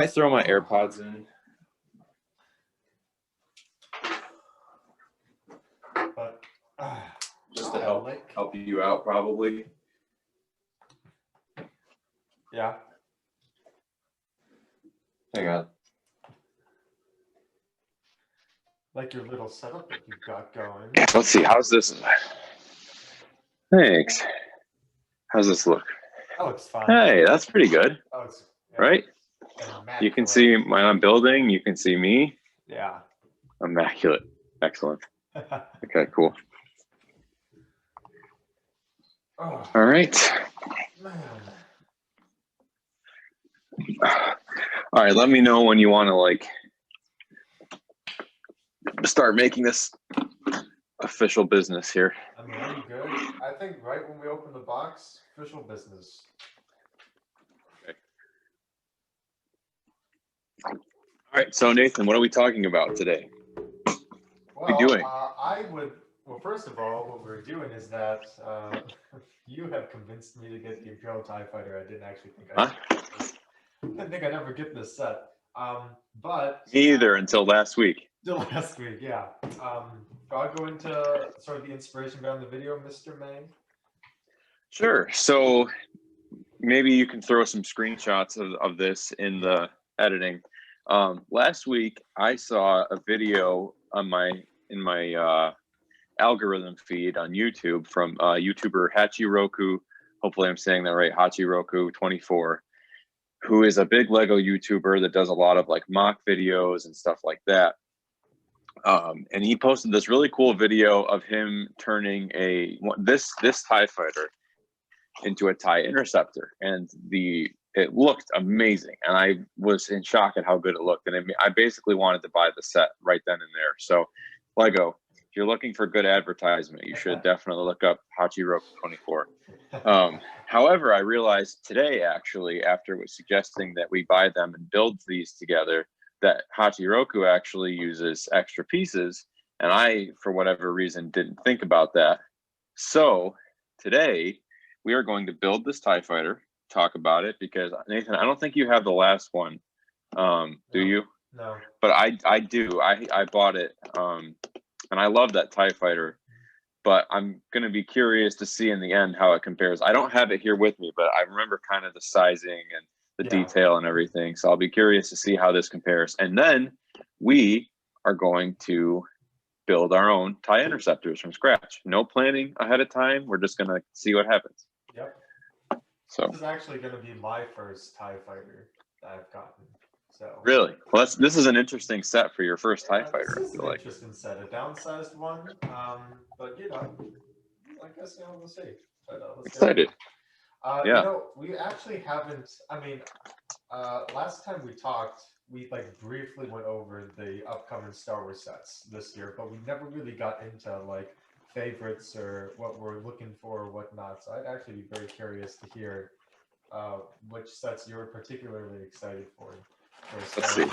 I throw my AirPods in. But Just to help you out, probably. Yeah. Hang on. Like your little setup that you've got going. Let's see. How's this? Thanks. How's this look? That looks fine. Hey, that's pretty good. Oh, right? You can see when I'm building. You can see me. Yeah. Immaculate. Excellent. Okay, cool. Oh, All right. man. All right, let me know when you want to like start making this official business here. I mean, I'm good. I think right when we open the box, official business. Okay. All right, so Nathan, what are we talking about today? What are you doing? Well, first of all, what we're doing is that you have convinced me to get the Imperial TIE Fighter. I didn't actually think I didn't think I'd ever get this set. But me either until last week. Till last week, yeah. I'll go into sort of the inspiration behind the video, Mr. May. Sure. So maybe you can throw some screenshots of this in the editing. Last week, I saw a video on in my algorithm feed on YouTube from YouTuber Hachiroku. Hopefully, I'm saying that right. Hachiroku24, who is a big Lego YouTuber that does a lot of like mock videos and stuff like that. And he posted this really cool video of him turning this TIE Fighter into a TIE Interceptor, and it looked amazing, and I was in shock at how good it looked, and I basically wanted to buy the set right then and there. So Lego, if you're looking for good advertisement, you should definitely look up Hachiroku24. However, I realized today, actually, after was suggesting that we buy them and build these together, that Hachiroku actually uses extra pieces, and I, for whatever reason, didn't think about that. So today, we are going to build this TIE Fighter, talk about it, because Nathan, I don't think you have the last one. Do you? No. But I do. I bought it, and I love that TIE Fighter. But I'm going to be curious to see in the end how it compares. I don't have it here with me, but I remember kind of the sizing and the detail and everything. So I'll be curious to see how this compares. And then we are going to build our own TIE Interceptors from scratch. No planning ahead of time. We're just going to see what happens. Yep. So this is actually going to be my first TIE Fighter that I've gotten. So really, well, this is an interesting set for your first TIE Fighter. This is an interesting set, a downsized one. But you know, I guess we'll see. But, excited. Yeah. You know, we actually haven't. I mean, last time we talked, we like briefly went over the upcoming Star Wars sets this year, but we never really got into like favorites or what we're looking for or whatnot. So I'd actually be very curious to hear which sets you're particularly excited for. Let's see.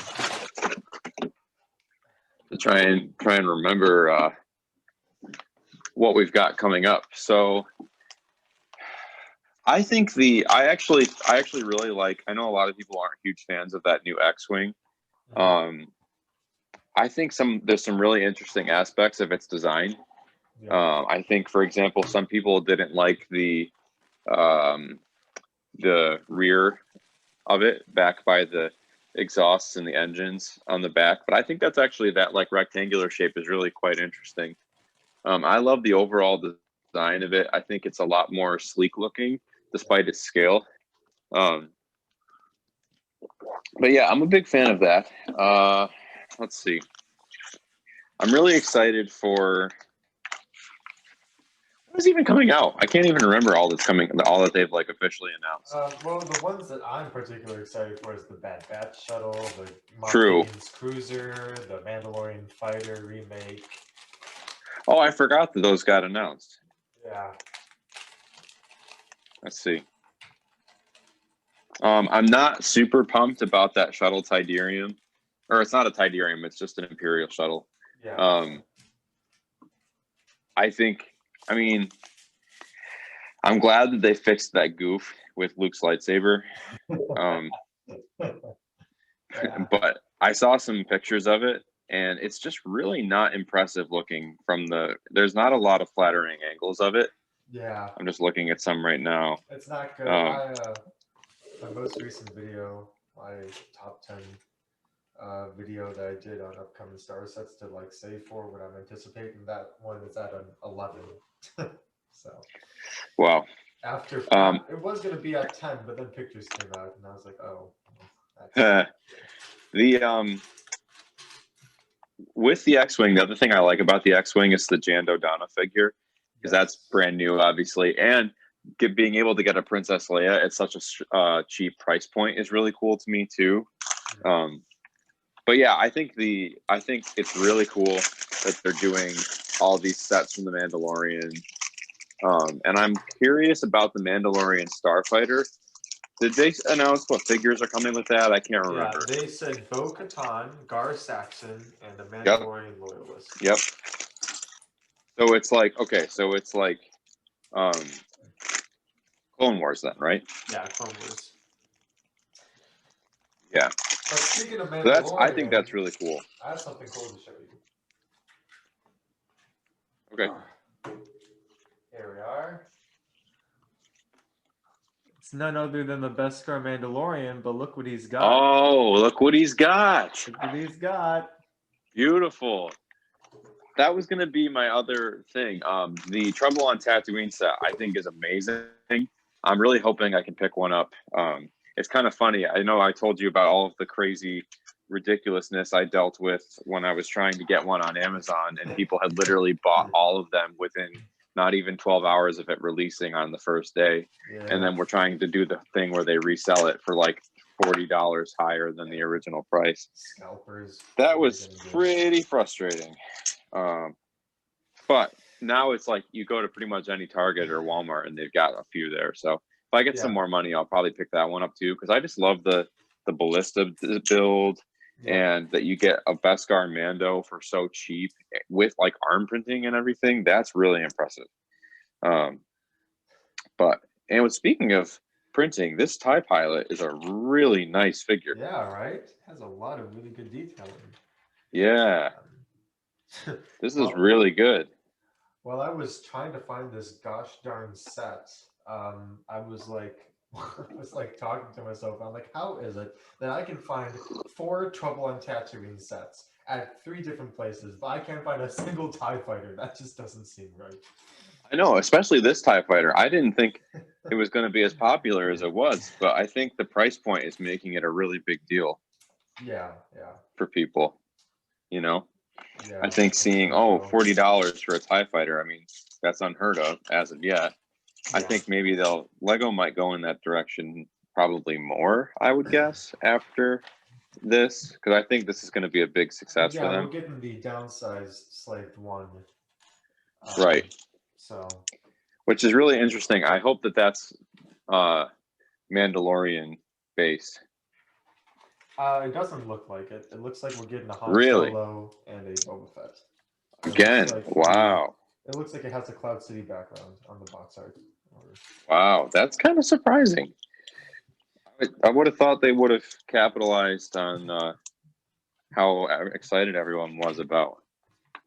To try and remember what we've got coming up. So I think I actually really like. I know a lot of people aren't huge fans of that new X-wing. I think there's some really interesting aspects of its design. Yeah. I think, for example, some people didn't like the rear of it, back by the exhausts and the engines on the back, but I think that's actually, that like rectangular shape is really quite interesting. I love the overall design of it. I think it's a lot more sleek looking despite its scale. But yeah, I'm a big fan of that. Let's see. I'm really excited for what's even coming out. I can't even remember all that's coming, all that they've like officially announced. Well, the ones that I'm particularly excited for is the Bad Batch shuttle, the MOC cruiser, the Mandalorian fighter remake. Oh, I forgot that those got announced. Yeah. Let's see. I'm not super pumped about that shuttle Tidarium, or it's not a Tidarium, it's just an Imperial shuttle. Yeah. I mean, I'm glad that they fixed that goof with Luke's lightsaber. But I saw some pictures of it, and it's just really not impressive looking from there's not a lot of flattering angles of it. Yeah. I'm just looking at some right now. It's not good. My most recent video, my top 10 video that I did on upcoming Star Wars sets to like save for what I'm anticipating, that one is at an 11. So Wow. after it was going to be at 10, but then pictures came out and I was like, oh, that's with the X-Wing, the other thing I like about the X-Wing is the Jando Donna figure, because that's brand new, obviously, and being able to get a Princess Leia at such a cheap price point is really cool to me too. But yeah, I think it's really cool that they're doing all these sets from the Mandalorian, and I'm curious about the Mandalorian Starfighter. Did they announce what figures are coming with that? I can't remember. Yeah, they said Bo-Katan, Gar Saxon, and the Mandalorian Loyalist. Yep. So it's like Clone Wars then, right? Yeah, Clone Wars. Yeah. But speaking of Mandalorian, I think that's really cool. I have something cool to show you. Okay. Here we are. It's none other than the Beskar Mandalorian, but look what he's got. Oh, look what he's got. Look what he's got. Beautiful. That was going to be my other thing. The Trouble on Tatooine set, I think, is amazing. I'm really hoping I can pick one up. It's kind of funny. I know I told you about all of the crazy ridiculousness I dealt with when I was trying to get one on Amazon, and people had literally bought all of them within not even 12 hours of it releasing on the first day. Yeah. And then we're trying to do the thing where they resell it for like $40 higher than the original price. Scalpers. That was pretty frustrating. But now it's like you go to pretty much any Target or Walmart and they've got a few there. So if I get some more money, I'll probably pick that one up too, because I just love the ballista build, and that you get a Beskar Mando for so cheap with like arm printing and everything. That's really impressive. Speaking of printing, this TIE Pilot is a really nice figure. Yeah, right? It has a lot of really good detailing. Yeah. This is really good. While I was trying to find this gosh darn set, I was like talking to myself. I'm like, how is it that I can find 4 Trouble on Tatooine sets at 3 different places, but I can't find a single TIE Fighter? That just doesn't seem right. I know, especially this TIE Fighter. I didn't think it was going to be as popular as it was, but I think the price point is making it a really big deal. Yeah. For people, you know. Yeah, I think seeing $40 for a TIE Fighter, I mean, that's unheard of as of yet. Yeah. I think maybe LEGO might go in that direction probably more, I would guess, after this, because I think this is going to be a big success for them. Yeah, we're getting the downsized slaved one. Right. So, which is really interesting. I hope that that's Mandalorian base. It doesn't look like it. It looks like we're getting a Han Solo and a Boba Fett. Again, wow. It looks like it has a Cloud City background on the box art. Wow, that's kind of surprising. I would have thought they would have capitalized on how excited everyone was about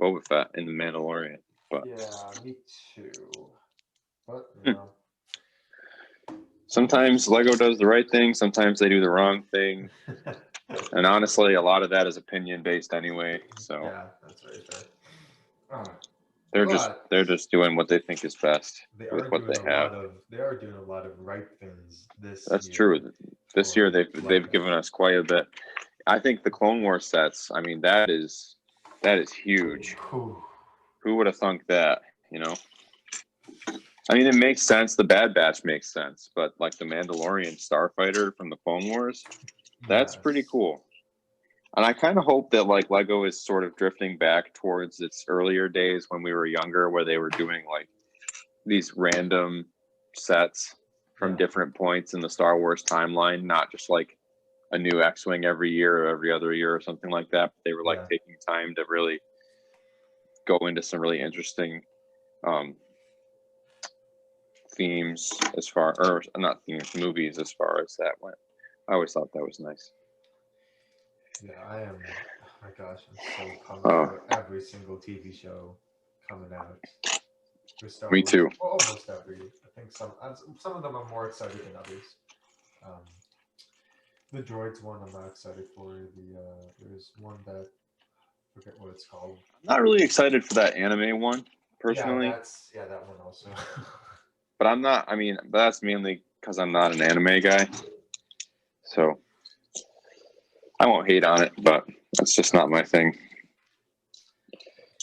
Boba Fett in the Mandalorian. But yeah, me too. But you know. Sometimes LEGO does the right thing. Sometimes they do the wrong thing. And honestly, a lot of that is opinion based anyway. So yeah, that's very fair. They're just doing what they think is best with what they have. They are doing a lot of right things this year. That's true. This year they've given us quite a bit. I think the Clone Wars sets, I mean, that is huge. Who would have thunk that, you know? I mean, it makes sense. The Bad Batch makes sense, but like the Mandalorian Starfighter from the Clone Wars, that's pretty cool. And I kind of hope that like LEGO is sort of drifting back towards its earlier days when we were younger, where they were doing like these random sets from different points in the Star Wars timeline, not just like a new X-Wing every year or every other year or something like that. But they were like taking time to really go into some really interesting themes movies as far as that went. I always thought that was nice. Yeah, I am. Oh my gosh, I'm so pumped Oh, for every single TV show coming out for Star me Wars. too. Well, almost every. I think some of them I'm more excited than others. Um, the droids one I'm not excited for. There's one that I forget what it's called. I'm not really excited for that anime one Yeah, personally, that one also. but I'm not. I mean, that's mainly because I'm not an anime guy, so I won't hate on it. But that's just not my thing.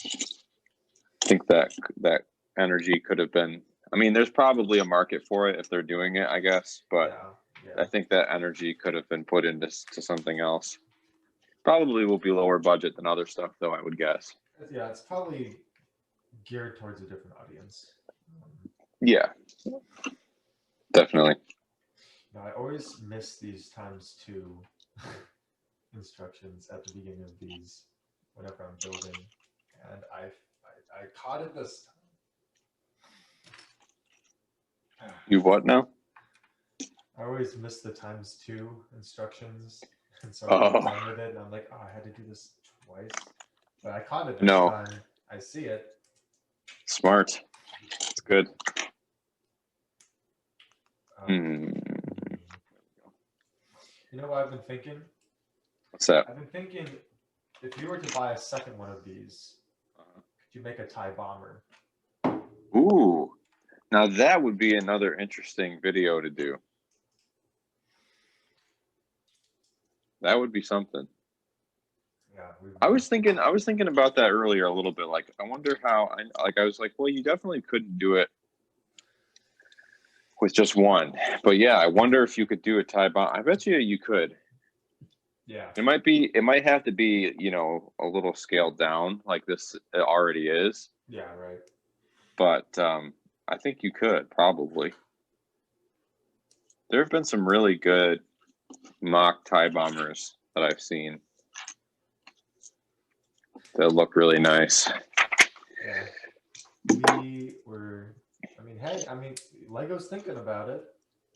I think that energy could have been. I mean, there's probably a market for it if they're doing it, I guess. But Yeah, I yeah, think that energy could have been put into something else. Probably will be lower budget than other stuff, though. I would guess. yeah. It's probably geared towards a different audience. Um, Yeah, definitely. I always miss these times two instructions at the beginning of these whenever I'm building, and I caught it this time. You what now? I always miss the times two instructions, and so I get Oh done with it, and I'm like, oh, I had to do this twice, but I caught it this no, time. I see it. smart. It's good. Um, you know what I've been thinking? What's that? I've been thinking if you were to buy a second one of these, could you make a TIE bomber? Ooh, now that would be another interesting video to do. That would be something. Yeah, I was thinking about that earlier a little bit. Like, I wonder how. I was like, well, you definitely couldn't do it with just one. But yeah, I wonder if you could do a tie bomb. I bet you could. yeah, It might have to be, you know, a little scaled down like this it already is. yeah, right. But I think you could probably. There have been some really good mock tie bombers that I've seen that look really nice. Yeah, we were. I mean, hey, I mean, Lego's thinking about it.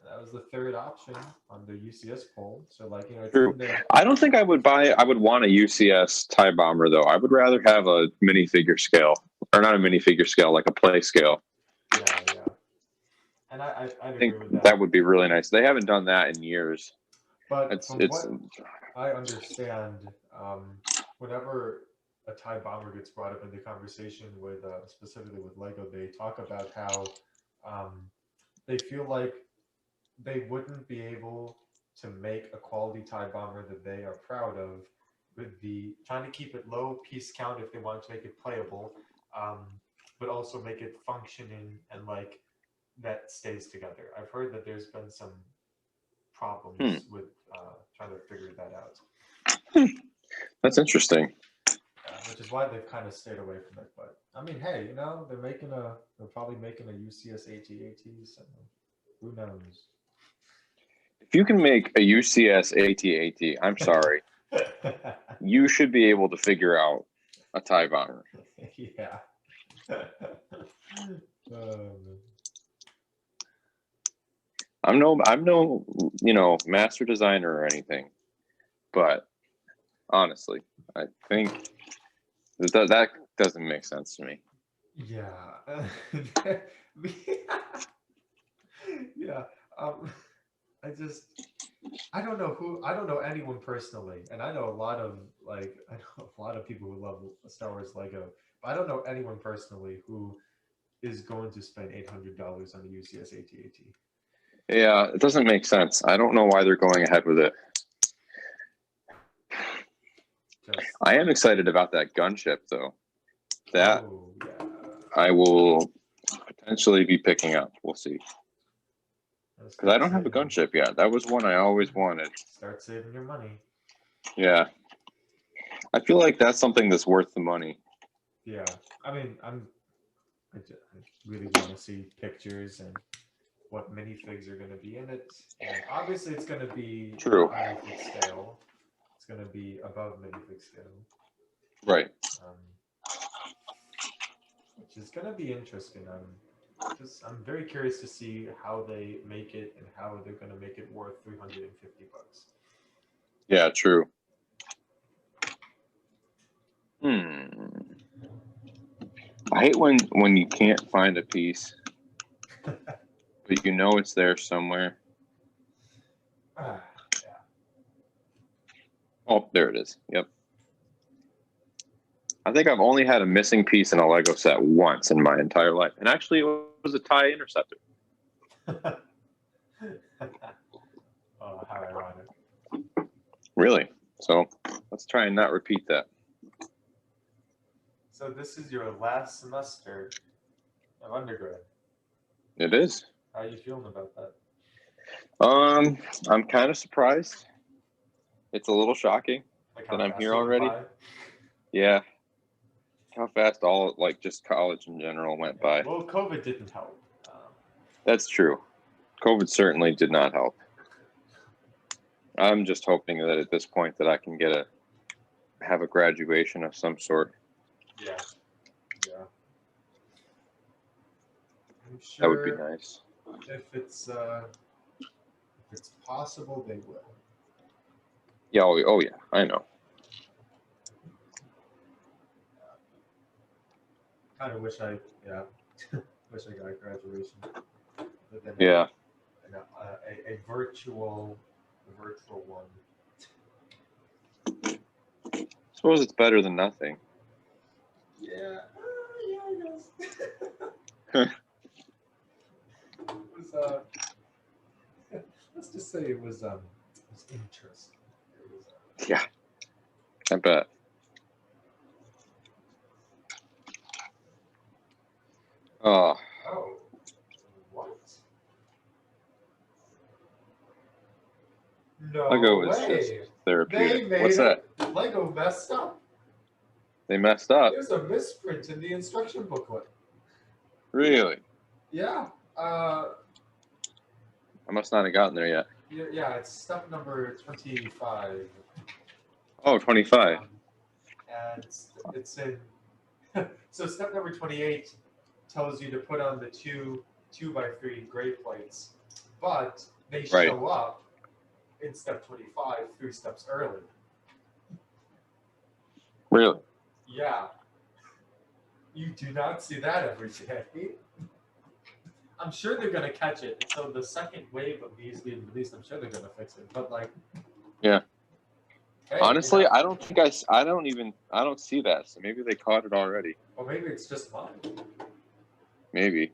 That was the third option on the UCS poll. So, like, it's True. in there. I don't think I would want a UCS tie bomber though. I would rather have a minifigure scale, or not a minifigure scale, like a play scale. Yeah, yeah. And I'd I think agree with that. that would be really nice. They haven't done that in years. But from It's what I understand, whenever a TIE bomber gets brought up in the conversation with, specifically with Lego, they talk about how um, they feel like they wouldn't be able to make a quality TIE bomber that they are proud of with the trying to keep it low piece count if they want to make it playable, um, but also make it functioning and like that stays together. I've heard that there's been some problems with trying to figure that out. that's interesting. Which is why they've kind of stayed away from it. But I mean, hey, they're probably making a UCS AT-AT, so who knows? If you can make a UCS AT-AT, I'm sorry, you should be able to figure out a tie bomber. Yeah. Um, I'm no, you know, master designer or anything, but honestly, I think that doesn't make sense to me. yeah. Yeah. Um, I just I don't know anyone personally, and I know a lot of I know a lot of people who love Star Wars Lego, but I don't know anyone personally who is going to spend $800 on a UCS AT-AT. Yeah, it doesn't make sense. I don't know why they're going ahead with it. Just I am excited about that gunship though. That oh yeah, I will potentially be picking up. We'll see. Because I start don't have a saving, gunship yet. That was one I always wanted. start saving your money. Yeah. I feel like that's something that's worth the money. Yeah, I mean, I really want to see pictures and what minifigs are going to be in it, and obviously it's going to be True. not minifig scale. It's going to be above minifig scale. Right. Um, which is going to be interesting. I'm very curious to see how they make it and how they're going to make it worth $350. Yeah, true. I hate when you can't find a piece, but you know it's there somewhere. Yeah. Oh, there it is. Yep. I think I've only had a missing piece in a Lego set once in my entire life, and actually it was a TIE Interceptor. Oh, how ironic. Really? So let's try and not repeat that. So this is your last semester of undergrad. It is. How are you feeling about that? I'm kind of surprised. It's a little shocking Like that how I'm fast here it went already. by? Yeah. How fast all like just college in general went by. Well, COVID didn't help. That's true. COVID certainly did not help. I'm just hoping that at this point that I can have a graduation of some sort. Yeah. Yeah. I'm sure That would be nice. if it's possible, they will. Yeah. Oh yeah. I know. Kind of wish I wish I got a graduation. But then Yeah. a virtual one. Suppose it's better than nothing. Yeah. Yeah, I guess. It was let's just say it was interesting. Yeah. I bet. Oh. Oh, what? No Lego is way. just therapeutic. They made What's that? Lego messed up. They messed up. There's a misprint in the instruction booklet. Really? Yeah. I must not have gotten there yet. Yeah, it's step number 25. Oh, 25. And it's in. So step number 28 tells you to put on the two 2x3 gray plates, but they show up in step 25 3 steps early. Really? Yeah. You do not see that every day. I'm sure they're gonna catch it. So the second wave of these being released, I'm sure they're gonna fix it. But like, yeah. Hey, honestly, I don't think I don't see that. So maybe they caught it already. Or maybe it's just mine. Maybe.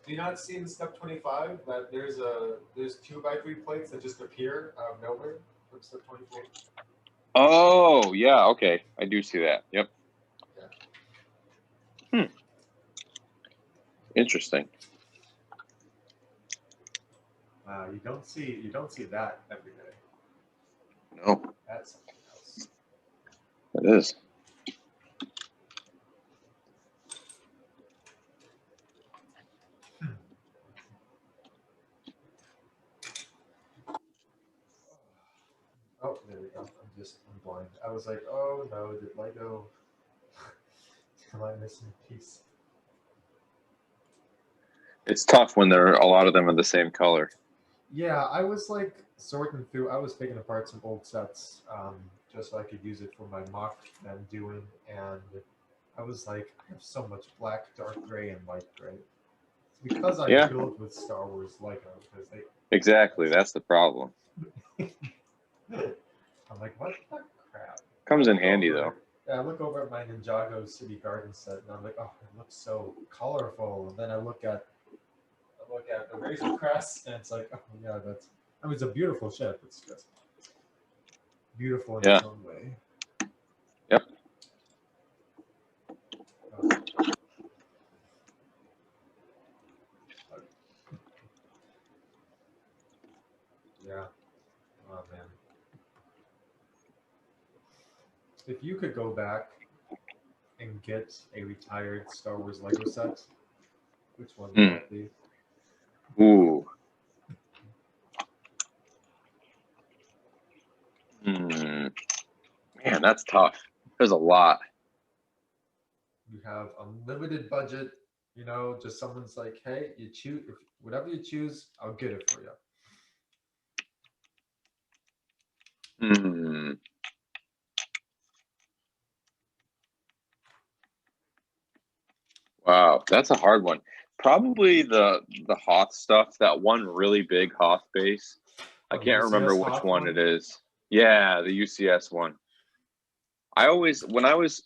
Do you not see in step 25 that there's 2x3 plates that just appear out of nowhere from step 24? Oh, yeah. Okay, I do see that. Yep. Yeah. Interesting. You don't see that every day. No. That's something else. It is. Oh, there we go. I'm blind. I was like, oh no, did Lego? Am I missing a piece? It's tough when a lot of them are the same color. Yeah, I was like sorting through. I was picking apart some old sets just so I could use it for my MOC that I'm doing, and I was like, I have so much black, dark gray, and light gray. It's because I build with Star Wars Lego because they. Exactly, that's the problem. I'm like, what the crap? Comes in handy though. Yeah, I look over at my Ninjago City Garden set, and I'm like, oh, it looks so colorful. And then I look at the Razor Crest, and it's like, oh yeah, it's a beautiful ship. It's just beautiful in its own way. Yep. Yeah. Oh man. If you could go back and get a retired Star Wars Lego set, which one would that be? Ooh. Man, that's tough. There's a lot. You have unlimited budget. You know, just someone's like, hey, you choose whatever you choose, I'll get it for you. Wow, that's a hard one. Probably the Hoth stuff. That one really big Hoth base. I Oh, can't remember UCS which Hoth one it is. Yeah, the UCS one. I always when I was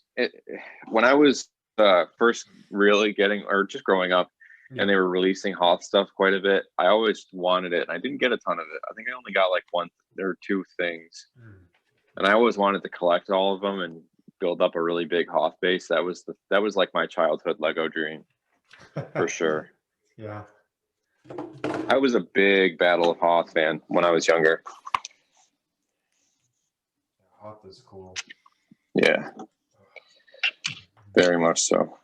first really getting or just growing up, Yeah. and they were releasing Hoth stuff quite a bit. I always wanted it, and I didn't get a ton of it. I think I only got like one or two things, and I always wanted to collect all of them and build up a really big Hoth base. That was like my childhood Lego dream for sure. Yeah. I was a big Battle of Hoth fan when I was younger. Hoth is cool. Yeah, very much so.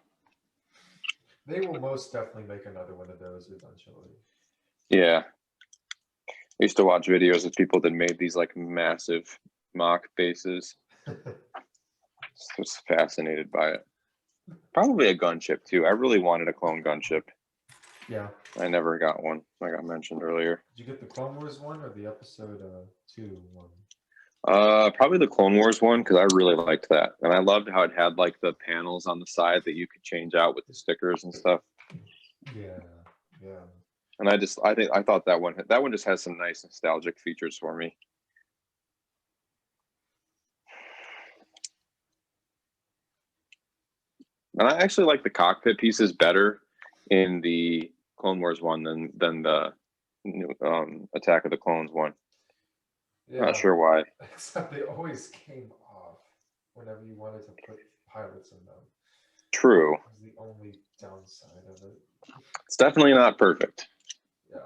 They will most definitely make another one of those eventually. Yeah. I used to watch videos of people that made these like massive MOC bases. I was fascinated by it. Probably a gunship too. I really wanted a clone gunship. Yeah. I never got one, like I mentioned earlier. Did you get the Clone Wars one or the episode 2 one? Probably the Clone Wars one because I really liked that, and I loved how it had like the panels on the side that you could change out with the stickers and stuff. Yeah, yeah. And I thought that one just has some nice nostalgic features for me. And I actually like the cockpit pieces better in the Clone Wars one than the Attack of the Clones one. Yeah. Not sure why. Except they always came off whenever you wanted to put pilots in them. True. That was the only downside of it. It's definitely not perfect. Yeah.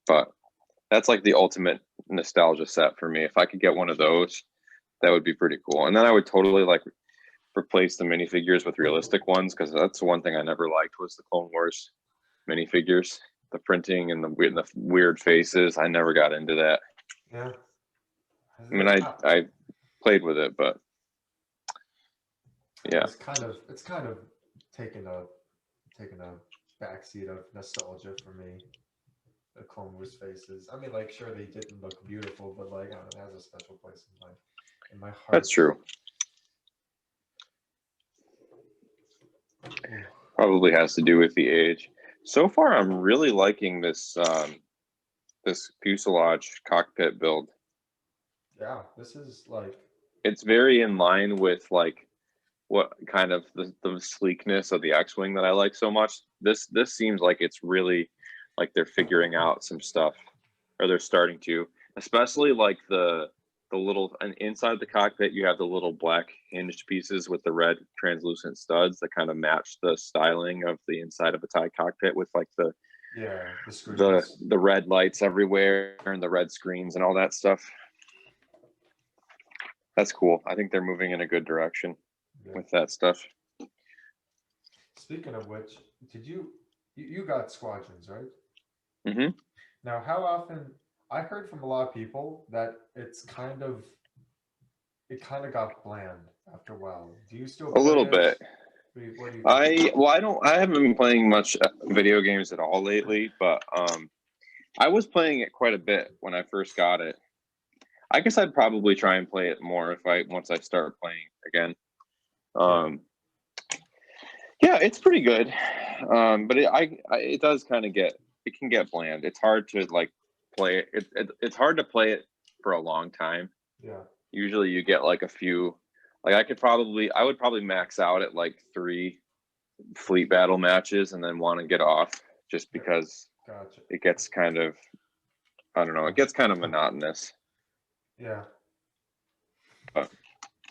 But that's like the ultimate nostalgia set for me. If I could get one of those, that would be pretty cool. And then I would totally like replace the minifigures with realistic ones because that's the one thing I never liked was the Clone Wars minifigures. The printing and the weird faces. I never got into that. Yeah. I mean, I played with it, but yeah, it's kind of taken a backseat of nostalgia for me. The Clone Wars faces. I mean, like, sure, they didn't look beautiful, but like, I don't know, it has a special place in my heart. That's true. Probably has to do with the age. So far, I'm really liking this this fuselage cockpit build. Yeah, this is like, it's very in line with like what kind of the sleekness of the X-wing that I like so much. This seems like it's really like they're figuring out some stuff, or they're starting to, especially like the little, and inside the cockpit you have the little black hinged pieces with the red translucent studs that kind of match the styling of the inside of a TIE cockpit with like the screens. the red lights everywhere and the red screens and all that stuff. That's cool. I think they're moving in a good direction with that stuff. Speaking of which, did you got squadrons, right? Mm-hmm. Now, how often, I heard from a lot of people that it kind of got bland after a while. Do you still play A little it? bit. What do you I haven't been playing much video games at all lately, but I was playing it quite a bit when I first got it. I guess I'd probably try and play it more once I start playing again. Yeah, it's pretty good, but it does kind of it can get bland. It's hard to like play it. It's hard to play it for a long time. Yeah. Usually, you get like a few. Like I would probably max out at like 3 fleet battle matches and then want to get off just because it gets kind of, I don't know, it gets kind of monotonous. Yeah. But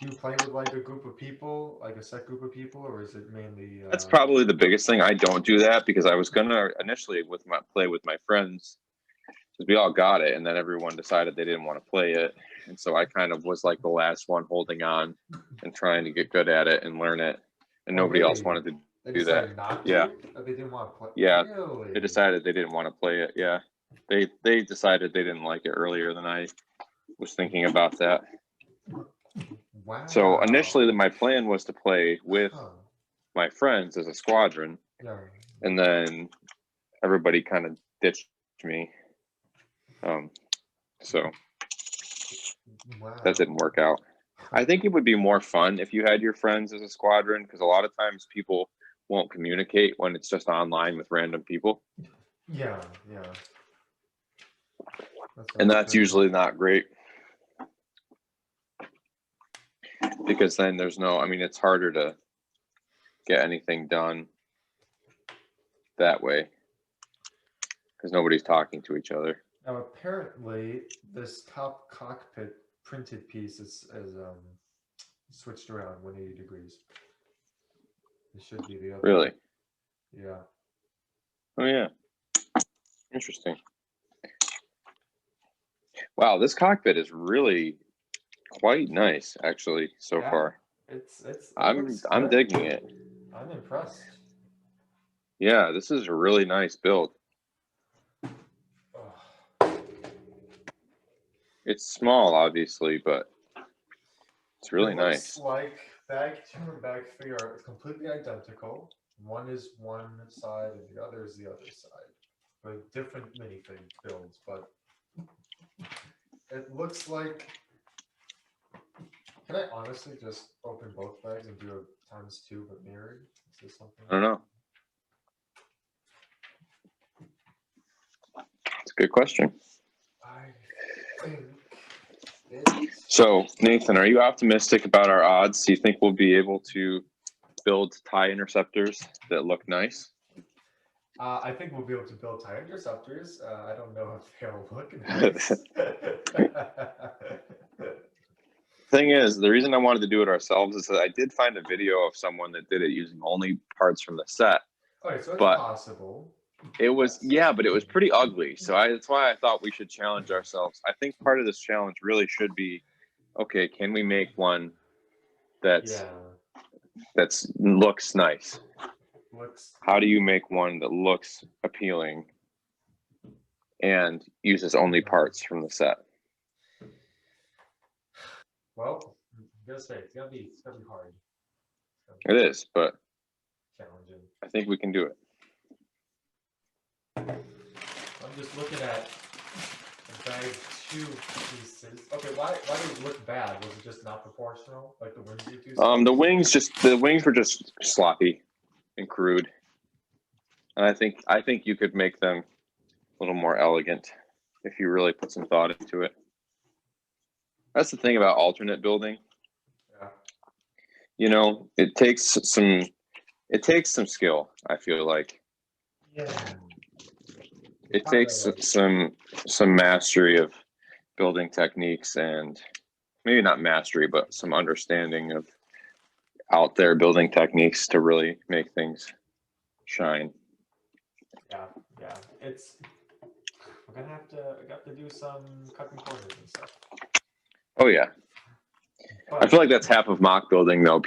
do you play with like a group of people, like a set group of people, or is it mainly? That's probably the biggest thing. I don't do that because I was gonna initially play with my friends because we all got it, and then everyone decided they didn't want to play it, and so I kind of was like the last one holding on and trying to get good at it and learn it, and nobody else wanted to do that. Yeah, they didn't want to play. Yeah, really? They decided they didn't want to play it. Yeah, they decided they didn't like it earlier than I was thinking about that. Wow. So initially, my plan was to play with my friends as a squadron, and then everybody kind of ditched me. So that didn't work out. I think it would be more fun if you had your friends as a squadron because a lot of times people won't communicate when it's just online with random people. Yeah. And that's usually not great. Because then there's no, I mean, it's harder to get anything done that way. Because nobody's talking to each other. Now, apparently, this top cockpit printed piece is switched around 180 degrees. It should be the other. Really? Yeah. Oh, yeah. Interesting. Wow, this cockpit is really quite nice, actually, so far. I'm digging it. I'm impressed. Yeah, this is a really nice build. It's small, obviously, but it's really nice. Looks like bag 2 and bag 3 are completely identical. One is one side and the other is the other side. With different minifig builds, but it looks like. Can I honestly just open both bags and do a ×2 but mirrored? Is this something? I don't know. It's a good question. I think So, Nathan, are you optimistic about our odds? Do you think we'll be able to build TIE Interceptors that look nice? I think we'll be able to build TIE Interceptors. I don't know if they'll look nice. Thing is, the reason I wanted to do it ourselves is that I did find a video of someone that did it using only parts from the set. Okay, so it's possible. It was, yeah, but it was pretty ugly. So that's why I thought we should challenge ourselves. I think part of this challenge really should be, okay, can we make one that looks nice? How do you make one that looks appealing and uses only parts from the set? Well, I'm gonna say it's gonna be hard. It is, but challenging. I think we can do it. I'm just looking at the bag 2 pieces. Okay, why did it look bad? Was it just not proportional? Like the wings were too small? The wings were just sloppy and crude. And I think you could make them a little more elegant if you really put some thought into it. That's the thing about alternate building. Yeah. You know, it takes some skill, I feel like. Yeah. It takes some mastery of building techniques, and maybe not mastery, but some understanding of out there building techniques to really make things shine. Yeah. We're gonna have to do some cutting corners and stuff. Oh yeah. I feel like that's half of MOC building, though.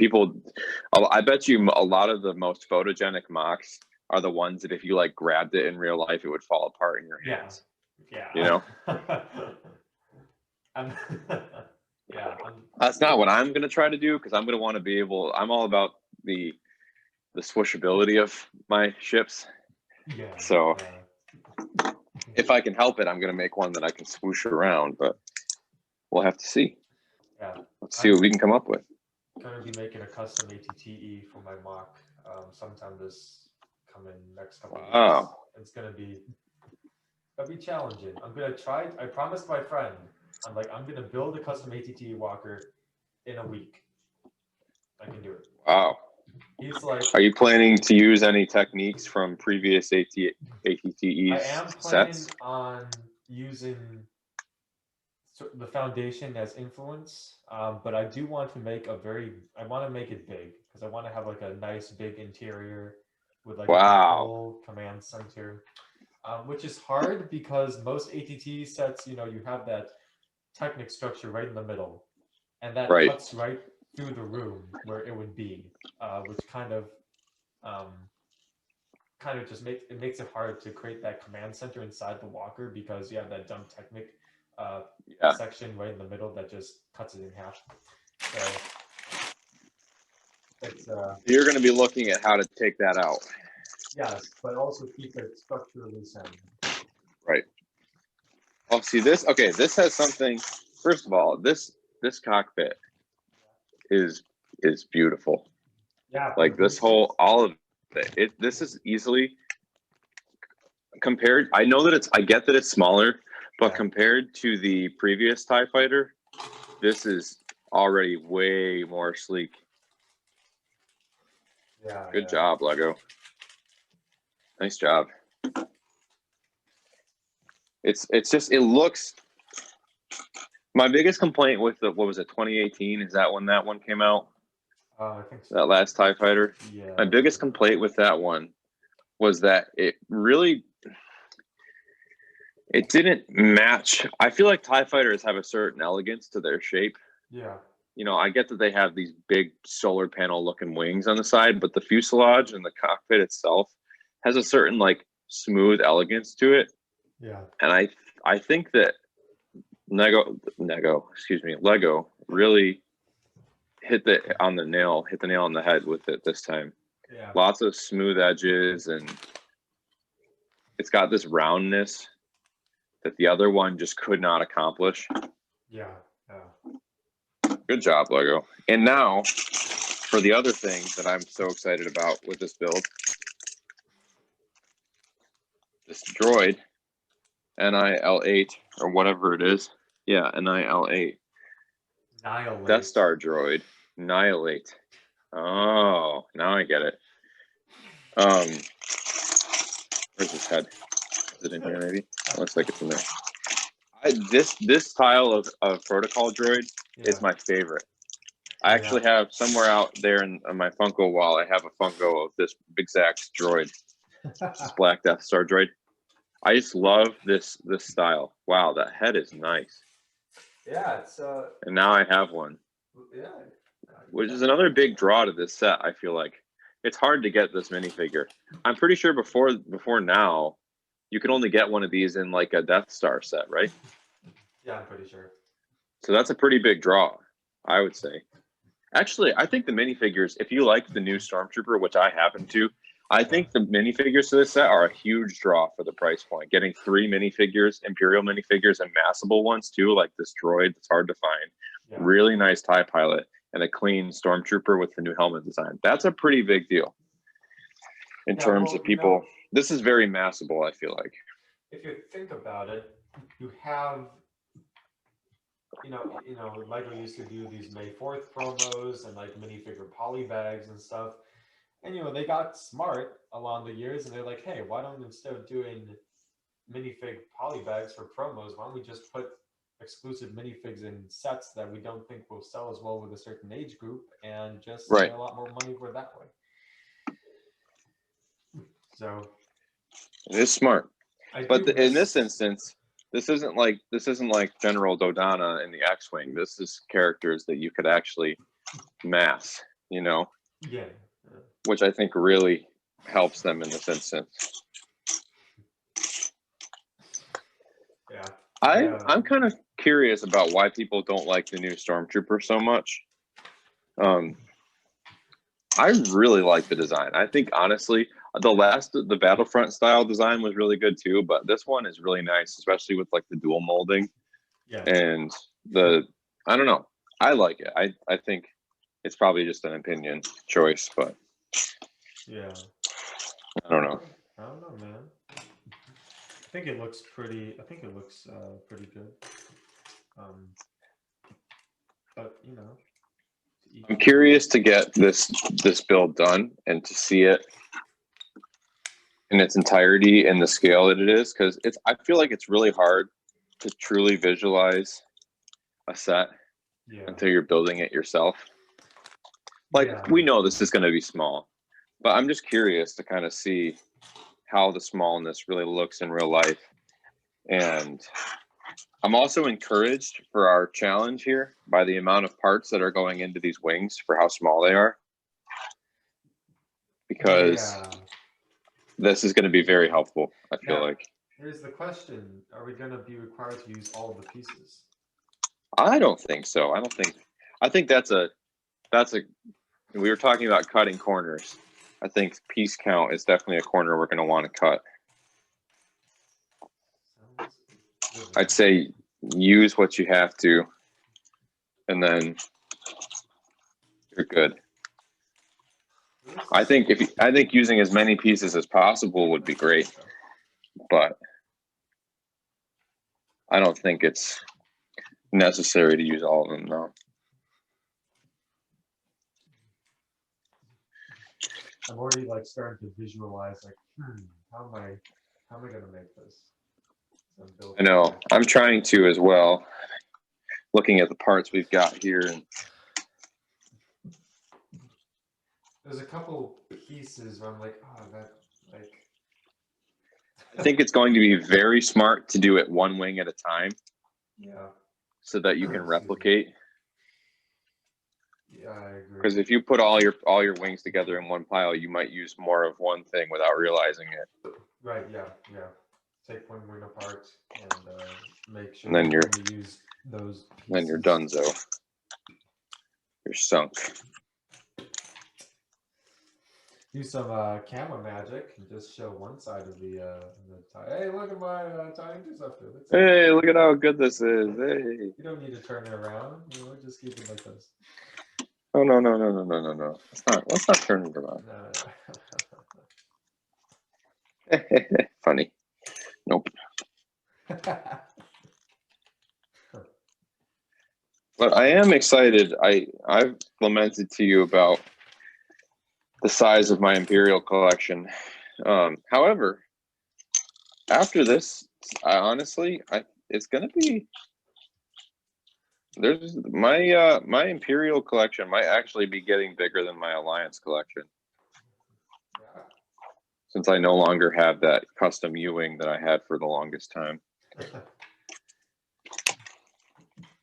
I bet you a lot of the most photogenic MOCs are the ones that if you like grabbed it in real life, it would fall apart in your hands. Yeah. You know? Yeah. That's not what I'm going to try to do, because I'm going to want to be able, I'm all about the swooshability of my ships. Yeah. So if I can help it, I'm going to make one that I can swoosh around, but we'll have to see. Yeah. Let's see what we can come up with. I'm going to be making a custom ATTE for my MOC sometime this coming next couple of weeks. It's going to be challenging. I'm going to try. I promised my friend, I'm going to build a custom ATTE walker in a week. I can do it. Wow. He's like, are you planning to use any techniques from previous ATTEs I am planning on using the foundation as influence, but I do want to make I want to make it big, because I want to have like a nice big interior with like a control command center, which is hard because most ATT sets, you have that Technic structure right in the middle, and that cuts right through the room where it would be, which kind of just makes it hard to create that command center inside the walker, because you have that dumb Technic section right in the middle that just cuts it in half. So you're going to be looking at how to take that out. Yes, but also keep it structurally sound. Right. Oh, see this? Okay, this has something. First of all, this cockpit is beautiful. Yeah. Like this all of it. This is easily compared. I know that I get that it's smaller, but compared to the previous TIE Fighter, this is already way more sleek. Yeah. Good job, Lego. Nice job. It's just, it looks. My biggest complaint with the, what was it, 2018? Is that when that one came out? I think so. That last TIE Fighter? Yeah. My biggest complaint with that one was that it didn't match. I feel like TIE Fighters have a certain elegance to their shape. Yeah. You know, I get that they have these big solar panel looking wings on the side, but the fuselage and the cockpit itself has a certain like smooth elegance to it. Yeah. And I think that Lego really hit the nail on the head with it this time. Yeah. Lots of smooth edges, and it's got this roundness that the other one just could not accomplish. Yeah. Good job, Lego. And now for the other thing that I'm so excited about with this build, this droid, NIL-8 or whatever it is. Yeah, NIL-8. Annihilate. Death Star droid, Annihilate. Oh, now I get it. Where's his head? Is it in here maybe? It looks like it's in there. This style of protocol droid is my favorite. I actually have somewhere out there on my Funko wall, I have a Funko of this exact droid. This black Death Star droid. I just love this style. Wow, that head is nice. Yeah, it's and now I have one. Yeah. Which is another big draw to this set, I feel like. It's hard to get this minifigure. I'm pretty sure before now, you could only get one of these in like a Death Star set, right? Yeah, I'm pretty sure. So that's a pretty big draw, I would say. Actually, I think the minifigures, if you like the new Stormtrooper, which I happen to, I think the minifigures to this set are a huge draw for the price point. Getting 3 minifigures, Imperial minifigures, and massable ones too, like this droid that's hard to find. Yeah. Really nice TIE pilot, and a clean Stormtrooper with the new helmet design. That's a pretty big deal in terms of people. This is very massable, I feel like. If you think about it, you have, Lego used to do these May 4th promos and like minifigure poly bags and stuff. And, they got smart along the years and they're like, hey, why don't, instead of doing minifig poly bags for promos, why don't we just put exclusive minifigs in sets that we don't think will sell as well with a certain age group and just get a lot more money for it that way. So it is smart. But in this instance, this isn't like General Dodonna in the X-Wing. This is characters that you could actually mass, Yeah. Which I think really helps them in this instance. Yeah. I'm kind of curious about why people don't like the new Stormtrooper so much. I really like the design. I think honestly, the Battlefront style design was really good too, but this one is really nice, especially with like the dual molding. Yeah. And I don't know. I like it. I think it's probably just an opinion choice, but yeah. I don't know. I don't know, man. I think it looks pretty good. But I'm curious to get this build done and to see it in its entirety and the scale that it is, because I feel like it's really hard to truly visualize a set until you're building it yourself. Like we know this is going to be small, but I'm just curious to kind of see how the smallness really looks in real life. And I'm also encouraged for our challenge here by the amount of parts that are going into these wings for how small they are, because this is going to be very helpful, I feel like. Here's the question. Are we going to be required to use all of the pieces? I don't think so. I think that's a we were talking about cutting corners. I think piece count is definitely a corner we're going to want to cut. I'd say use what you have to, and then you're good. I think using as many pieces as possible would be great, but I don't think it's necessary to use all of them, no. I'm already like starting to visualize like, how am I gonna make this? I know. I'm trying to as well. Looking at the parts we've got here, and there's a couple pieces where I'm like, oh, that like. I think it's going to be very smart to do it one wing at a time. Yeah. So that you can replicate. Yeah, I agree. Because if you put all your wings together in one pile, you might use more of one thing without realizing it. Right. Yeah. Yeah. Take one wing apart and make sure and then you're to use those pieces. Then you're done, so you're sunk. Do some camera magic and just show one side of the tie. Hey, look at my tie interceptor. Hey, look at how good this is. Hey. You don't need to turn it around. You know, just keep it like this. Oh no. Let's not turn it around. No. Funny. Nope. But I am excited. I've lamented to you about the size of my Imperial collection. However, after this, it's gonna be. There's my Imperial collection might actually be getting bigger than my Alliance collection. Yeah. Since I no longer have that custom U-wing that I had for the longest time.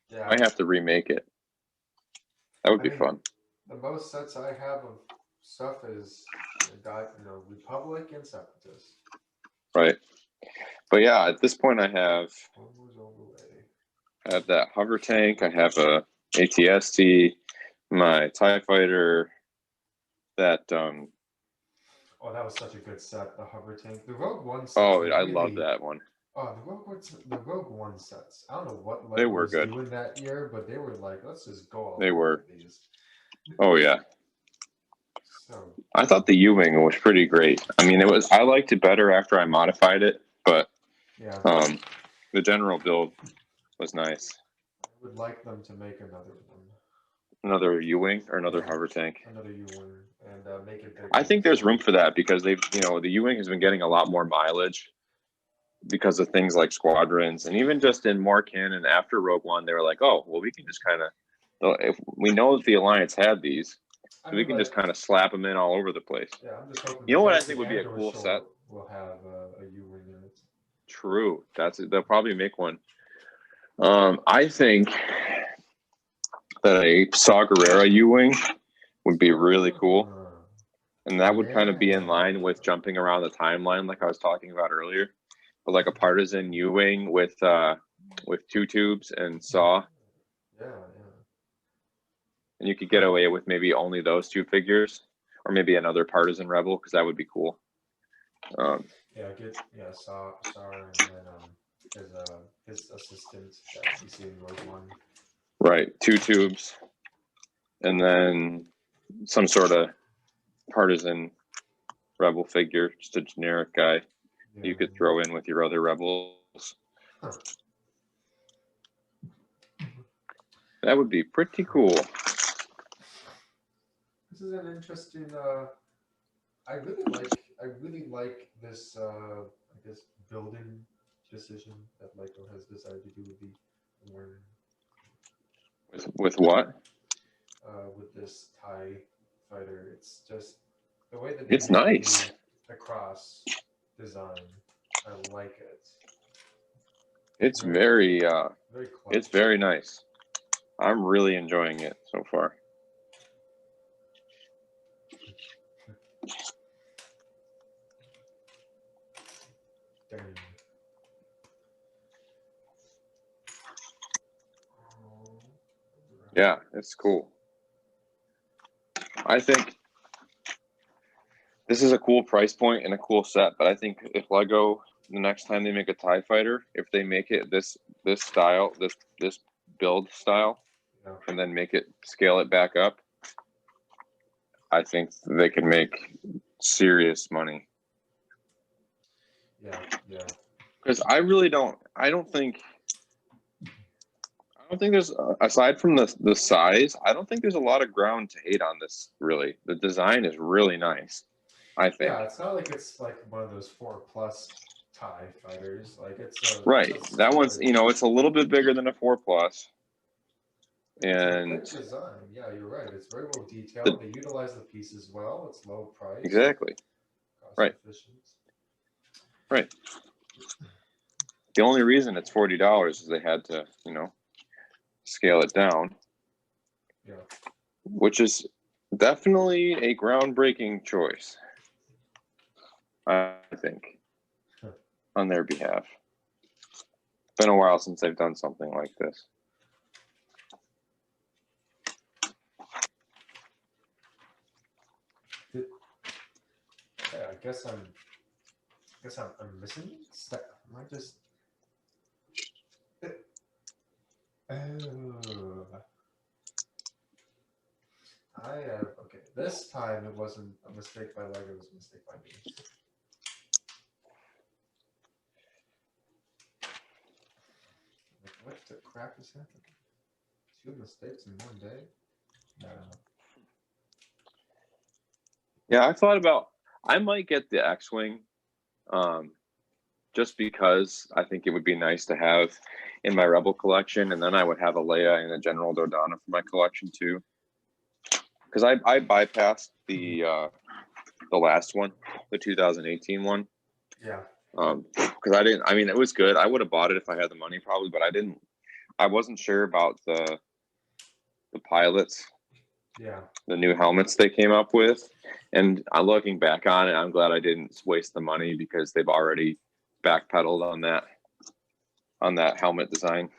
Yeah. I have to remake it. That would be fun. The most sets I have of stuff is Republic and Separatists. Right. But yeah, at this point I have that hover tank, I have a ATST, my TIE Fighter, that oh, that was such a good set, the hover tank. The Rogue One set. Oh, I love that one. Oh, the Rogue One sets. I don't know what they LEGO were was good doing that year, but they were like, let's just go all They were. these. Oh yeah. So I thought the U-wing was pretty great. I mean, I liked it better after I modified it, but yeah. The general build was nice. I would like them to make another one. Another U-wing or another hover tank. Another U-wing and make it bigger. I think there's room for that because the U-wing has been getting a lot more mileage because of things like squadrons, and even just in more canon after Rogue One, they were like, oh, well, we can just kind of, if we know that the Alliance had these, so we can just kind of slap them in all over the place. Yeah, I'm just hoping. You know what I think would be a cool set? We'll have a U-wing in it. True, they'll probably make one. I think that a Saw Gerrera U-wing would be really cool, and that would kind of be in line with jumping around the timeline, like I was talking about earlier. But like a partisan U-wing with 2 tubes and Saw. Yeah. And you could get away with maybe only those 2 figures, or maybe another partisan rebel, because that would be cool. Saw and then his assistant that you see in Rogue One. Right, 2 tubes, and then some sort of partisan rebel figure, just a generic guy you could throw in with your other rebels. Huh. That would be pretty cool. This is an interesting. I really like this. I guess building decision that LEGO has decided to do with the Warner. With what? With this TIE Fighter, it's just the way that it's nice. The cross design. I like it. It's very it's very nice. I'm really enjoying it so far. Yeah, it's cool. I think this is a cool price point and a cool set, but I think if LEGO, the next time they make a TIE Fighter, if they make it this style, this build style, and then scale it back up, I think they can make serious money. Yeah, yeah. Because I don't think there's, aside from the size, I don't think there's a lot of ground to hate on this, really. The design is really nice, I think. Yeah, it's not like it's like one of those 4+ TIE fighters. Like it's Right. a That one's, solid, it's a little bit bigger than a 4 Plus. it's a And great design. Yeah, you're right. It's very well detailed. They utilize the pieces well. It's low price. Exactly. Cost Right. efficient. Right. The only reason it's $40 is they had to, scale it down. Yeah. Which is definitely a groundbreaking choice, I think, on their behalf. Been a while since they've done something like this. Yeah, I guess I'm missing stuff. Am I just? Oh. Okay. This time it wasn't a mistake by Lego. It was a mistake by me. Like, what the crap is happening? 2 mistakes in one day? No. Yeah, I might get the X-Wing, just because I think it would be nice to have in my Rebel collection, and then I would have a Leia and a General Dodonna for my collection too. Because I bypassed the last one, the 2018 one. Yeah. Because it was good. I would have bought it if I had the money probably, but I wasn't sure about the pilots. Yeah. The new helmets they came up with. And I'm looking back on it, I'm glad I didn't waste the money because they've already backpedaled on that helmet design.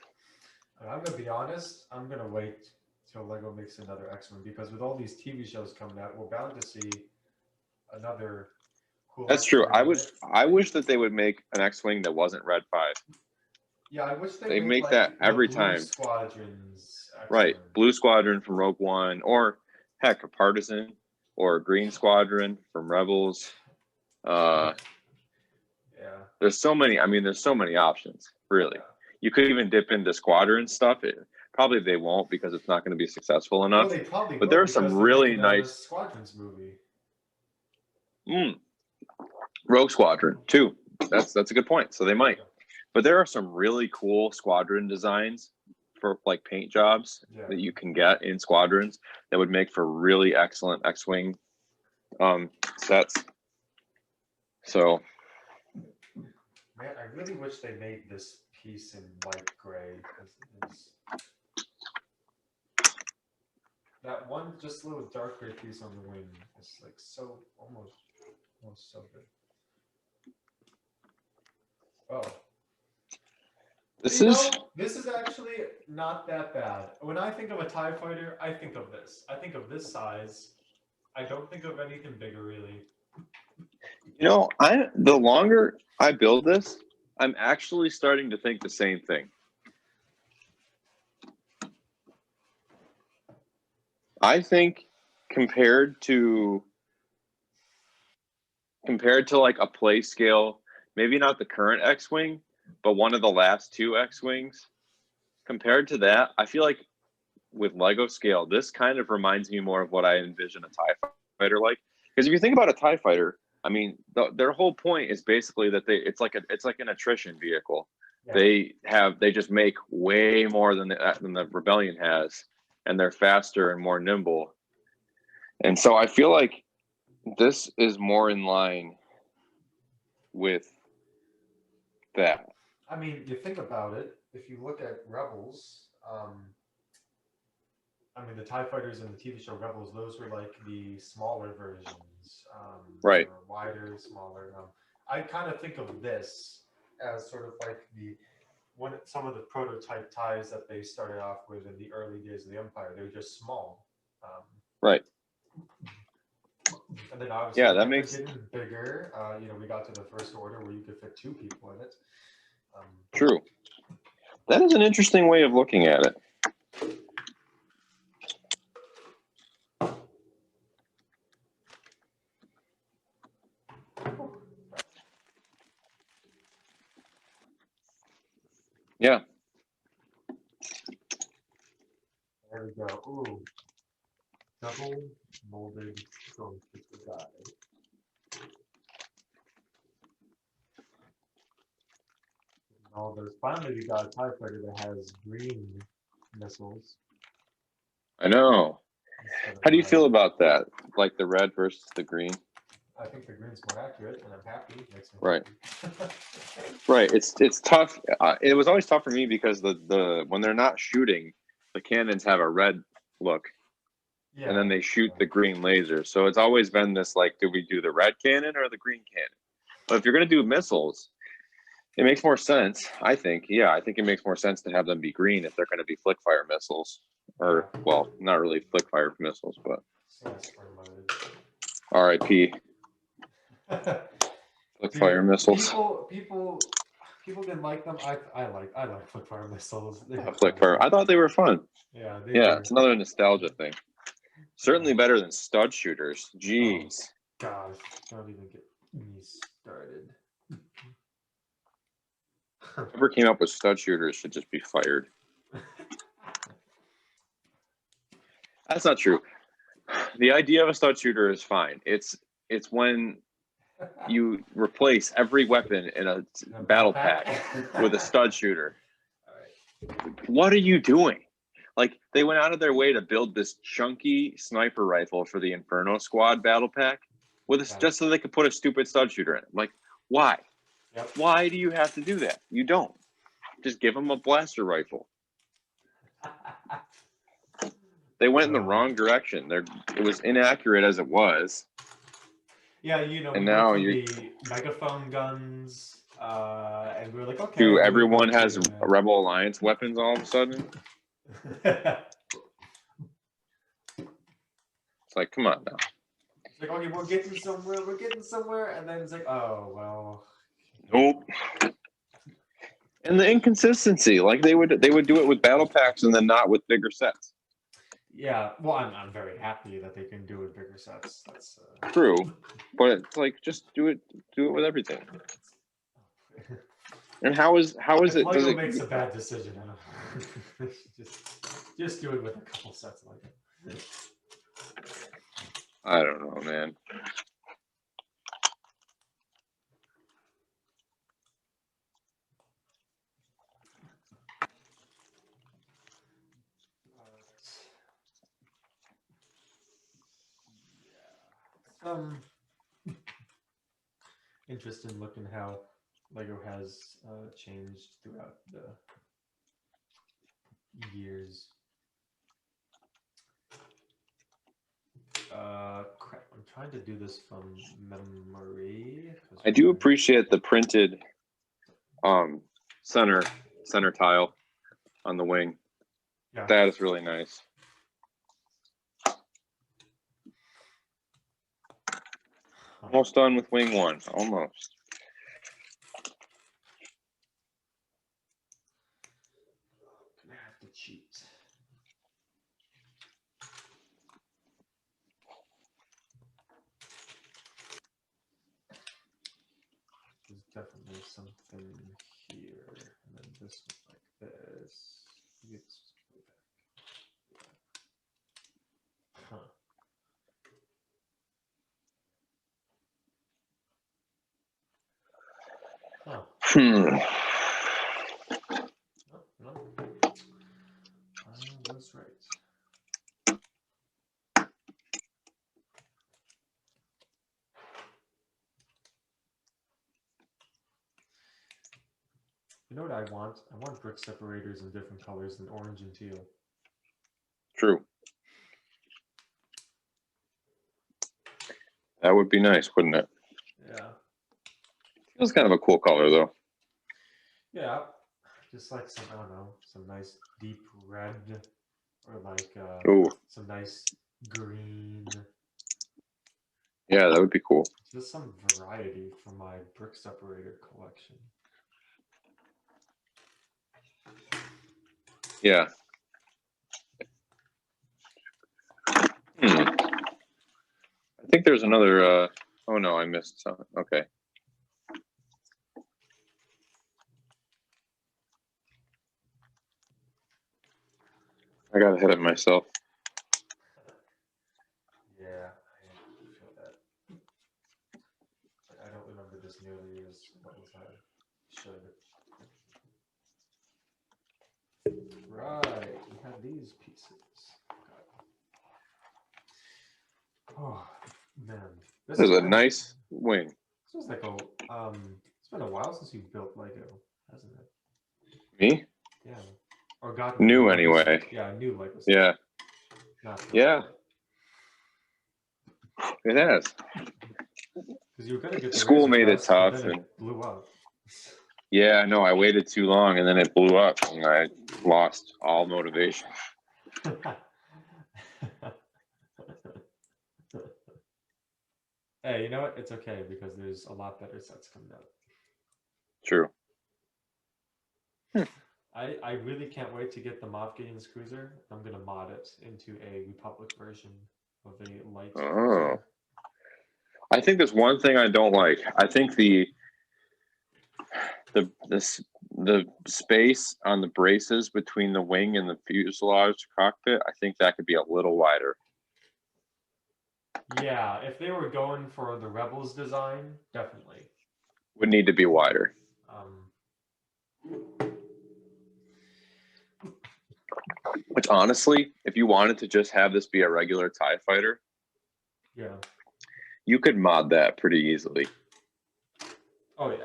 I'm gonna be honest. I'm gonna wait till Lego makes another X-Men because with all these TV shows coming out, we're bound to see another cool. That's true. I wish that they would make an X-Wing that wasn't Red 5. Yeah, I wish They made make like that every the Blue time. Squadrons X-Men. Right. Blue Squadron from Rogue One, or heck, a Partisan, or a Green Squadron from Rebels. Yeah. There's so many options, really. Yeah. You could even dip into Squadron stuff. Probably they won't because it's not going to be successful enough. Well, they probably but will there are some really nice Squadrons movie. Rogue Squadron too. That's a good point. So they might. But there are some really cool Squadron designs for like paint jobs that you can get in Squadrons that would make for really excellent X-Wing sets. So, man, I really wish they made this piece in light gray because it is that one just little dark gray piece on the wing is like so almost so good. Oh. This is actually not that bad. When I think of a TIE fighter, I think of this. I think of this size. I don't think of anything bigger, really. The longer I build this, I'm actually starting to think the same thing. I think compared to like a play scale, maybe not the current X-Wing, but one of the last 2 X-Wings, compared to that, I feel like with Lego scale, this kind of reminds me more of what I envision a TIE fighter like. Because if you think about a TIE fighter, I mean, their whole point is basically that it's like an attrition vehicle. Yeah. They just make way more than the Rebellion has, and they're faster and more nimble. And so I feel like this is more in line with that. I mean, you think about it. If you look at Rebels, the TIE Fighters in the TV show Rebels, those were like the smaller versions. Right. Wider, smaller. I kind of think of this as sort of like some of the prototype TIEs that they started off with in the early days of the Empire. They were just small. Right. And then obviously that makes getting bigger. We got to the First Order where you could fit 2 people in it. True. That is an interesting way of looking at it. Yeah. There we go. Ooh. Double molded stormtrooper die. Oh, there's finally we got a TIE fighter that has green missiles. I know. How do you feel about that? Like the red versus the green? I think the green's more accurate, and I'm happy. Makes me right. happy. Right. It's tough. It was always tough for me because the when they're not shooting, the cannons have a red look, Yeah. and then they shoot the green laser. So it's always been this like, do we do the red cannon or the green cannon? But if you're going to do missiles, it makes more sense, I think. Yeah, I think it makes more sense to have them be green if they're going to be flick fire missiles, or well, not really flick fire missiles, but R.I.P. Flick fire missiles. People didn't like them. I like flick fire missiles. Flick fire. I thought they were fun. Yeah, it's another nostalgia thing. Certainly better than stud shooters. Jeez. Oh, gosh, don't even get me started. Whoever came up with stud shooters should just be fired. That's not true. The idea of a stud shooter is fine. It's when you replace every weapon in a battle pack with a stud shooter. What are you doing? Like, they went out of their way to build this chunky sniper rifle for the Inferno Squad battle pack just so they could put a stupid stud shooter in it. Like, why? Yep. Why do you have to do that? You don't. Just give them a blaster rifle. They went in the wrong direction. It was inaccurate as it was. Yeah, you know, and we now went from the megaphone guns, and we were like, okay. Dude, everyone has Rebel Alliance weapons all of a sudden. It's like, come on now. It's like, okay, we're getting somewhere, and then it's like, oh, well. Nope. And the inconsistency, like they would do it with battle packs and then not with bigger sets. Yeah, well, I'm very happy that they can do it bigger sets. That's true, but it's like, just do it with everything. And how is it? LEGO makes a bad decision. just do it with a couple sets like it. I don't know, man. Interesting looking how LEGO has changed throughout the years. Crap, I'm trying to do this from memory. I do appreciate the printed center tile on the wing. Yeah. That is really nice. Almost done with wing one. Almost. I'm gonna have to cheat. There's definitely something here, and then this was like this. Maybe this was way back. Huh. Oh. No. I was right. You know what I want? I want brick separators in different colors than orange and teal. True. That would be nice, wouldn't it? Yeah. Feels kind of a cool color, though. Yeah. Just like some, I don't know, some nice deep red, or like some nice green. Yeah, that would be cool. Just some variety for my brick separator collection. Yeah. I think there's another. Oh no, I missed something. Okay. I got ahead of myself. Yeah, I feel that. I don't remember this nearly as well as I should. Right, we have these pieces. Oh man, This is a nice wing. This was like a It's been a while since you built Lego, hasn't it? Me? Yeah. Or got New Lego anyway. Set. Yeah, new Lego set. Yeah. Not Yeah. It has. Because you were gonna get the School Razor made it Crest, but tough, then and it blew up. yeah, no, I waited too long, and then it blew up, and I lost all motivation. Hey, you know what? It's okay because there's a lot better sets coming out. True. I really can't wait to get the Moff Gideon's cruiser. I'm gonna mod it into a Republic version of a light cruiser. I think there's one thing I don't like. I think the space on the braces between the wing and the fuselage cockpit, I think that could be a little wider. Yeah, if they were going for the Rebels design, definitely. Would need to be wider. Which honestly, if you wanted to just have this be a regular TIE fighter, yeah, you could mod that pretty easily. Oh yeah.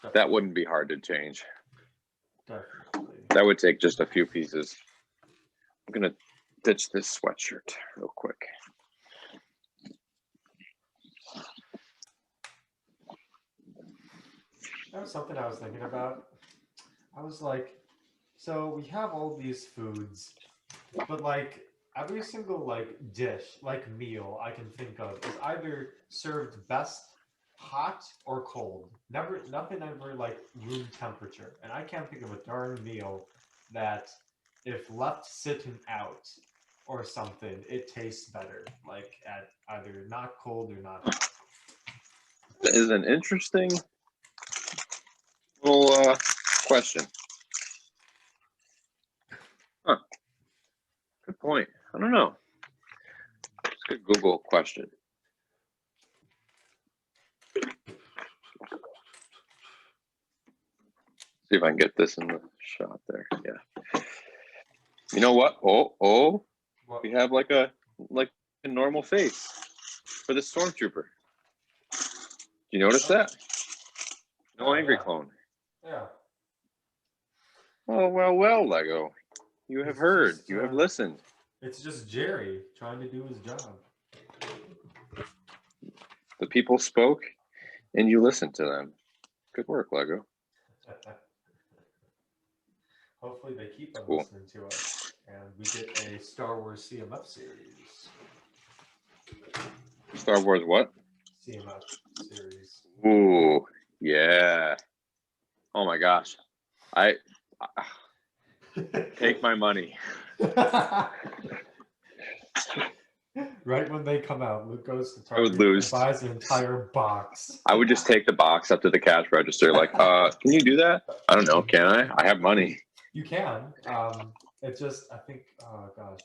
Definitely. That wouldn't be hard to change. Definitely. That would take just a few pieces. I'm gonna ditch this sweatshirt real quick. That was something I was thinking about. I was like, so we have all these foods, but like every single like dish, like meal I can think of is either served best hot or cold. Nothing ever like room temperature. And I can't think of a darn meal that if left sitting out or something, it tastes better. Like at either not cold or not hot. That is an interesting little question. Huh. Good point. I don't know. It's a good Google question. See if I can get this in the shot there. Yeah. You know what? Oh, What? we have like a normal face for the stormtrooper. You notice that? No angry clone. Yeah. Oh, well, Lego. You have heard. Just, you have listened. It's just Jerry trying to do his job. The people spoke, and you listened to them. Good work, Lego. Hopefully they keep on Cool. listening to us, and we get a Star Wars CMF series. Star Wars what? CMF series. Ooh, yeah. Oh my gosh. I take my money. Right when they come out, Luke goes to I would Target lose. and buys an entire box. I would just take the box up to the cash register, like, can you do that? I don't know, can I? I have money. You can. It's just, I think, oh gosh.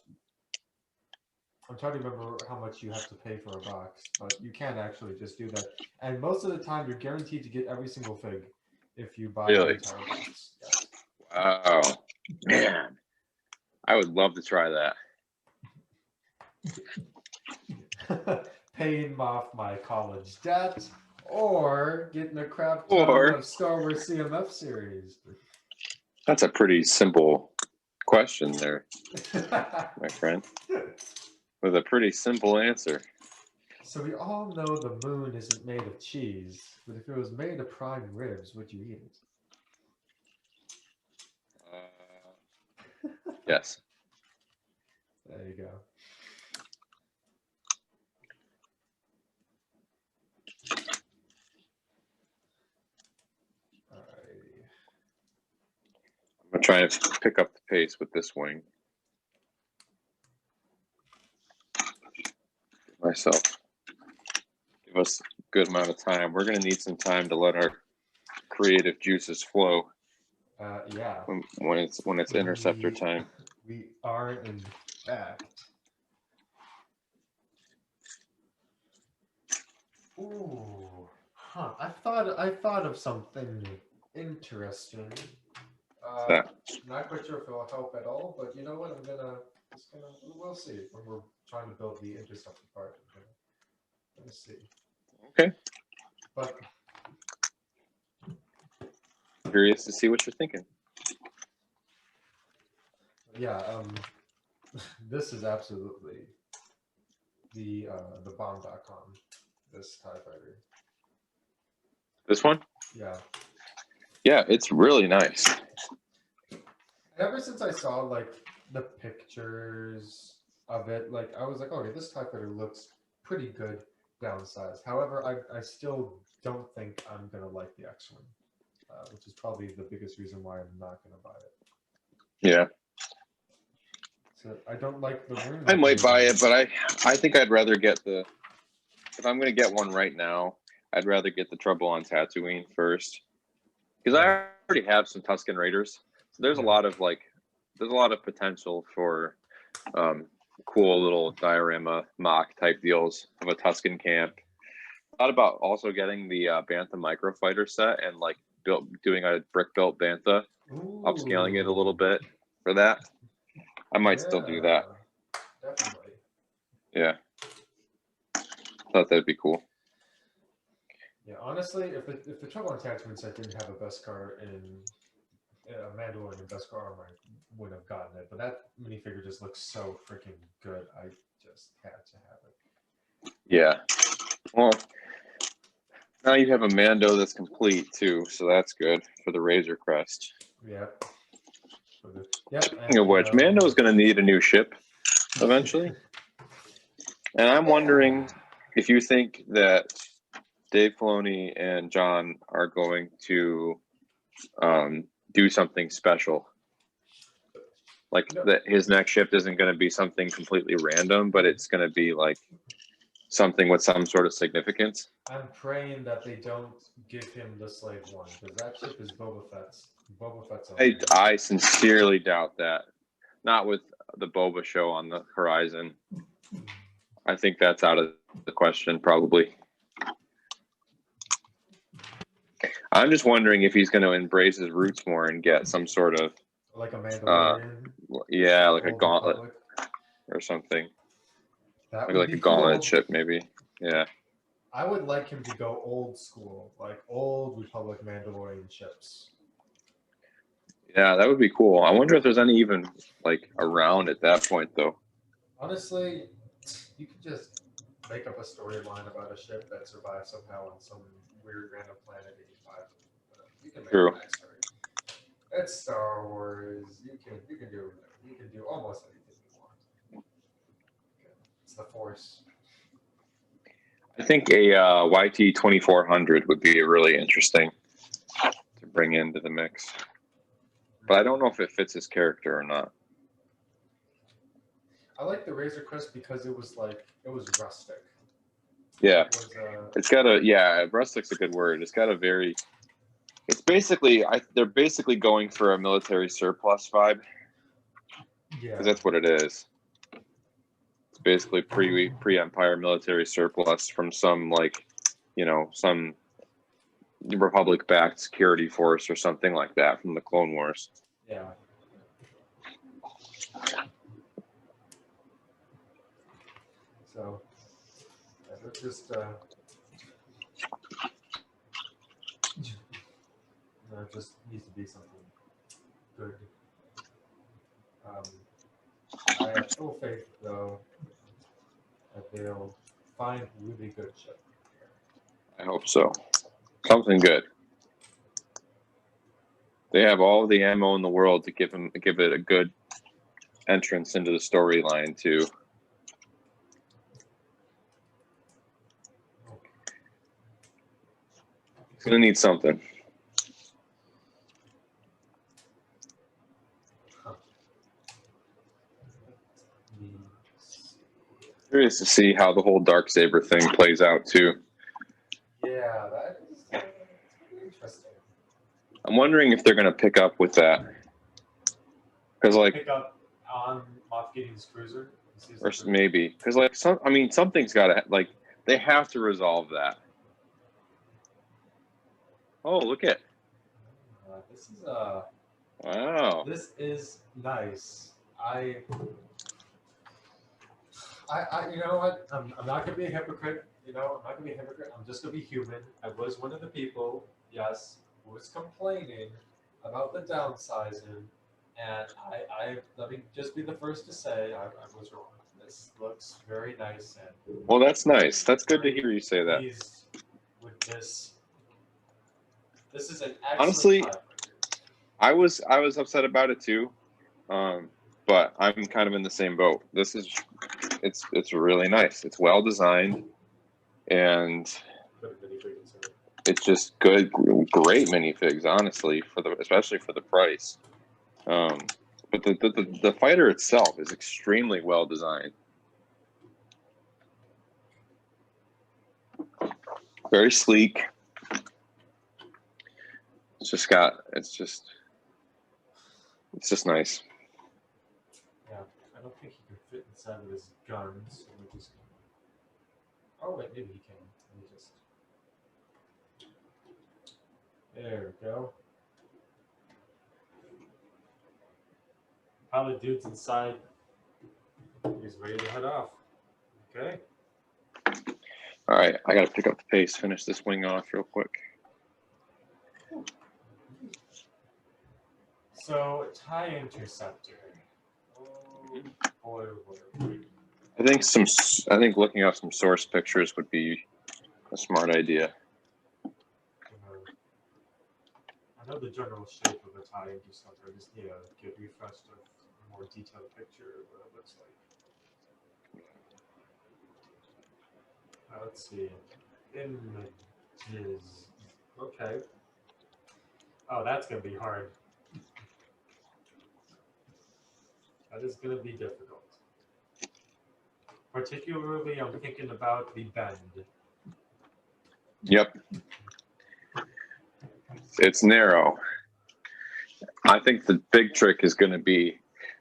I'm trying to remember how much you have to pay for a box, but you can actually just do that. And most of the time, you're guaranteed to get every single fig if you buy an entire box. Yes. Wow. Man, I would love to try that. Paying off my college debt or getting a crap ton of Star Wars CMF series. That's a pretty simple question there, my friend. With a pretty simple answer. So we all know the moon isn't made of cheese, but if it was made of prime ribs, would you eat it? Yes. There you go. Alrighty. I'm gonna try and pick up the pace with this wing. Myself. Give us a good amount of time. We're gonna need some time to let our creative juices flow. Yeah. When it's interceptor time. We are in fact. Ooh, huh. I thought of something interesting. So, Not quite sure if it'll help at all, but you know what? We'll see when we're trying to build the interceptor part. Let me see. okay. But Curious to see what you're thinking. yeah, this is absolutely the bomb.com. This TIE Fighter. This one? Yeah. Yeah, it's really nice. Ever since I saw like the pictures of it, like I was like, okay, this TIE Fighter looks pretty good downsized. However, I still don't think I'm gonna like the X-Wing, which is probably the biggest reason why I'm not gonna buy it. Yeah. So I don't like the wing. I might buy it, but I think I'd rather get the. If I'm going to get one right now, I'd rather get the Trouble on Tatooine first, because I already have some Tusken Raiders. So there's a lot of potential for cool little diorama MOC type deals of a Tusken camp. Thought about also getting the Bantha Microfighter set and like doing a brick built Bantha, upscaling it a little bit for that. I might still do that. Definitely. Yeah. Thought that'd be cool. Yeah, honestly, if the Trouble on Tatooine set didn't have a Beskar in a Mandalorian and Beskar armor, I would have gotten it. But that minifigure just looks so freaking good. I just had to have it. Yeah. Well, now you have a Mando that's complete too, so that's good for the Razor Crest. Yep. Speaking of which, Mando's going to need a new ship eventually. And I'm wondering if you think that Dave Filoni and John are going to do something special. Like that his next ship isn't going to be something completely random, but it's going to be like something with some sort of significance. I'm praying that they don't give him the Slave One, because that ship is Boba Fett's. I sincerely doubt that. Not with the Boba show on the horizon. I think that's out of the question, probably. I'm just wondering if he's going to embrace his roots more and get some sort of like a Mandalorian. Like a gauntlet Republic. Or something. That maybe like a gauntlet ship, maybe. Yeah. I would like him to go old school, like old Republic Mandalorian ships. Yeah, that would be cool. I wonder if there's any even like around at that point, though. Honestly, you could just make up a storyline about a ship that survived somehow on some weird random planet 85. You can make a backstory. It's Star Wars. You can do whatever. You can do almost anything you want. It's the Force. I think a YT 2400 would be really interesting to bring into the mix, but I don't know if it fits his character or not. I like the Razor Crest because it was rustic. Yeah, it's got a rustic's a good word. It's got a very. It's basically they're basically going for a military surplus vibe. Yeah, because that's what it is. It's basically pre-Empire military surplus from some some Republic-backed security force or something like that from the Clone Wars. Yeah. So it just it just needs to be something good. I have full faith, though, that they'll find really good shit. I hope so. Something good. They have all the ammo in the world to give it a good entrance into the storyline too. It's gonna need something. Curious to see how the whole Darksaber thing plays out too. Yeah, that is interesting. I'm wondering if they're gonna pick up with that, because like on Moff Gideon's cruiser. Or maybe because like something's got to like they have to resolve that. Oh, look at this is wow. This is nice. You know what? I'm not gonna be a hypocrite. You know, I'm not gonna be a hypocrite. I'm just gonna be human. I was one of the people, yes, who was complaining about the downsizing, and I let me just be the first to say I was wrong. This looks very nice, and Well, that's nice. That's good to hear you say that. pleased with this. This is an excellent Honestly, TIE Fighter. I was upset about it too, but I'm kind of in the same boat. It's really nice. It's well designed, and it's just good, great minifigs. Honestly, especially for the price. But the fighter itself is extremely well designed. Very sleek. It's just nice. Yeah, I don't think he can fit inside of his guns. Oh wait, maybe he can. Let me just. There we go. Pilot dude's inside. He's ready to head off. Okay. All right, I got to pick up the pace, finish this wing off real quick. So, TIE Interceptor. Oh, boy, boy. I think looking up some source pictures would be a smart idea. I know the general shape of a TIE Interceptor. I just need to get refreshed with a more detailed picture of what it looks like. Let's see. Images. Okay. Oh, that's going to be hard. That is going to be difficult. Particularly, I'm thinking about the bend. Yep. It's narrow. I think the big trick is going to be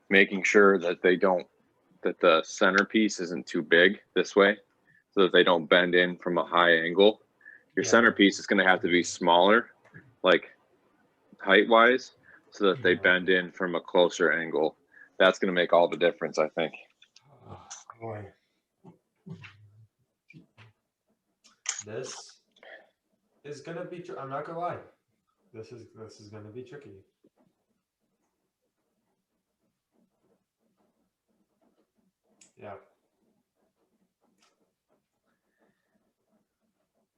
making sure that the centerpiece isn't too big this way, so that they don't bend in from a high angle. Your centerpiece is going to have to be smaller, like height-wise, so that they bend in from a closer angle. That's going to make all the difference, I think. Oh, boy. This is going to be, I'm not going to lie. This is going to be tricky. Yeah.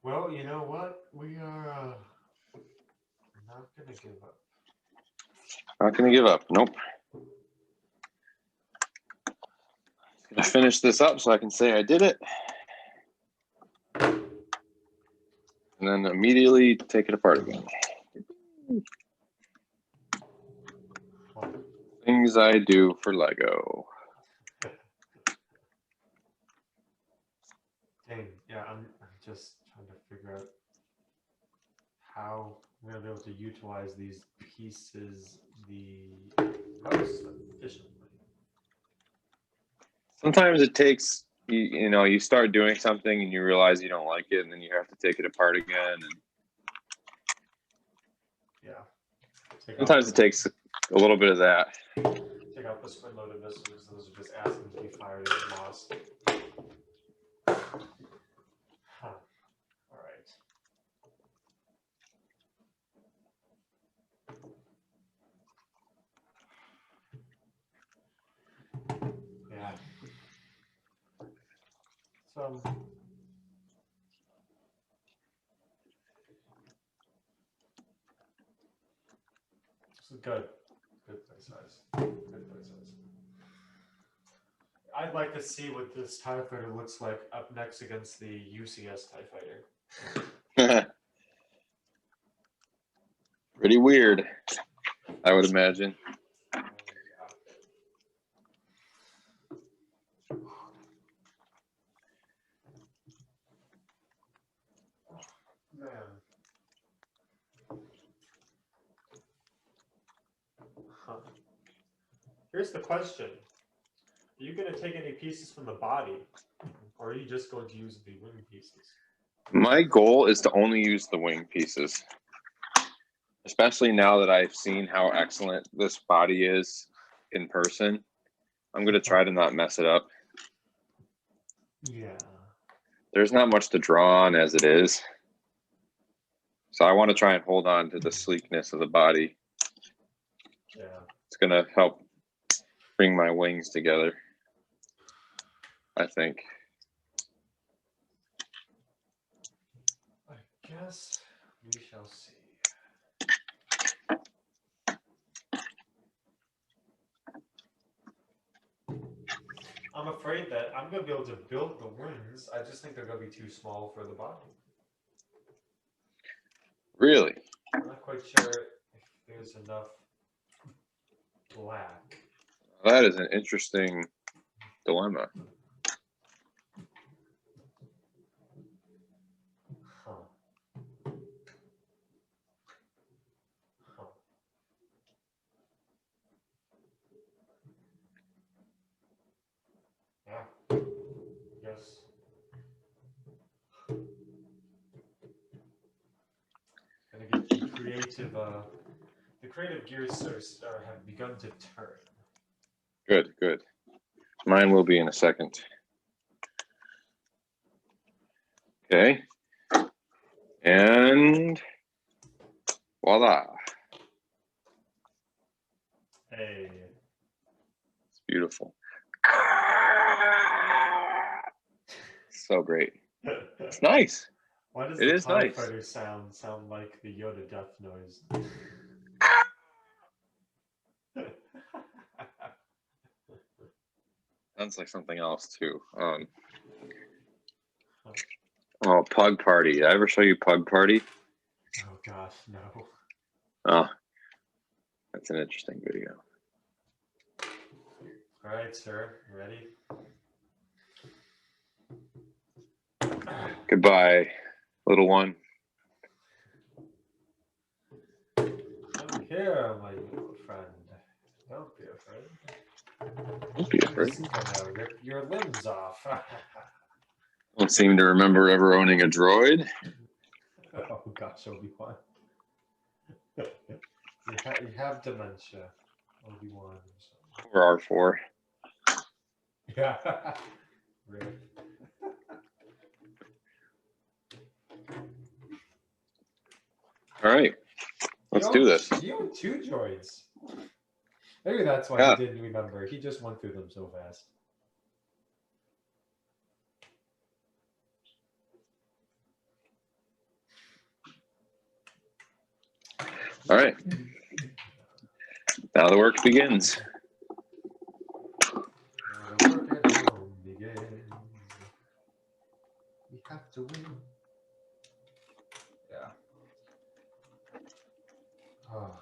Well, you know what? We are not going to give up. Not going to give up. Nope. Gonna finish this up so I can say I did it. And then immediately take it apart again. Things I do for LEGO. Dang, yeah, I'm just trying to figure out how we're going to be able to utilize these pieces the most efficiently. Sometimes it takes, you start doing something and you realize you don't like it, and then you have to take it apart again. And yeah. Sometimes it takes a little bit of that. Take out the spring-loaded missiles. Those are just asking to be fired as MOC. Huh. All right. Yeah. So. This is good. Good play size. Good play size. I'd like to see what this TIE Fighter looks like up next against the UCS TIE Fighter. Pretty weird, I would imagine. Man. Huh. Here's the question. Are you going to take any pieces from the body, or are you just going to use the wing pieces? My goal is to only use the wing pieces, especially now that I've seen how excellent this body is in person. I'm going to try to not mess it up. Yeah. There's not much to draw on as it is. So I want to try and hold on to the sleekness of the body. Yeah. It's going to help bring my wings together, I think. I guess we shall see. I'm afraid that I'm going to be able to build the wings. I just think they're going to be too small for the body. Really? I'm not quite sure if there's enough black. That is an interesting dilemma. Huh. Huh. Yeah. Yes. Gonna get the creative gears have begun to turn. Good, good. Mine will be in a second. Okay. And voila. Hey. It's beautiful. So great. It's nice. Why does It the is TIE nice. Fighter sound like the Yoda death noise? Sounds like something else too. Oh, Pug Party. Did I ever show you Pug Party? Oh gosh, no. Oh, that's an interesting video. All right, sir. Ready? Goodbye, little one. I'm here, my little friend. Don't be afraid. Don't be afraid. I'm just gonna rip your limbs off. Don't seem to remember ever owning a droid. Oh gosh, Obi-Wan. You have dementia, Obi-Wan. Or R4. Yeah. Rip. All right. Let's do this. He owned 2 droids. Maybe that's why he didn't remember. He just went through them so fast. All right. Now the work begins. Now the work at home begins. We have to win. Yeah. Oh.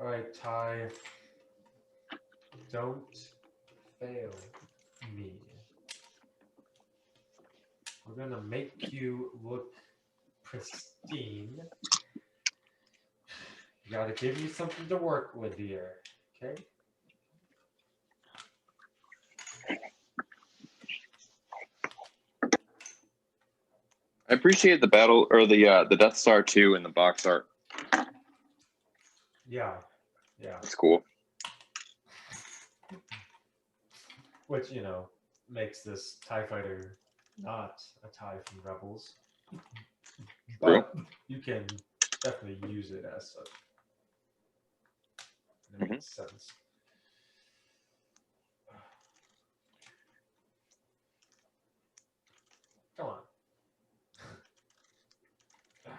All right, Ty. Don't fail me. We're gonna make you look pristine. You gotta give you something to work with here, okay? I appreciate the battle or the Death Star 2 and the box art. Yeah, yeah. It's cool. Which, you know, makes this TIE Fighter not a TIE from Rebels. But you can definitely use it as such. It makes sense. Come on. Okay.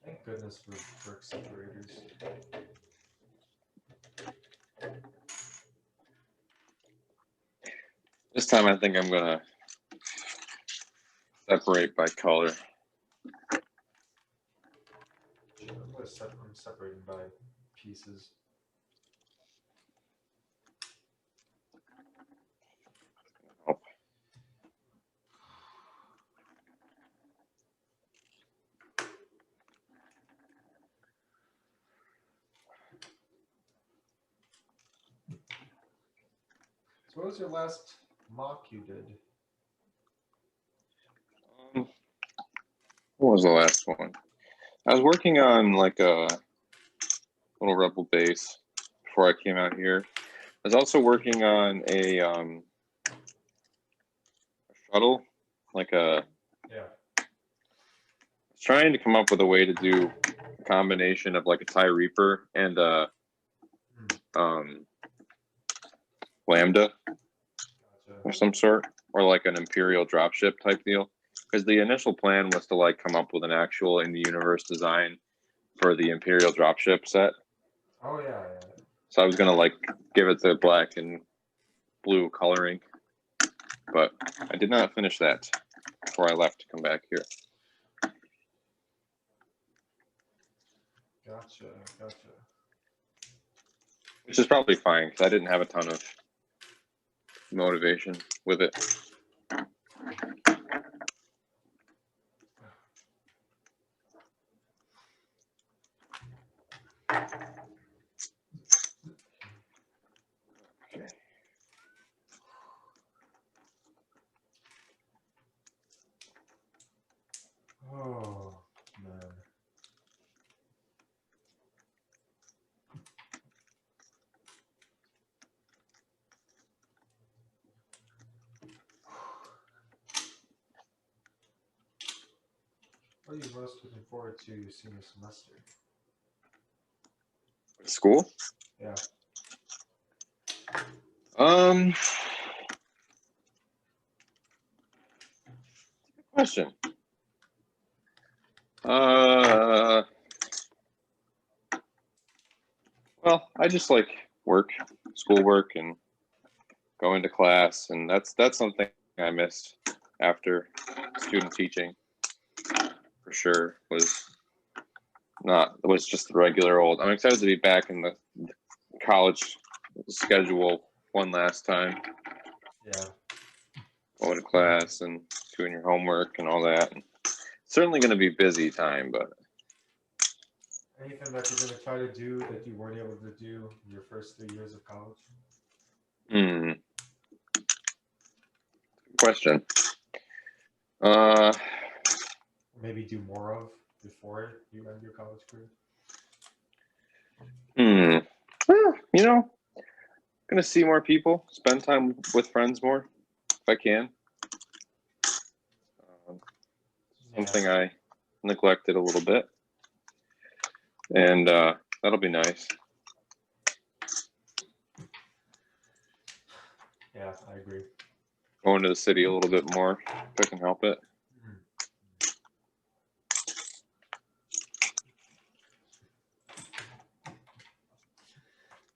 Thank goodness for brick separators. This time I think I'm gonna separate by color. I'm separating by pieces. What was your last mock you did? What was the last one? I was working on like a little rebel base before I came out here. I was also working on a shuttle, like a. Yeah. I was trying to come up with a way to do a combination of like a TIE Reaper and a Lambda or some sort, or like an Imperial dropship type deal. Because the initial plan was to like come up with an actual in the universe design for the Imperial dropship set. Oh yeah. So I was gonna like give it the black and blue coloring, but I did not finish that before I left to come back here. Gotcha. Which is probably fine because I didn't have a ton of motivation with it. Oh man. What are you most looking forward to your senior semester? School? Yeah. Question. Well, I just like work, schoolwork, and going to class, and that's something I missed after student teaching. For sure, was just the regular old. I'm excited to be back in the college schedule one last time. Yeah. Going to class and doing your homework and all that. Certainly going to be busy time, but anything that you're going to try to do that you weren't able to do in your first 3 years of college? Good question. Maybe do more of before you end your college career? Well, you know, going to see more people, spend time with friends more if I can. Something I neglected a little bit, and that'll be nice. Yeah, I agree. Going to the city a little bit more if I can help it.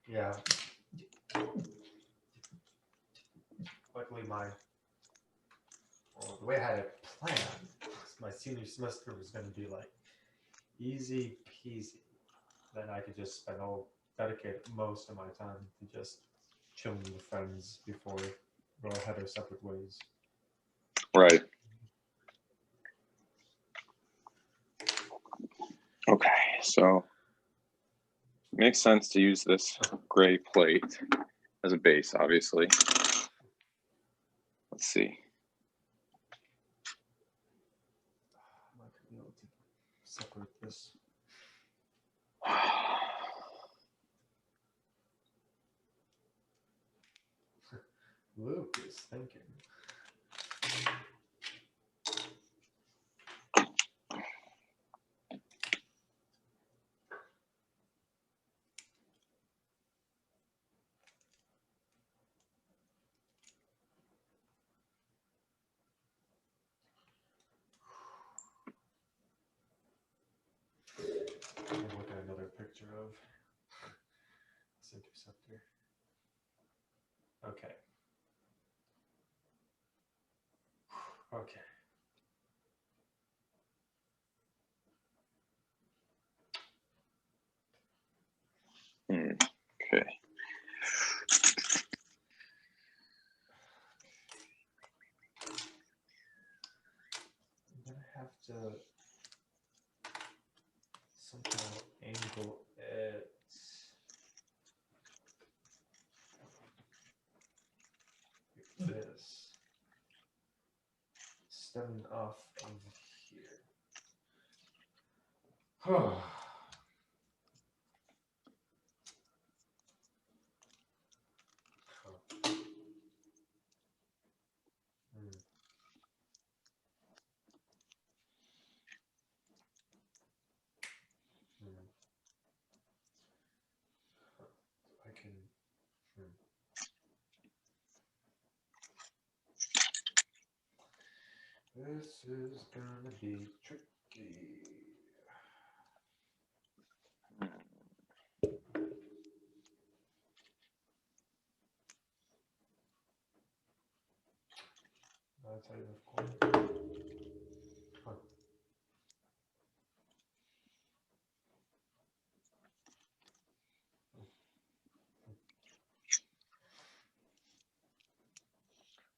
Yeah. Luckily, the way I had it planned, my senior semester was going to be like easy peasy. Then I could just dedicate most of my time to just chilling with friends before we all head our separate ways. Right. Okay, so it makes sense to use this gray plate as a base, obviously. Let's see. I might be able to separate this. Luke is thinking. I'm looking at another picture of this interceptor. Okay. Okay. Okay. I'm gonna have to somehow angle it. enough of here. I can. This is gonna be tricky. That's how you coin. Huh.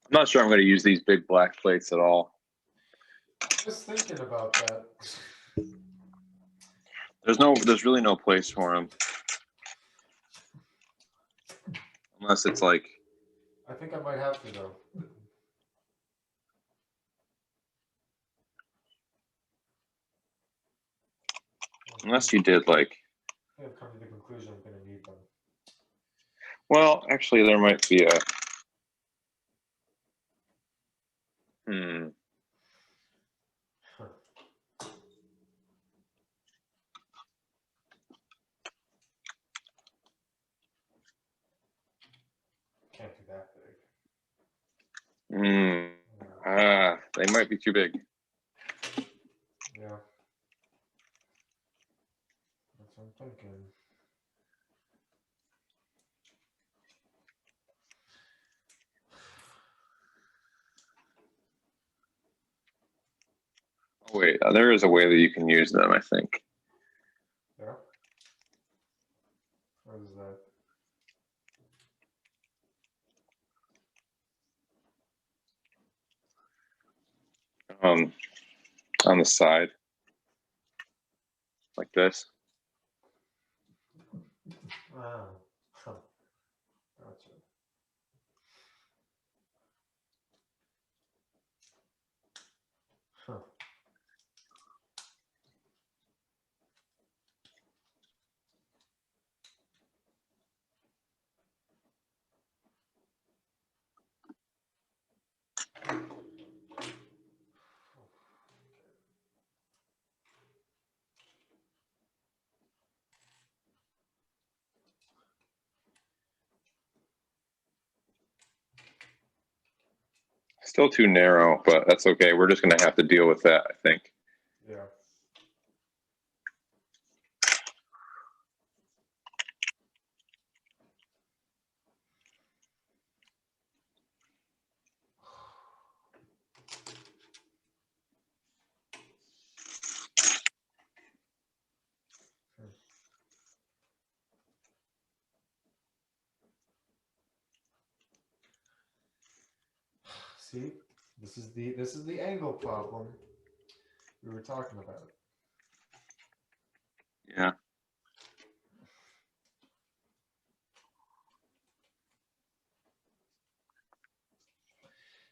I'm not sure I'm going to use these big black plates at all. I was thinking about that. There's really no place for them. Unless it's like. I think I might have to though. Unless you did like. I think I've come to the conclusion I'm going to need them. Well, actually, there might be a. Can't do that big. They might be too big. Yeah. That's what I'm thinking. Oh, wait, there is a way that you can use them, I think. Yeah. What is that? On the side, like this. Wow. Huh. Gotcha. Huh. Still too narrow, but that's okay. We're just going to have to deal with that, I think. Yeah. See, this is the angle problem we were talking about. Yeah.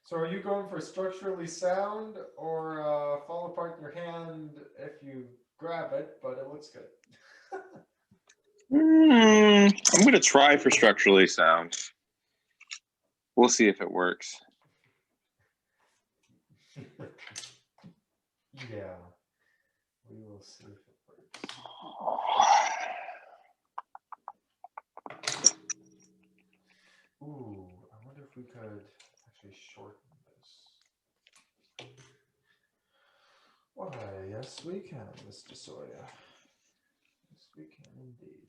So are you going for structurally sound or fall apart in your hand if you grab it, but it looks good? I'm going to try for structurally sound. We'll see if it works. Yeah, we will see if it works. Ooh, I wonder if we could actually shorten this. Why, yes we can, Mr. Sawyer. Yes we can indeed.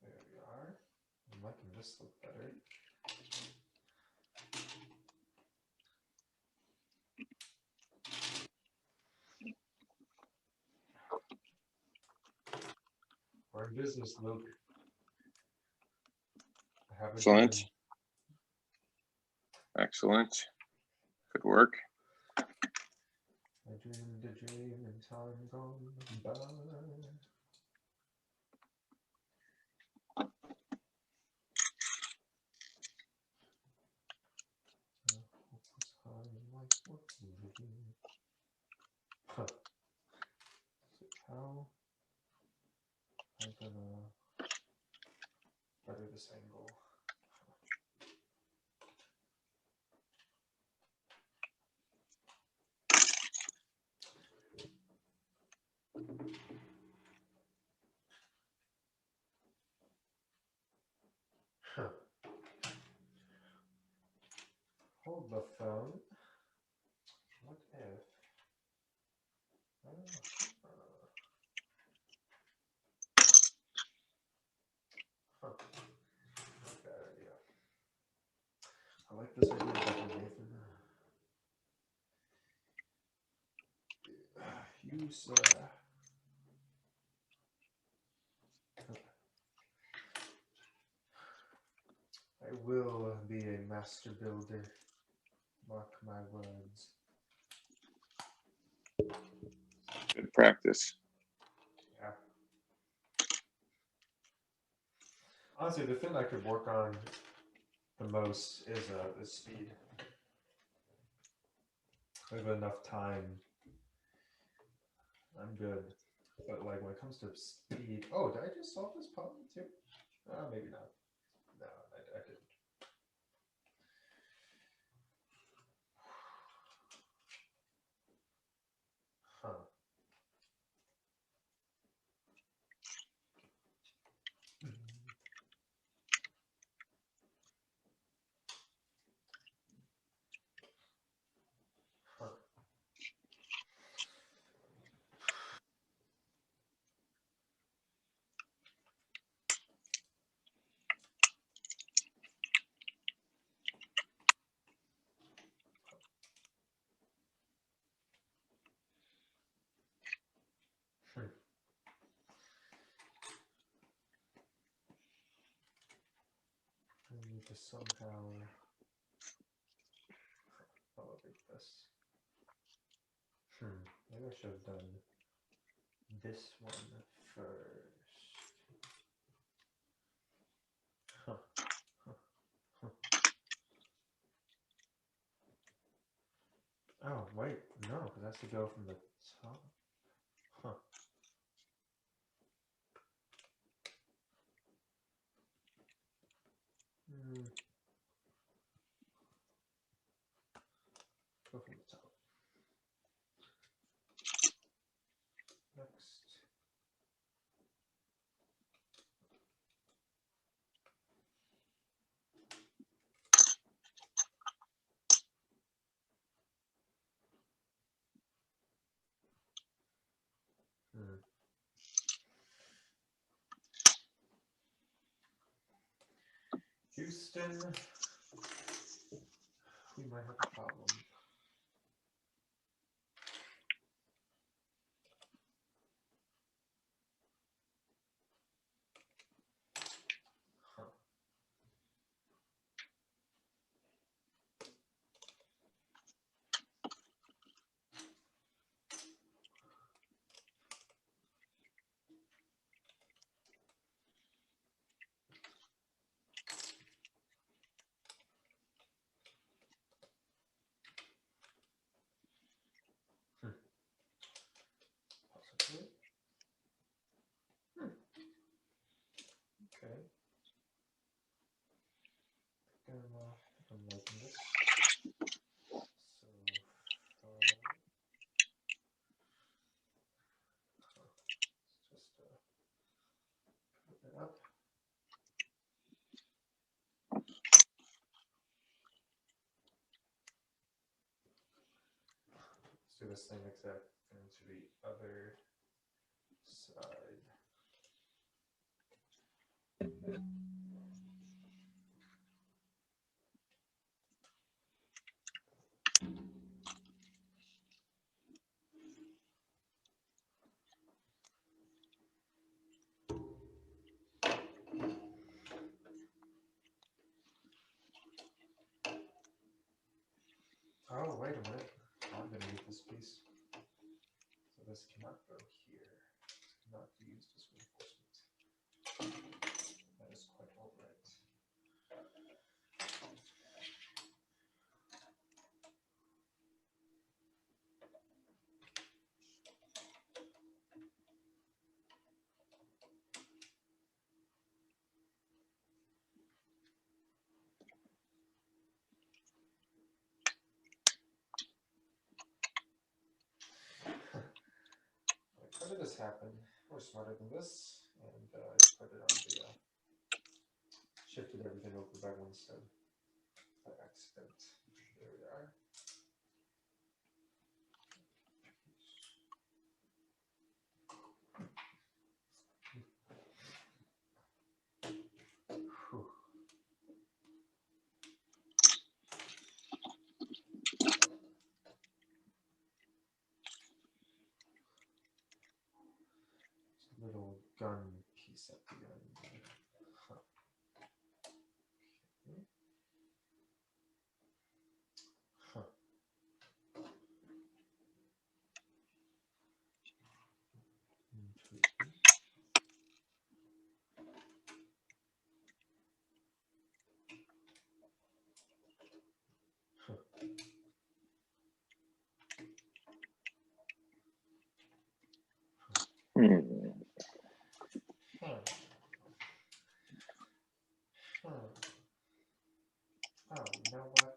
There we are. I'm liking this look better. We're in business, Luke. Excellent. Excellent. Good work. dreamed a dream in time gone by. How am I gonna better this angle? Hold the phone. What if? Not bad idea. I like this idea better, Nathan. Use I will be a master builder. Mark my words. Good practice. Yeah. Honestly, the thing I could work on the most is speed. If I have enough time, I'm good. But like when it comes to speed, oh, did I just solve this problem too? Maybe not. No, I didn't. Huh. Huh. I need to somehow elevate this. Maybe I should have done this one first. Huh. Huh. Huh. Oh, wait, no, because it has to go from the top. Huh. Go from the top. Next. Houston, we might have a problem. Huh. Possibly. Okay. I'm liking this. So let's just put it up. Let's do the same exact thing to the other side. Oh, wait a minute. I'm going to need this piece. this cannot go here. It cannot be used as reinforcement. That is quite all right. How did this happen? We're smarter than this, and I put it on the shifted everything over by one step by accident. There we are. Whew. Little gun piece at the end. Huh. Okay. Huh. Intriguing. Huh. Huh. Huh. Oh, you know what?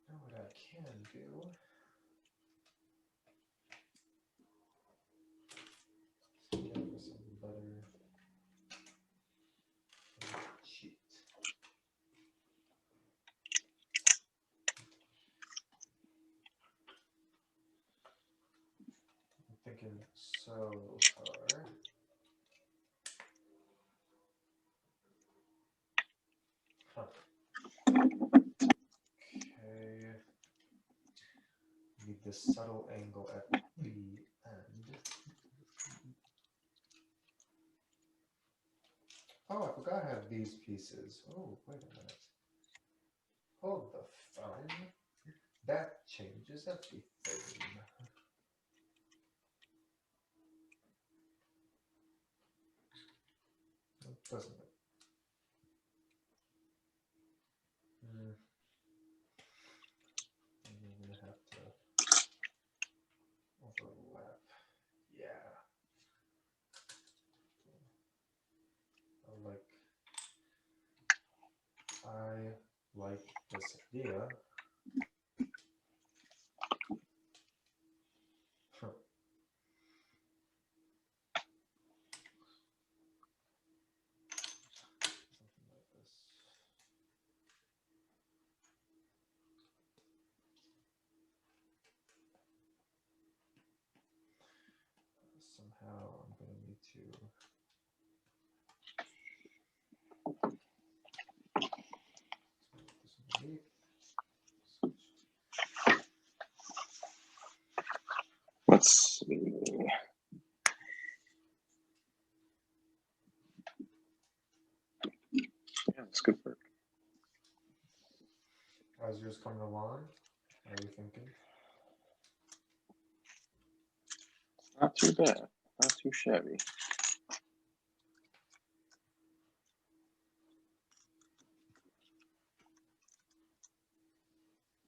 You know what I can do? Yeah, for something better. Cheat. I'm thinking so far. Huh. Okay. Need this subtle angle at the end. Oh, I forgot I have these pieces. Oh, wait a minute. Hold the phone. That changes everything. Doesn't it? I'm gonna have to overlap. Yeah. I like this idea. Huh. Something like this. Somehow I'm going to need to this underneath. Let's see. Yeah, that's good work. How's yours coming along? How are you thinking? Not too bad. Not too shabby.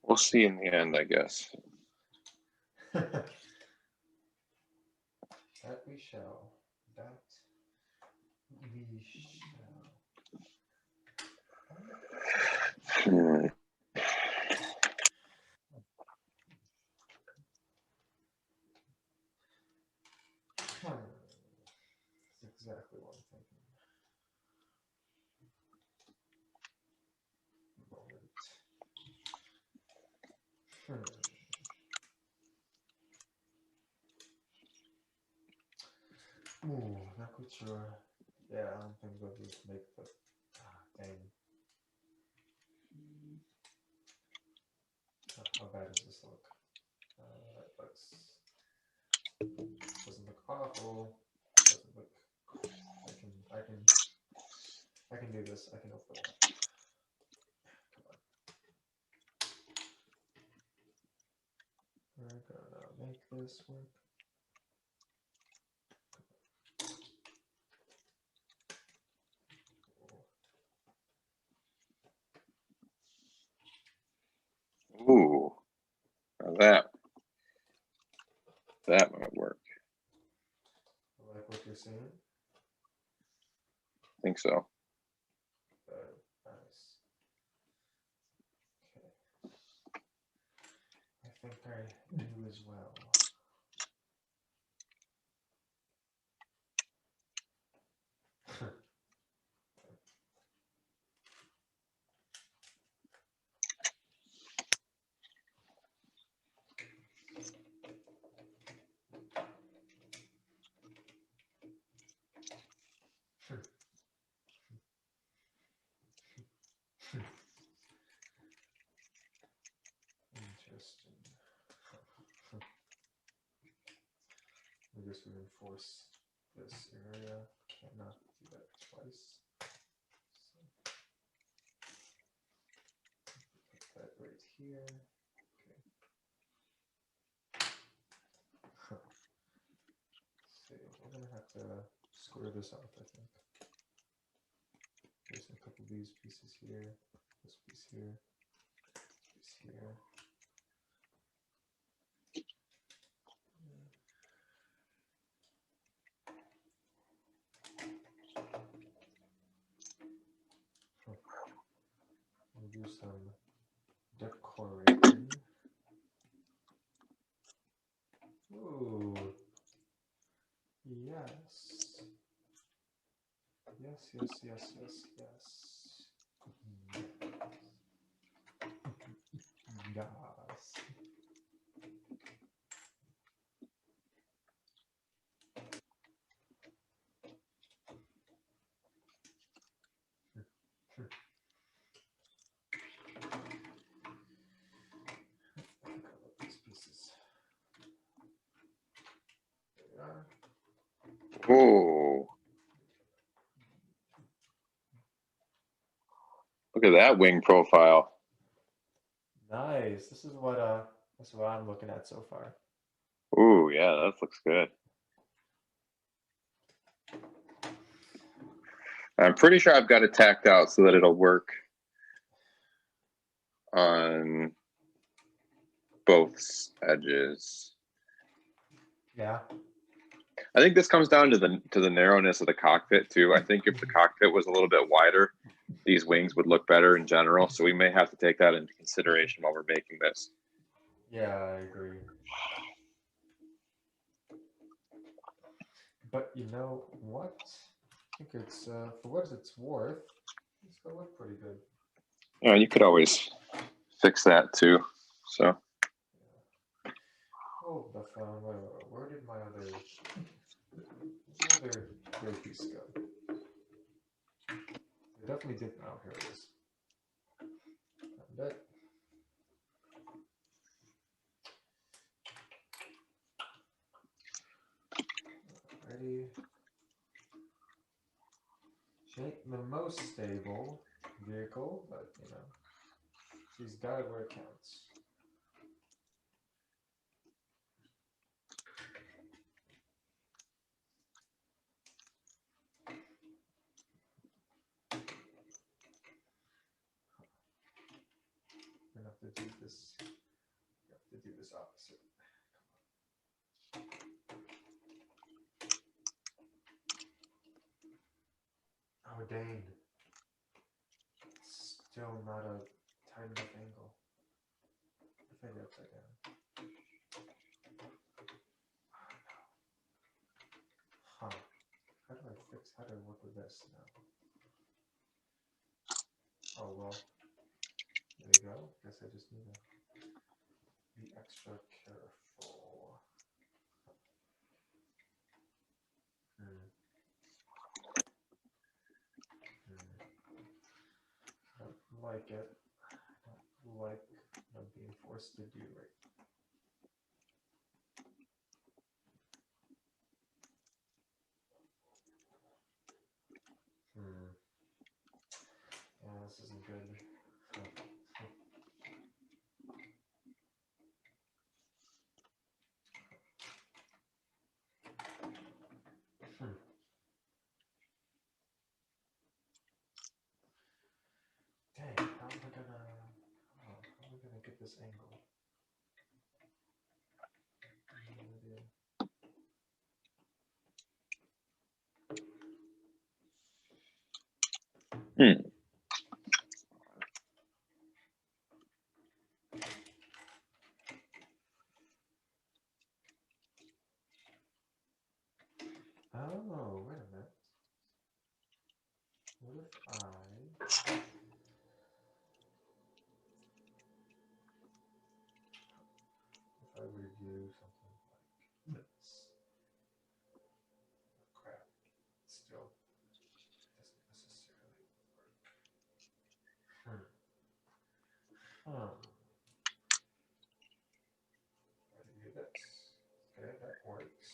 We'll see in the end, I guess. That we shall. That we shall. That's exactly what I'm thinking. Ooh, not quite sure. Yeah, I don't think we'll just make the dang. How bad does this look? Doesn't look awful. Doesn't look. I can do this. I can overlap. Come on. gonna make this work. Ooh, now that might work. I like what you're seeing. I think so. Nice. Okay. I think I do as well. Interesting. We just reinforce this area. Cannot do that twice. So put that right here. Okay. See, we're gonna have to square this off, I think. There's a couple of these pieces here, this piece here, this piece here. We'll do some decorating. Ooh. Yes. Yes, yes, yes, yes, yes. Yes. These pieces. There we are. Oh, look at that wing profile. Nice. This is what I'm looking at so far. Ooh, yeah, that looks good. I'm pretty sure I've got it tacked out so that it'll work on both edges. Yeah. I think this comes down to the narrowness of the cockpit too. I think if the cockpit was a little bit wider, these wings would look better in general. So we may have to take that into consideration while we're making this. Yeah, I agree. But you know what? I think it's for what it's worth, it's gonna look pretty good. Yeah, you could always fix that too. So. Yeah. Hold the phone. Wait. Where did my other gray piece go? It definitely did. Oh, here it is. Found it. Alrighty. She ain't the most stable vehicle, but you know, she's got it where it counts. We're gonna have to do this. We have to do this opposite. Oh dang! It's still not a tight enough angle. If I get upside down. Huh. How do I work with this now? Oh well. There you go. Guess I just need to be extra careful. I don't like it. I don't like what I'm being forced to do right. Yeah, this isn't good. this angle? No idea. Oh, wait a minute. What if I were to do something like this? Oh, crap. Still doesn't necessarily work. Try to do this. Okay, that works.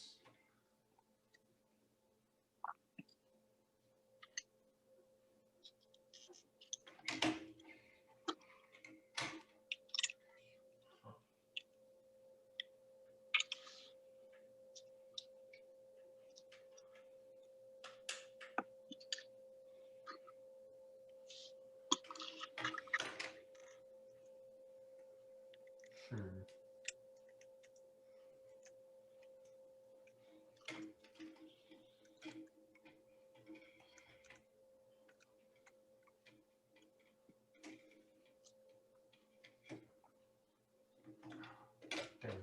Dang.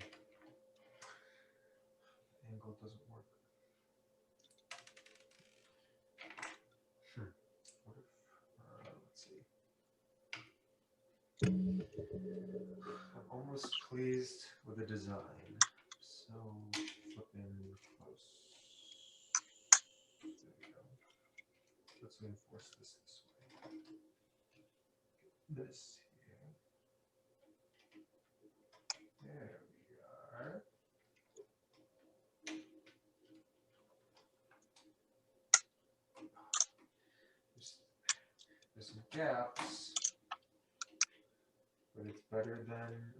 Angle doesn't work. What if, let's see. I'm almost pleased with the design. So flipping close. There we go. Let's reinforce this way. This here. There we are. There's some gaps, but it's better than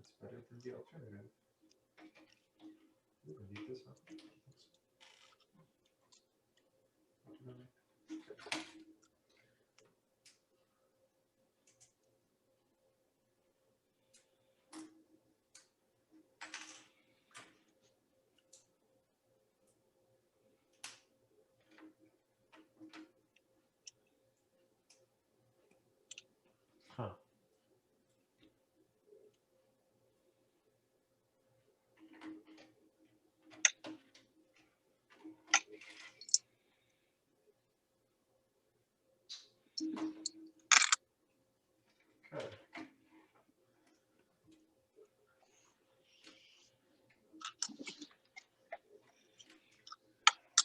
the alternative. Ooh, I need this one. Huh. Okay.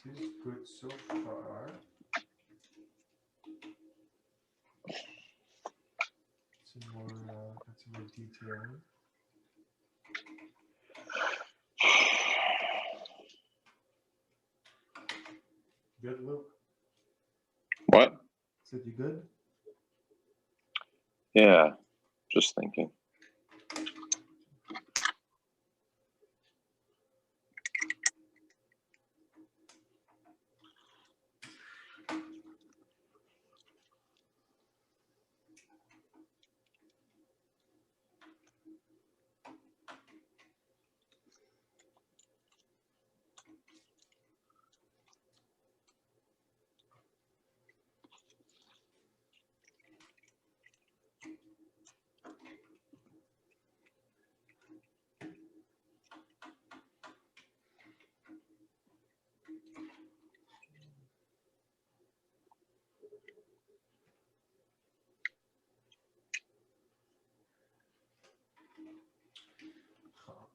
Feels good so far. Some more detailing. Good, Luke? What? Said you good? Yeah, just thinking.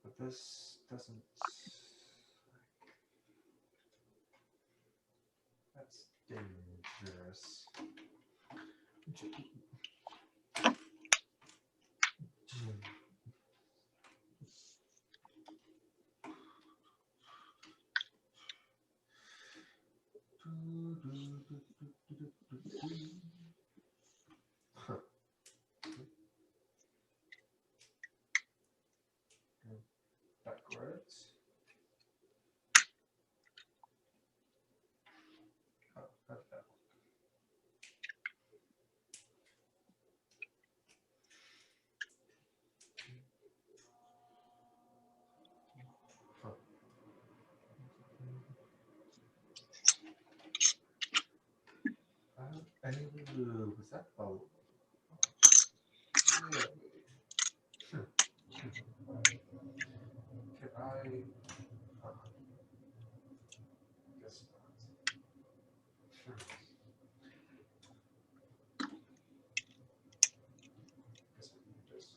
But this doesn't. That's dangerous. Backwards. Oh, how did that work? that the... Really? Can I... Guess not. Guess we can just...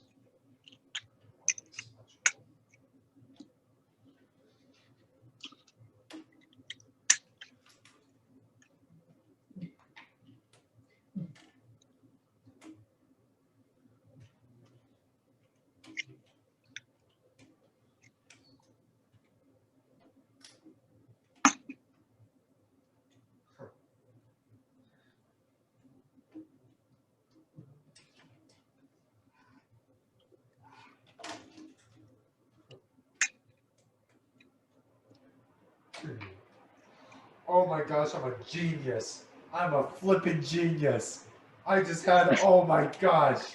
Oh my gosh, I'm a genius. I'm a flippin' genius. I just had, oh my gosh.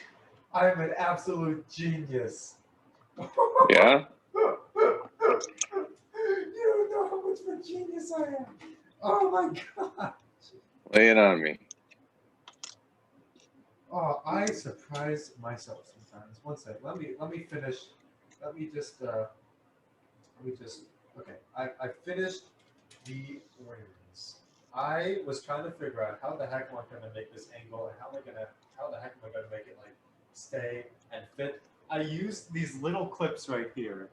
I'm an absolute genius. Yeah? You don't know how much of a genius I am. Oh my god. Lay it on me. Oh, I surprise myself sometimes. One sec. Let me finish. Let me just okay. I finished the wings. I was trying to figure out how the heck am I gonna make this angle and how the heck am I gonna make it like stay and fit. I used these little clips right here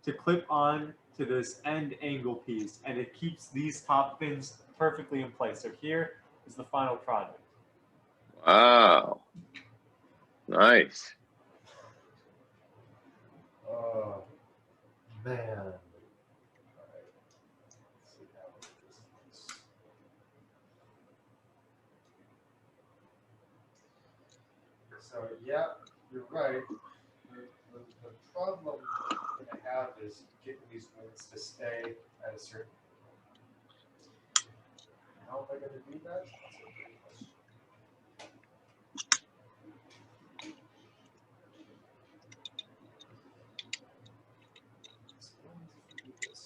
to clip on to this end angle piece, and it keeps these top fins perfectly in place. So here is the final product. Wow. Nice. Oh man. All right. Let's see how this looks. So yeah, you're right. The problem that I have is getting these wings to stay at a certain. How am I going to do that? That's a great question. It's going to do this.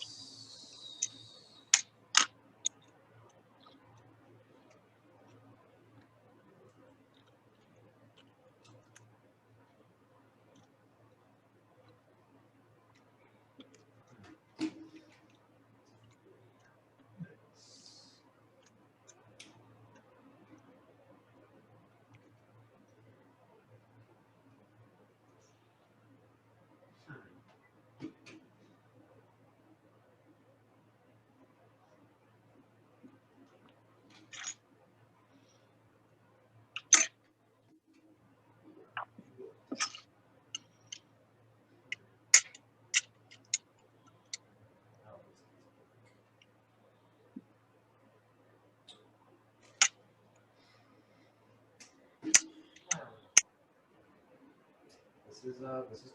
This is.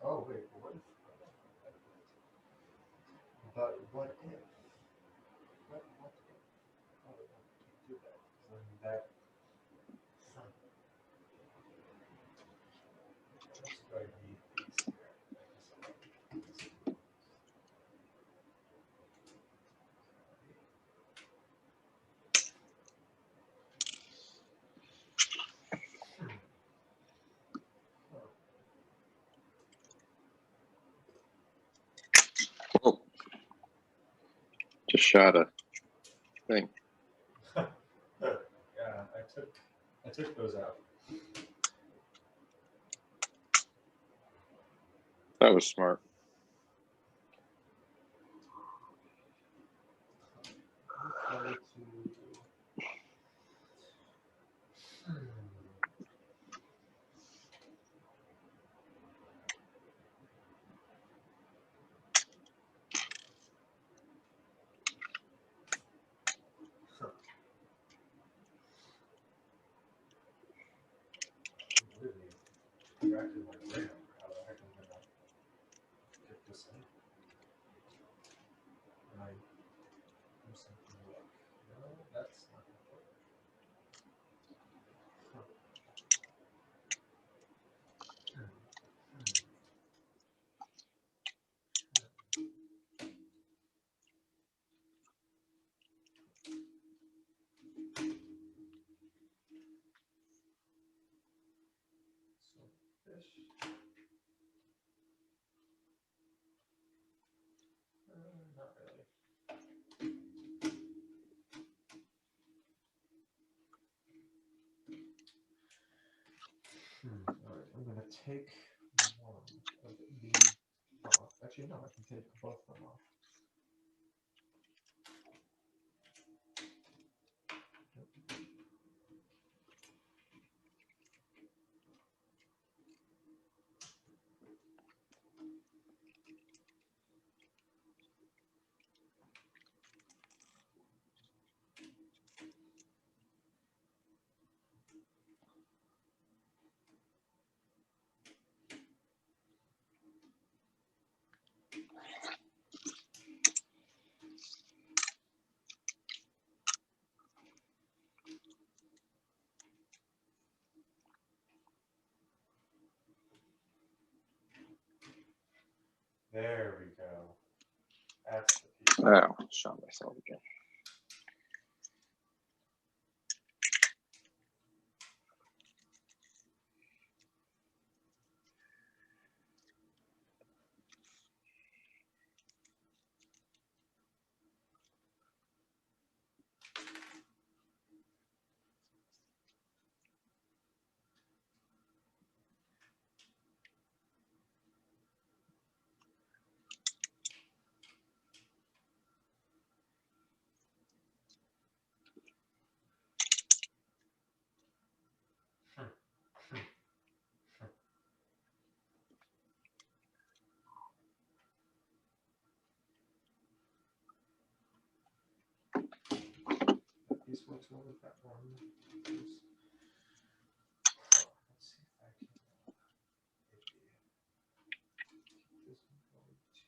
Oh wait, what if? But what if? What if? How would I do that? Then that. That's what I need these here. Whoa. Just shot a thing. Yeah, I took those out. That was smart. Really racking my brain over how the heck I'm gonna ish. Not really. Alright, I'm gonna take one of these off. Actually, no, I can take both of them off. There we go. That's the piece. Oh, shot myself again. Piece works well with that one. Let's see if I can maybe keep this one going to.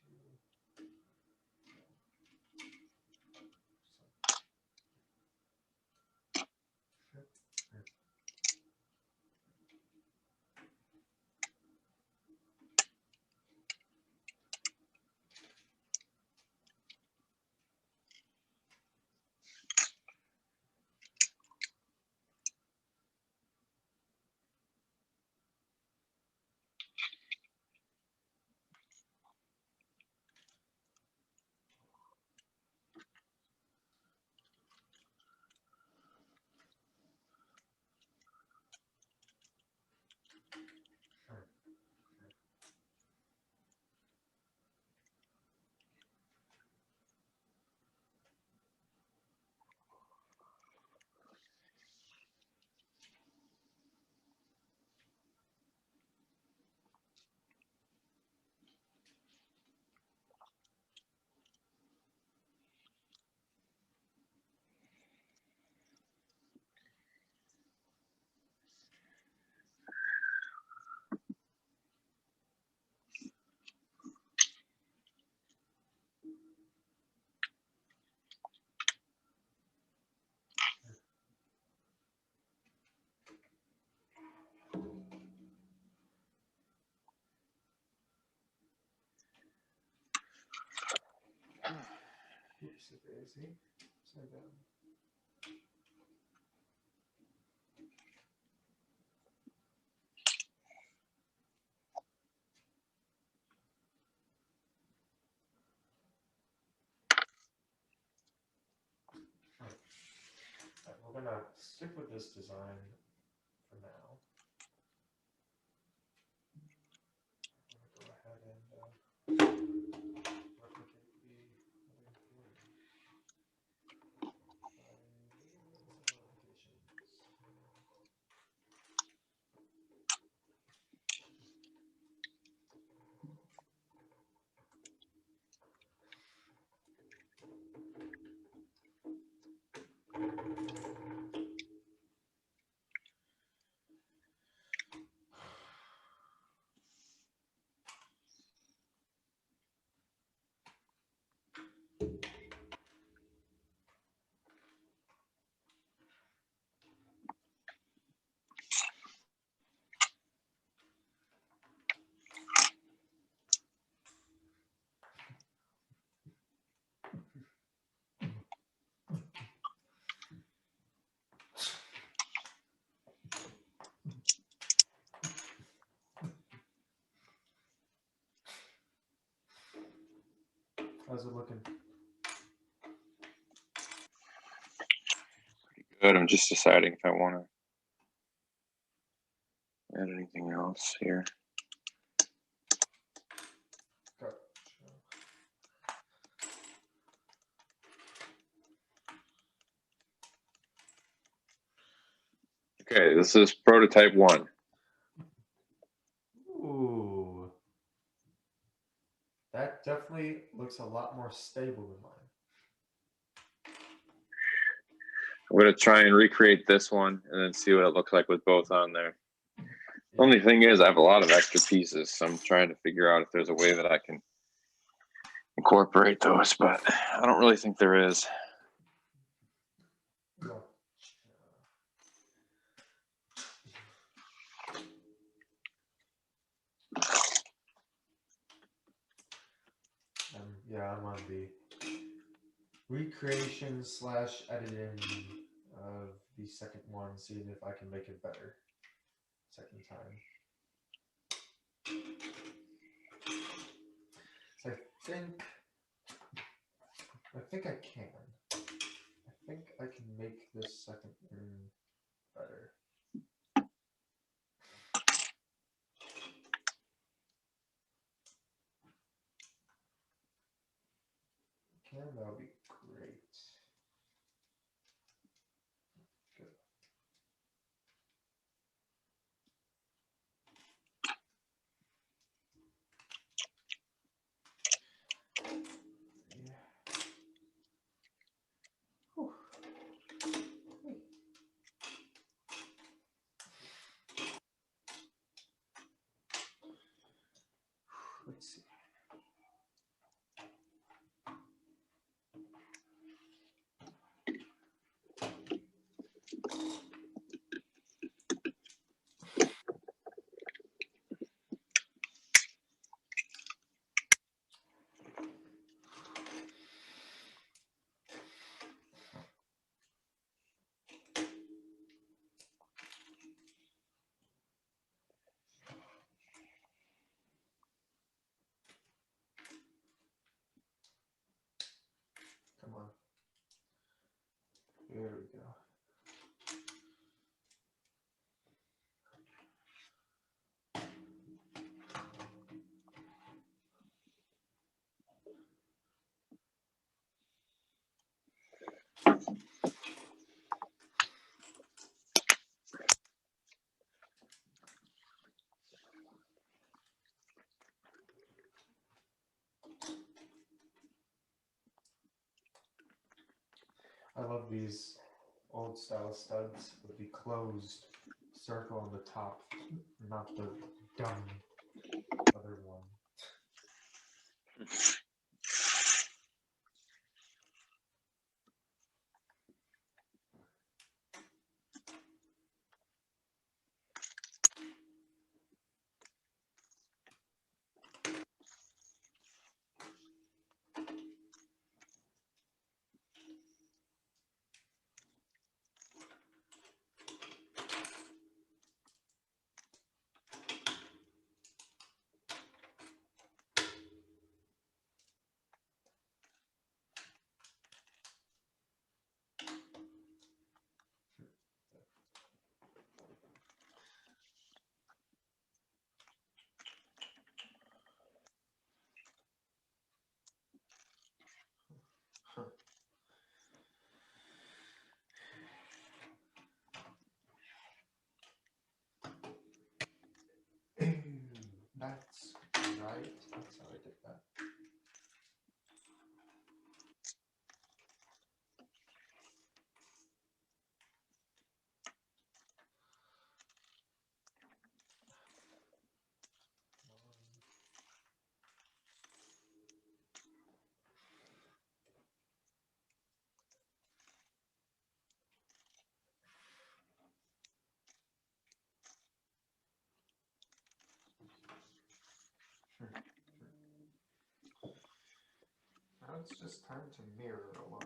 Oopsie daisy. So down. We're gonna stick with this design for now. I'm gonna go ahead and replicate the locations. How's it looking? Good. I'm just deciding if I want to add anything else here. Gotcha. Okay, this is prototype 1. Ooh. That definitely looks a lot more stable than mine. I'm going to try and recreate this one and then see what it looks like with both on there. The only thing is I have a lot of extra pieces, so I'm trying to figure out if there's a way that I can incorporate those, but I don't really think there is. No. Yeah, I'm on the recreation / editing of the second one, seeing if I can make it better second time. So I think I can. I think I can make this second one better. Can that would be great. Good. Yeah. Whew. Let's see. Come on. There we go. I love these old style studs with the closed circle on the top, not the dumb other one. That's right. That's how I did that. Now it's just time to mirror a lot.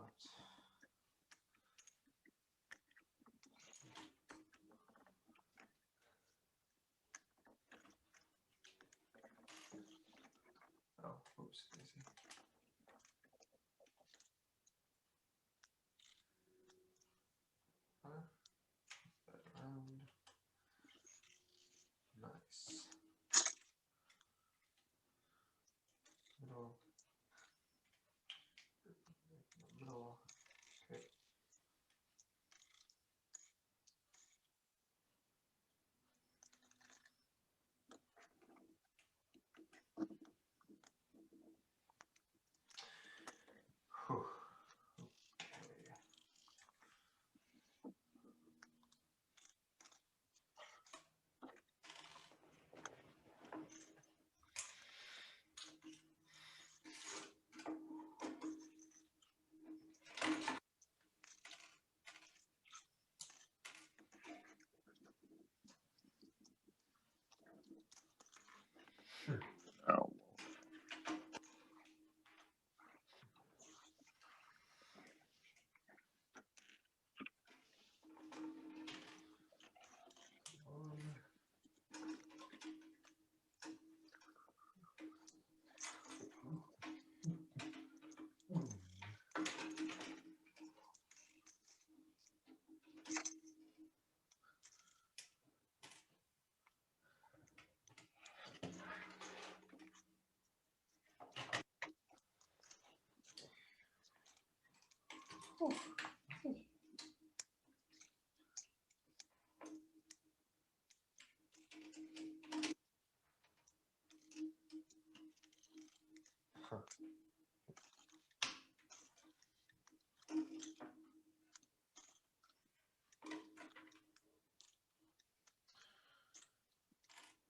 Oh, oops, daisy.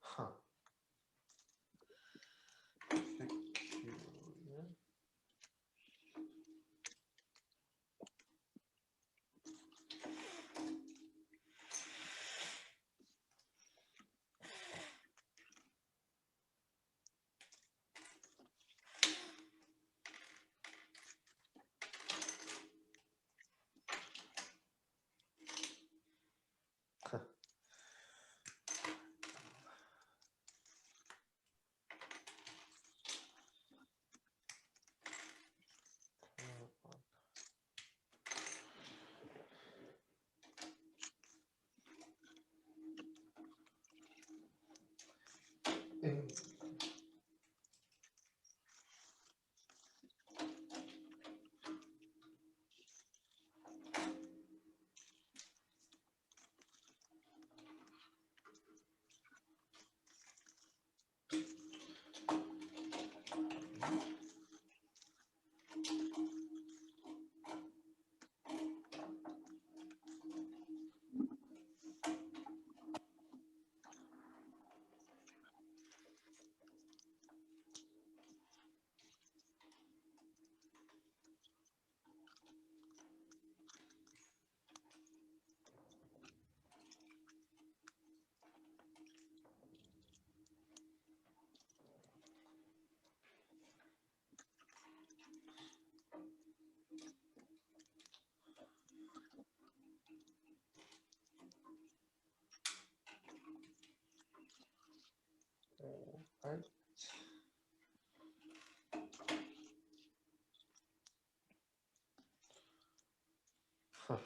Huh. Peculiar. Right. Huh.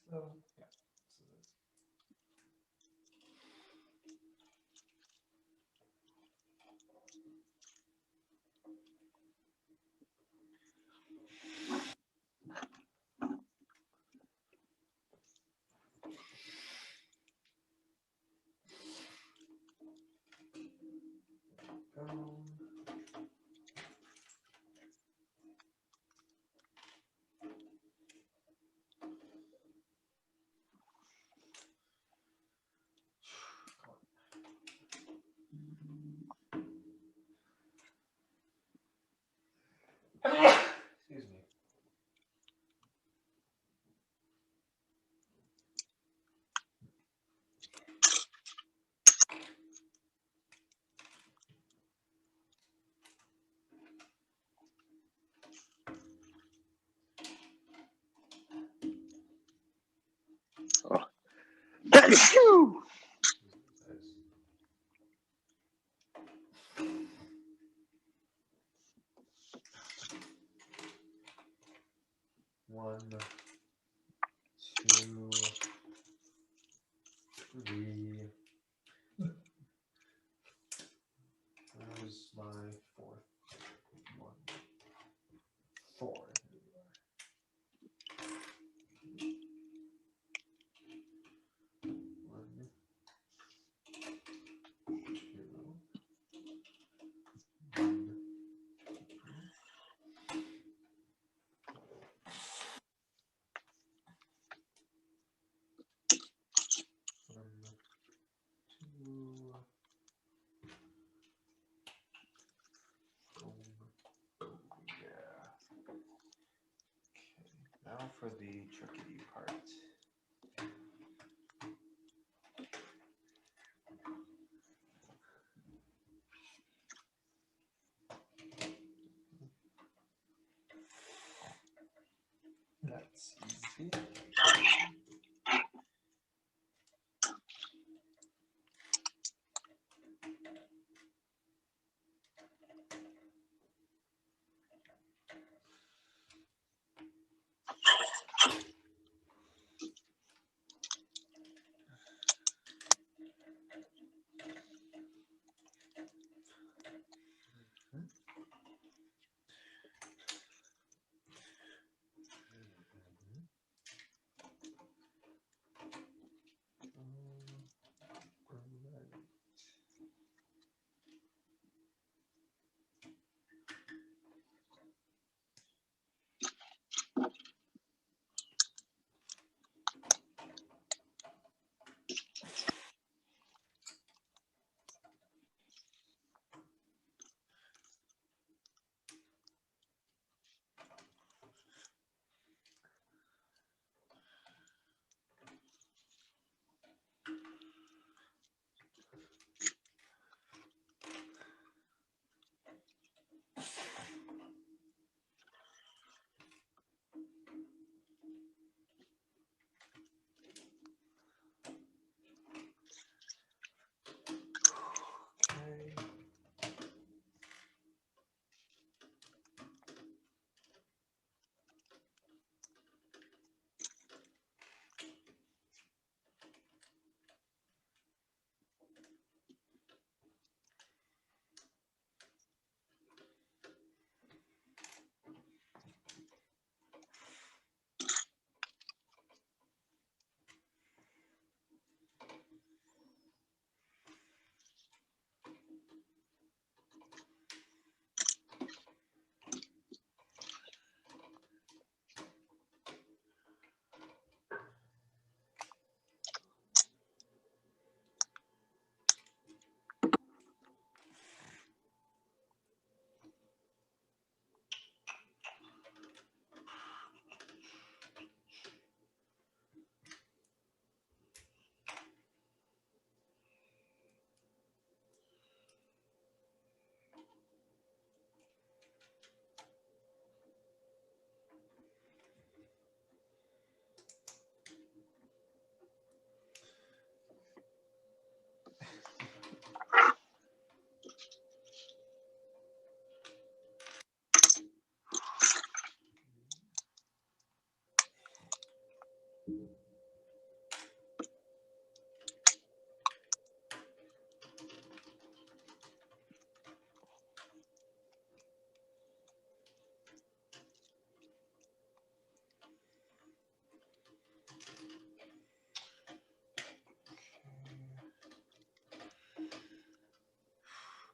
So, yeah. Excuse me. Oh. One, two, three. Where's my fourth? One, four. Here we are. now for the tricky part. That's easy.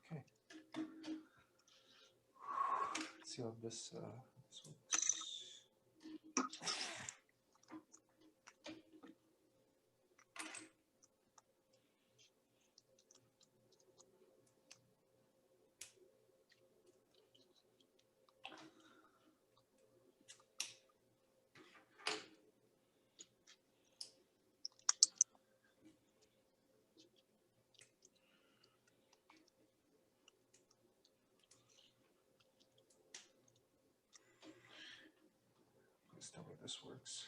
Okay. Let's see how this works. Let's tell me this works.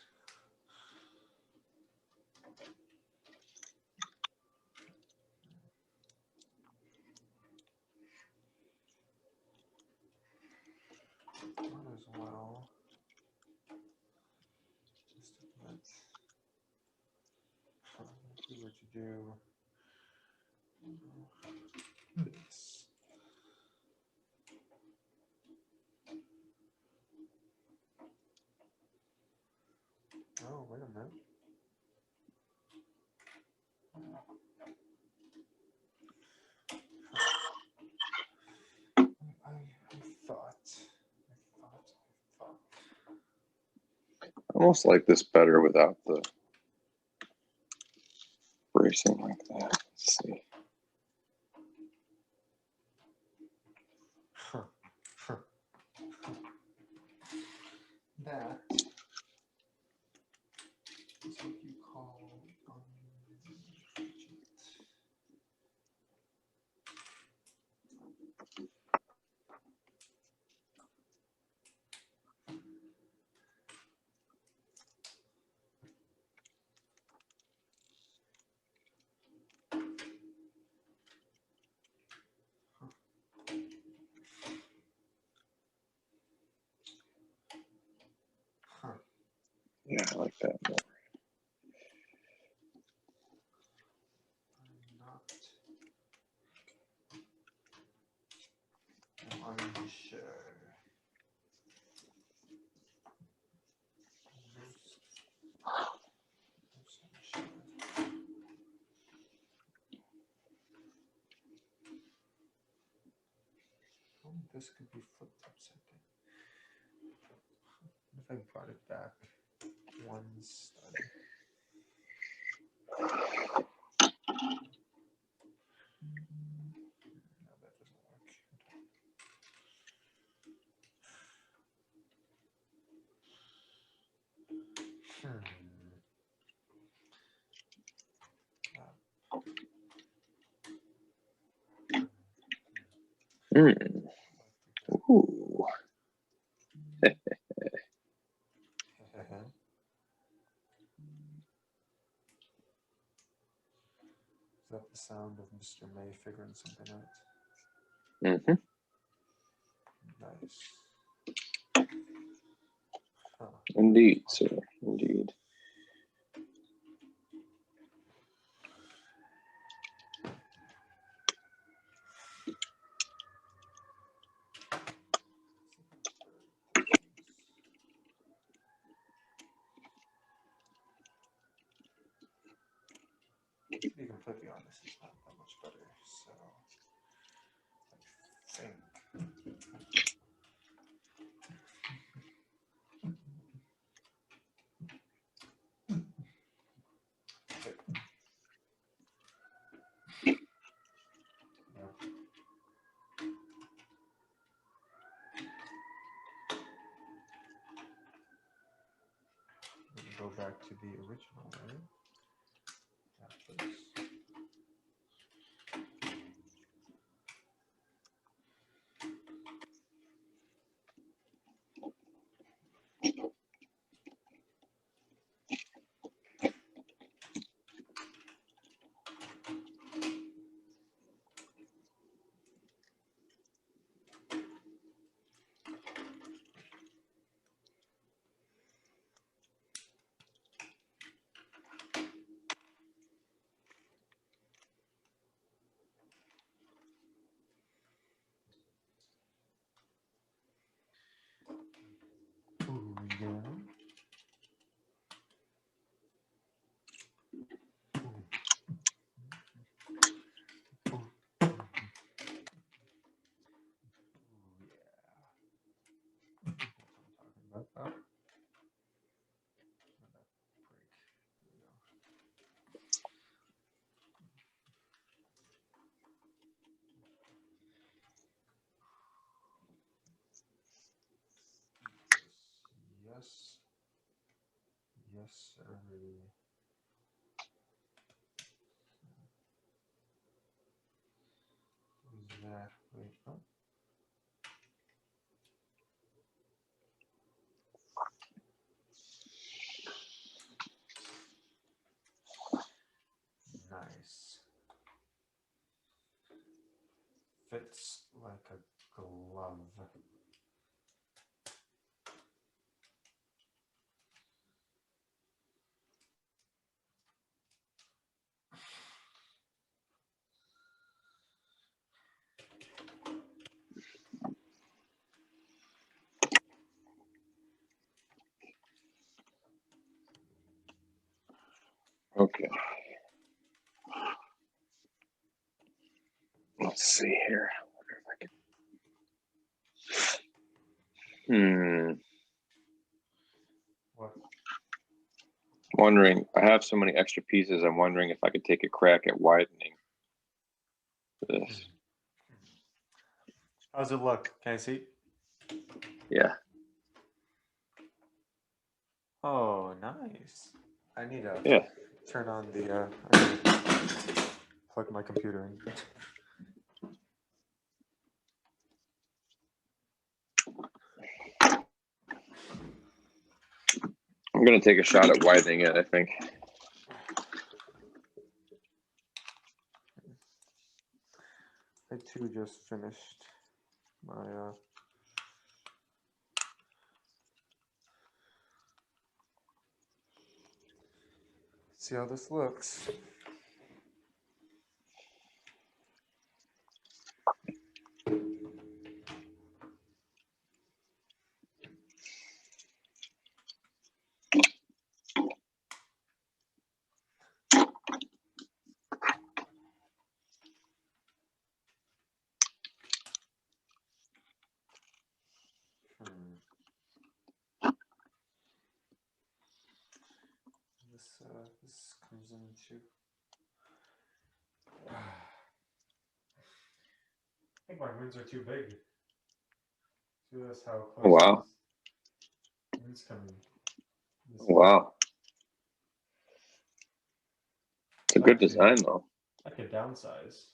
Might as well. Just let see what you do. This. Oh, wait a minute. I thought. I almost like this better without the bracing like that. Let's see. That Yeah, I like that more. I'm not sure. Oh, this could be flipped upside down. What if I brought it back one stud? No, that doesn't work. Mm. Ooh. Is that the sound of Mr. May figuring something out? Mm-hmm. Nice. Huh. Indeed, sir. Indeed. To be completely honest, it's not that much better. So I think. Go back to the original, right? Ooh, yeah. Yes. Yes, sir. Who's that? Wait, oh. Nice. Fits like a glove. Okay. Let's see here. I wonder if I can. What? Wondering. I have so many extra pieces. I'm wondering if I could take a crack at widening this. How's it look? Can I see? Yeah. Oh, nice. I need to Yeah. turn on the. I need to plug my computer in. I'm gonna take a shot at widening it, I think. I too just finished my see how this looks. This comes into. I think my wings are too big. See this how close. Wow. Wings coming. Wow. It's a good design, though. I could downsize.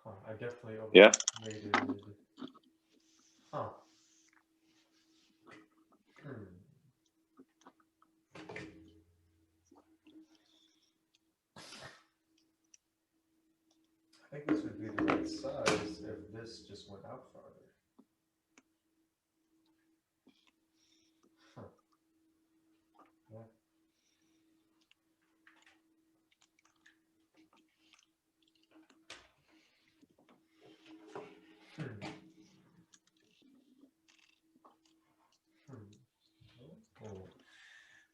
Huh, I definitely Yeah. overrated. Huh. I think this would be the right size if this just went out farther. Huh. Yeah.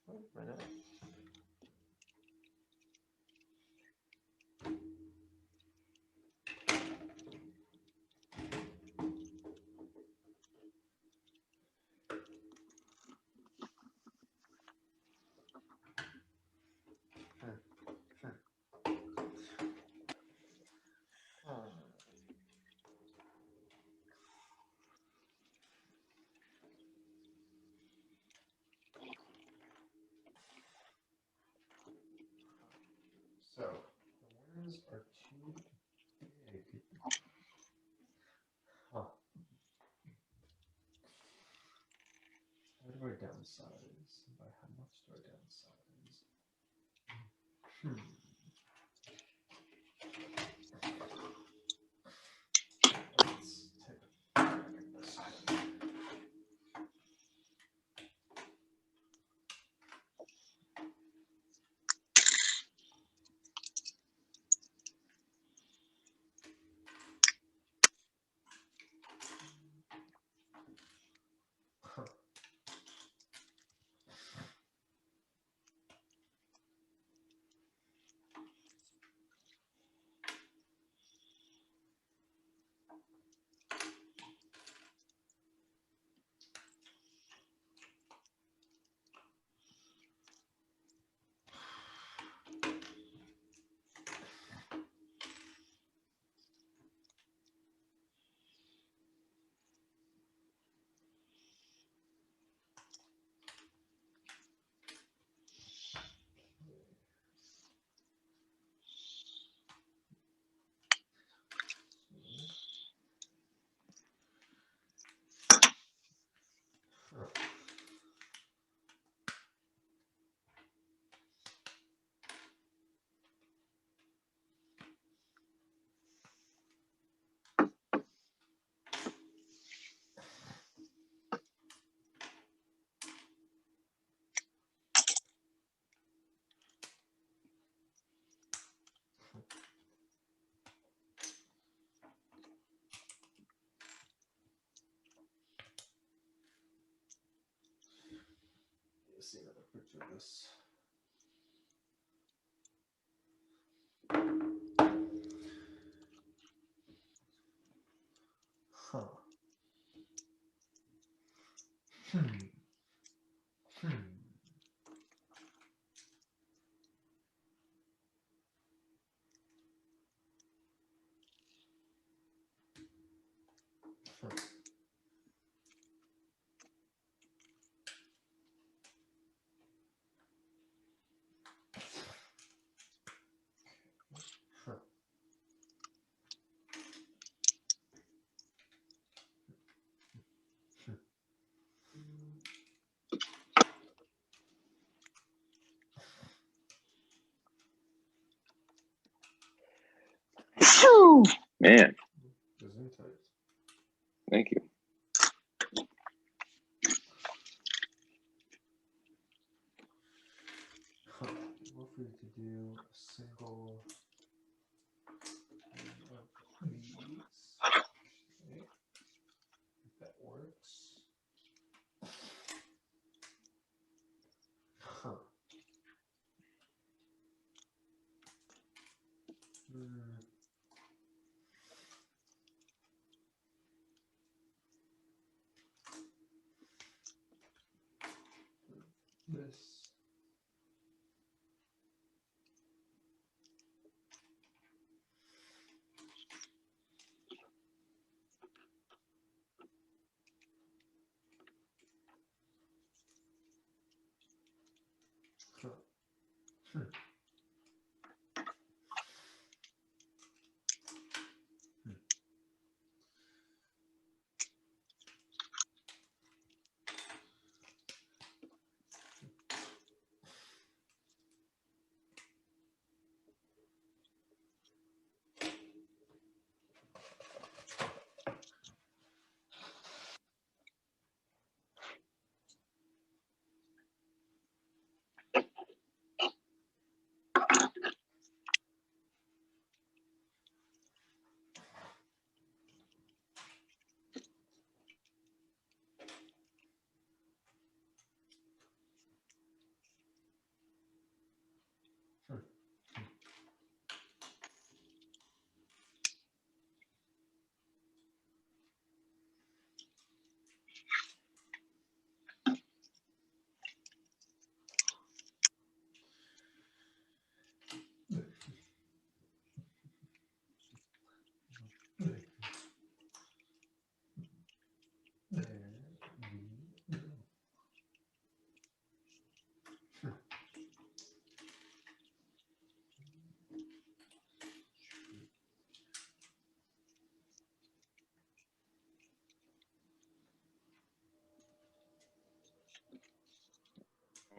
Oh, why not? So the wings are too big. Huh. How do I downsize? By how much do I downsize? Let's take a crack at this one. Let's see another picture of this. Huh. free to do a single please. Okay. If that works. Huh. This. Huh.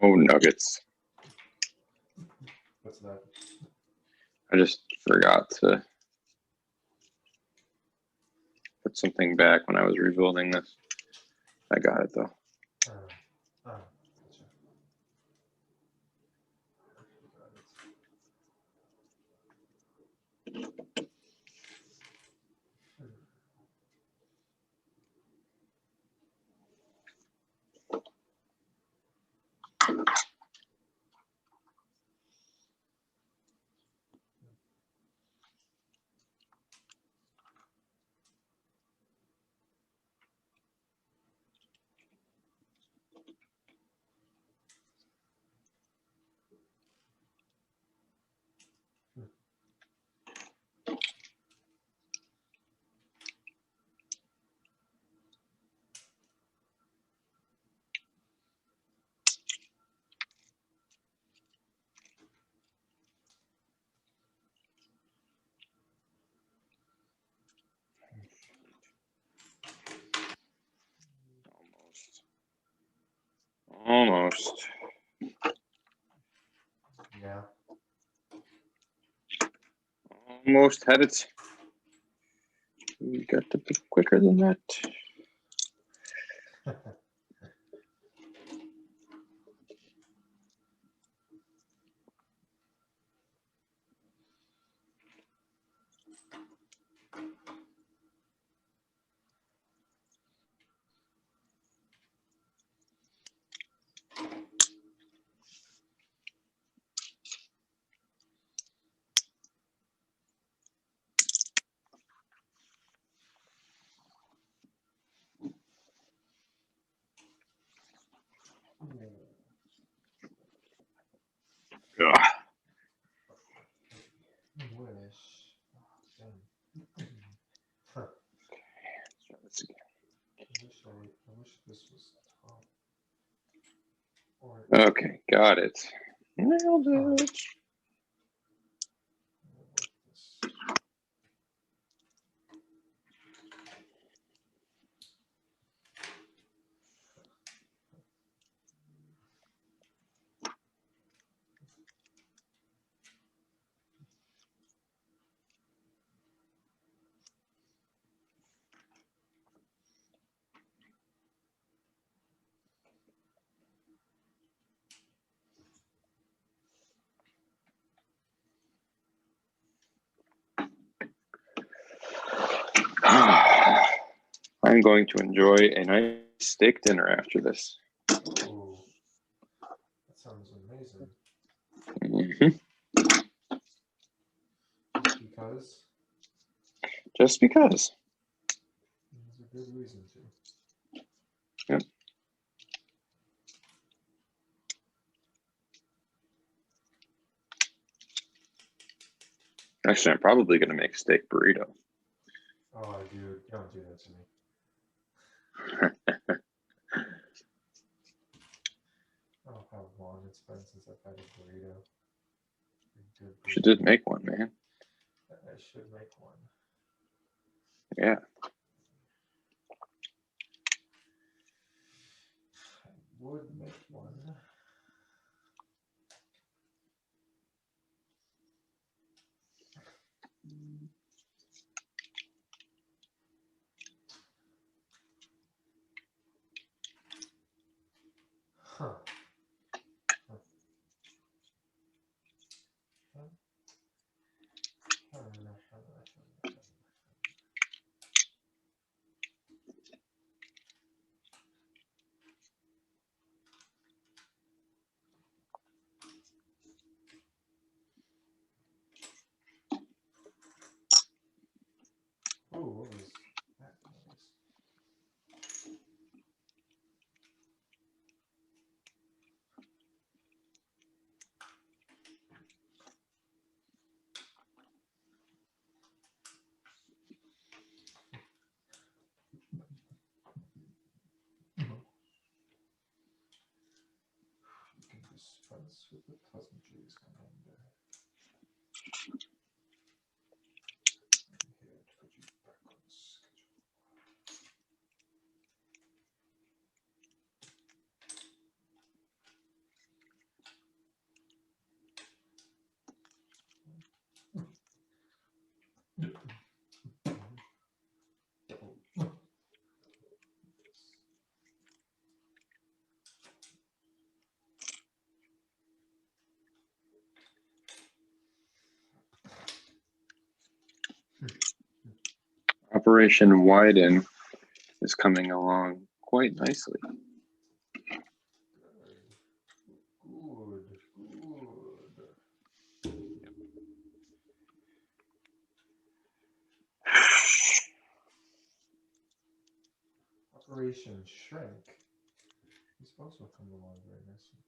Oh, nuggets. What's that? I just forgot to put something back when I was rebuilding this. I got it though. Gotcha. Almost. Yeah. Almost had it. We got to be quicker than that. Ugh. Wish. Huh. Let's see. I wish this was top. Or Okay, got it. Nailed it. I'm going to enjoy a nice steak dinner after this. Oh, that sounds amazing. Mhm. Because Just because. there's a good reason to. Yep. Actually, I'm probably going to make a steak burrito. Oh, dude, don't do that to me. Oh, how long it's been since I've had a burrito. A good She burrito. did make one, man. I should make one. Yeah. I would make one. Huh. Ooh, what was that noise? You can dispense with the pleasantries, Commander. I'm here to put you back on schedule. Operation Widen is coming along quite nicely. Good. Operation Shrink. These folks will come along very nicely.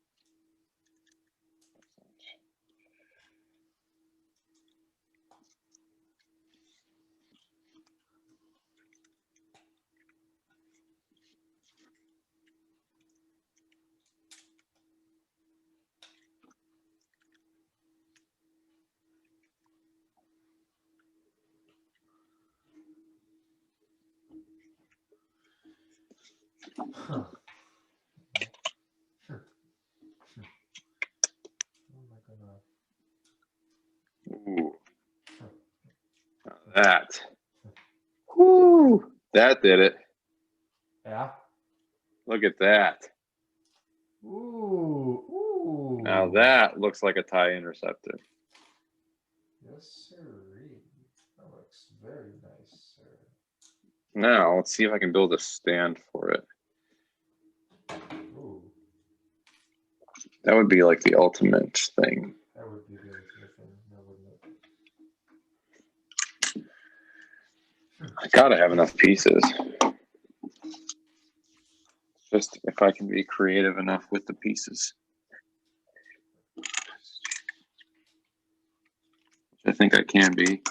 Huh. How am I gonna? Ooh. That. Whoo! That did it. Yeah. Look at that. Ooh. Ooh. Now that looks like a TIE Interceptor. Yes, sir. That looks very nice, sir. Now, let's see if I can build a stand for it. Ooh. That would be like the ultimate thing. That would be the ultimate thing, now wouldn't it? I gotta have enough pieces. Just if I can be creative enough with the pieces. I think I can be.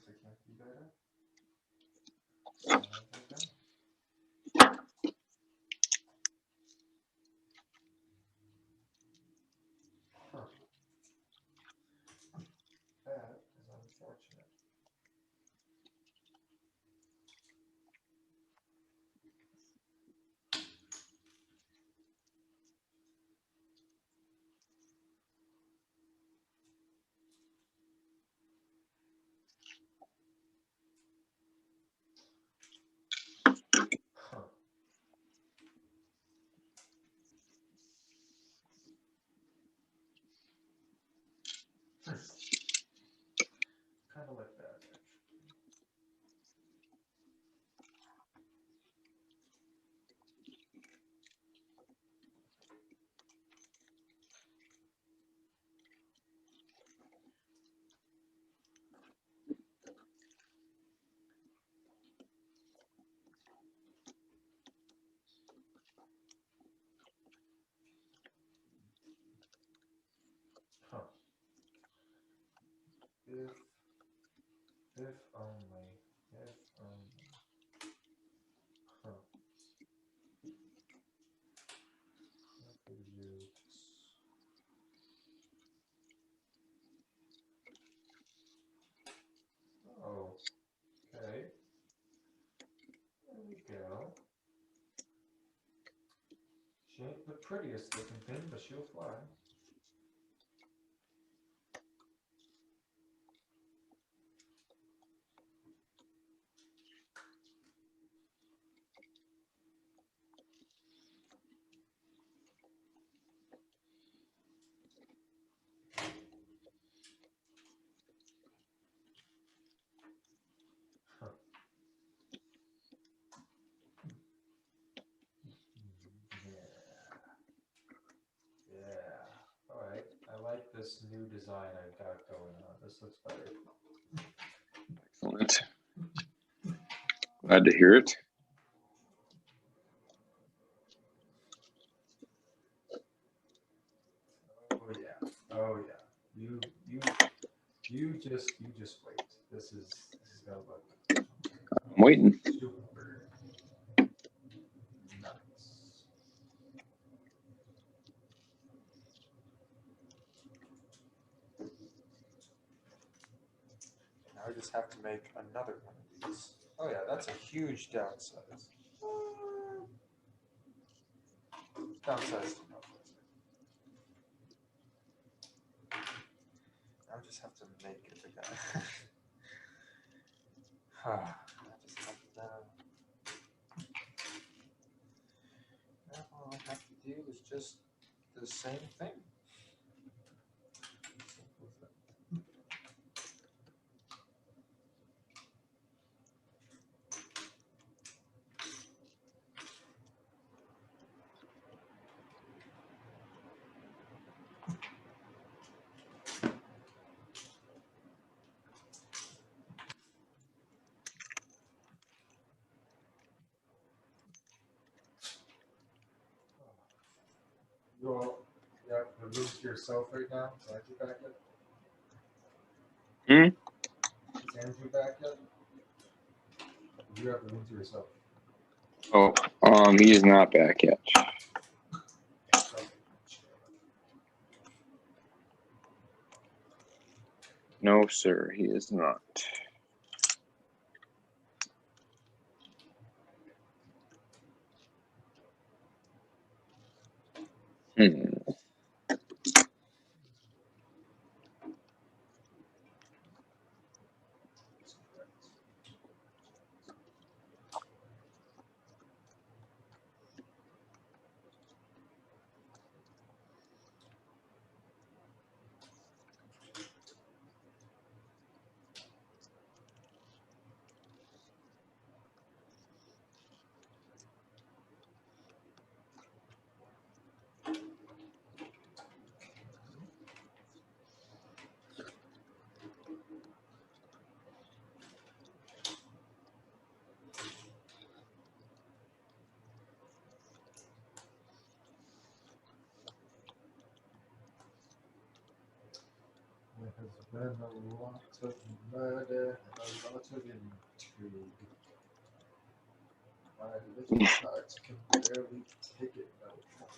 I can't be better. There we go. Huh. That is unfortunate. Huh. Kind of like that, actually. Huh. If only. If only. Huh. How could you Oh, okay. There we go. She ain't the prettiest looking thing, but she'll fly. Huh. Yeah. Yeah. Alright. I like this new design I've got going on. This looks better. Excellent. Glad to hear it. Oh yeah. Oh yeah. You just wait. This is gonna look I'm waiting. super nice. Now I just have to make another one of these. Oh yeah, that's a huge downsize. Downsize to no place. Now I just have to make it again. I just have to. Now all I have to do is just the same thing. Simple as that. You all have the room to yourself right now? Is Andrew back yet? Hmm? Is Andrew back yet? You have the room to yourself. Oh, he is not back yet. No, sir, he is not. Hmm. And a lot of murder and a lot of intrigue. My little heart can barely take it no more.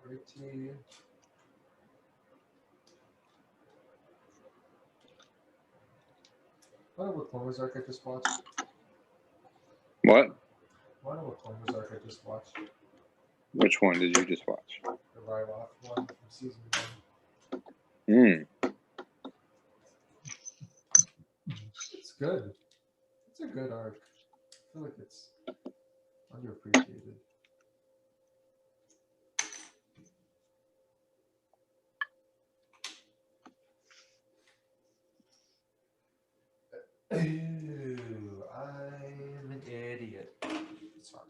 Pretty. Wonder what Clone Wars arc I just watched. What? Wonder what Clone Wars arc I just watched. Which one did you just watch? The Ryloth one from season 1. It's good. It's a good arc. I feel like it's underappreciated. Ooh, I'm an idiot. It's fine.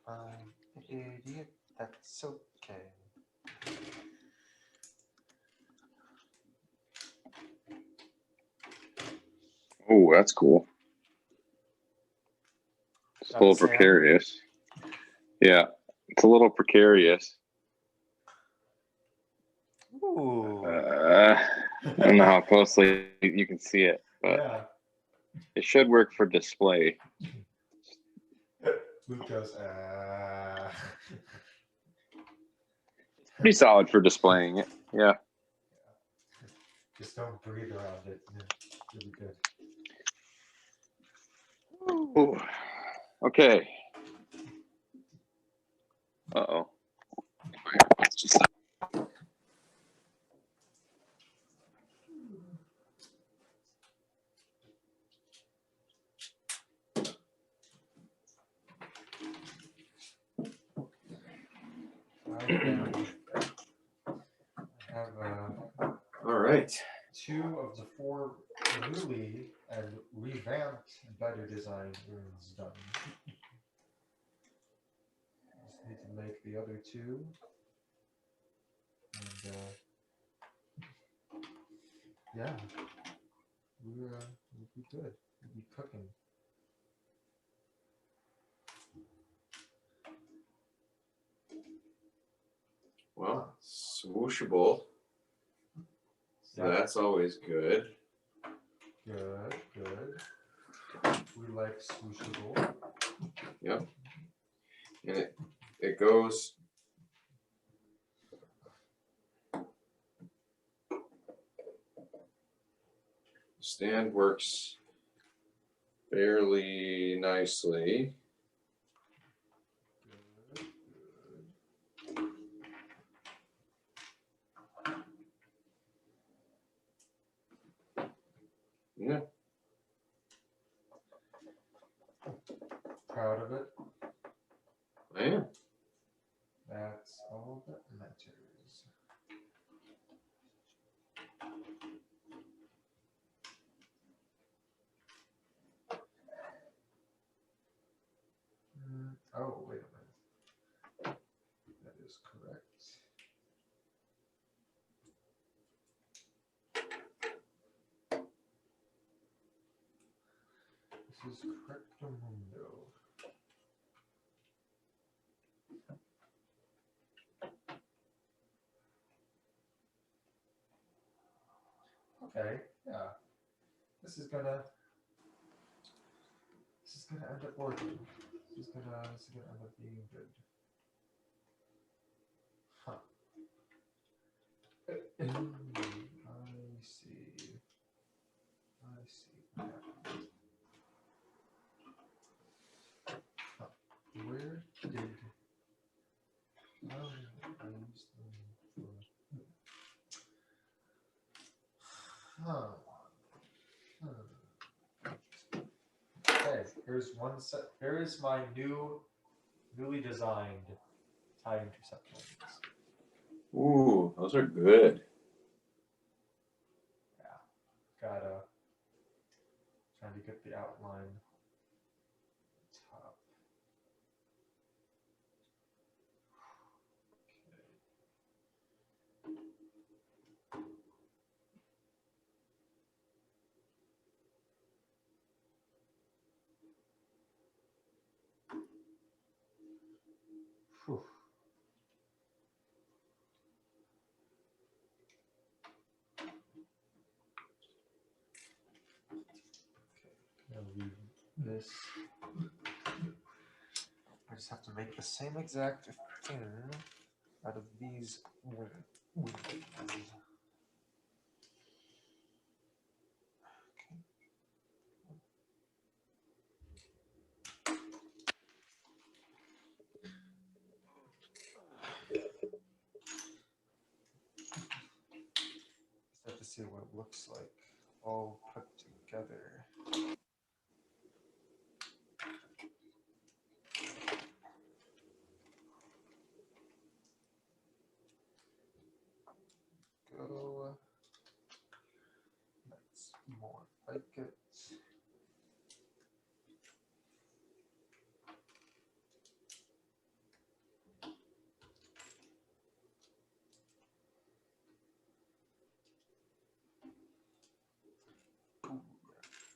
I'm an idiot. That's okay. Oh, that's cool. It's a little Sam? precarious. Yeah, it's a little precarious. Ooh. I don't know how closely you can see it, but Yeah. it should work for display. Luke goes, Pretty solid for displaying it. Yeah. Just don't breathe around it. It'll be good. Ooh. Okay. Uh-oh. I have All right. 2 of the 4 newly and revamped better design runes done. Just need to make the other 2. And yeah, we'll be good. We'll be cooking. Well, swooshable. So Yeah. that's always good. Good, good. We like swooshable. Yep. And it goes. Stand works fairly nicely. Good, good. Yeah. proud of it. I am. That's all that matters. Oh, wait a minute. That is correct. This is Correctamundo. Okay, yeah. This is gonna end up working. This is gonna end up being good. Huh. I see. I see what happened. Huh. Where did I use them for? Huh. Okay, here's one set. Here is my newly designed TIE Interceptors. Ooh, those are good. Gotta trying to get the outline top. Whew. I'll leave this. I just have to make the same exact thing out of these wings. Just have to see what it looks like all put together. Go. That's more like it.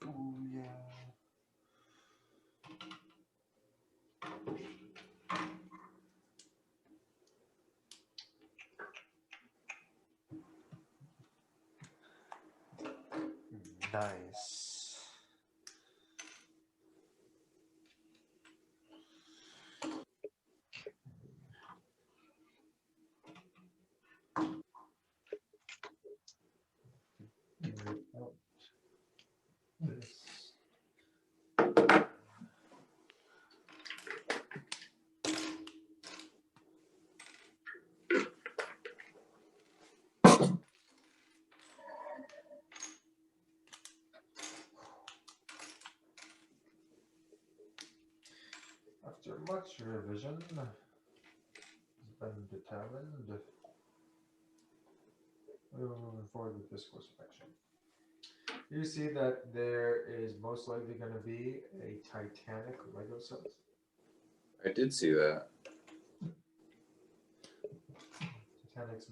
Ooh, yeah. Nice. This. After much revision, it's been determined we're moving forward with this course of action. You see that there is most likely going to be a Titanic Lego set. I did see that. Titanic's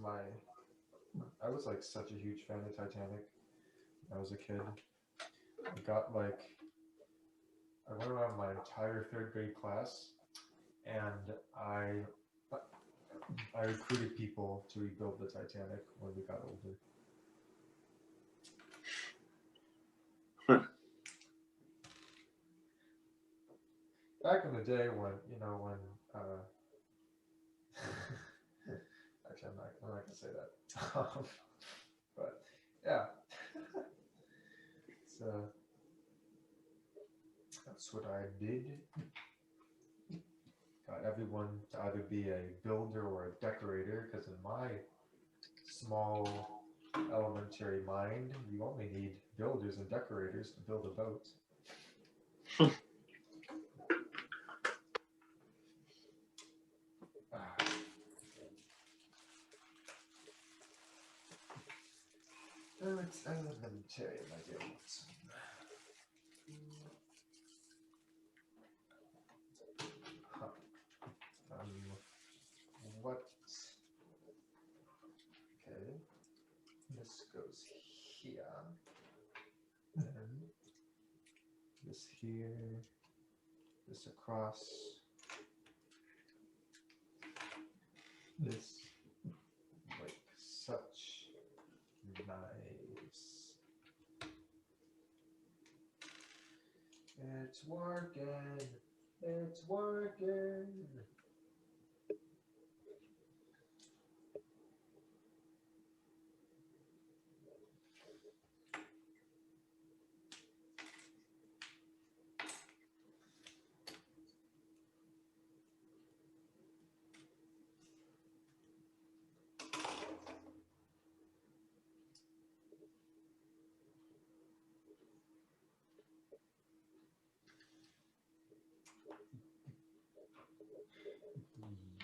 I was like such a huge fan of Titanic when I was a kid. I went around my entire third grade class, and I recruited people to rebuild the Titanic when we got older. Back in the day when actually I'm not gonna say that. But yeah, so that's what I did. Got everyone to either be a builder or a decorator, because in my small elementary mind, you only need builders and decorators to build a boat. It's elementary, my dear Watson. Huh. What? Okay. This goes here. And this here. This across. This like such. Nice. It's working. It's working.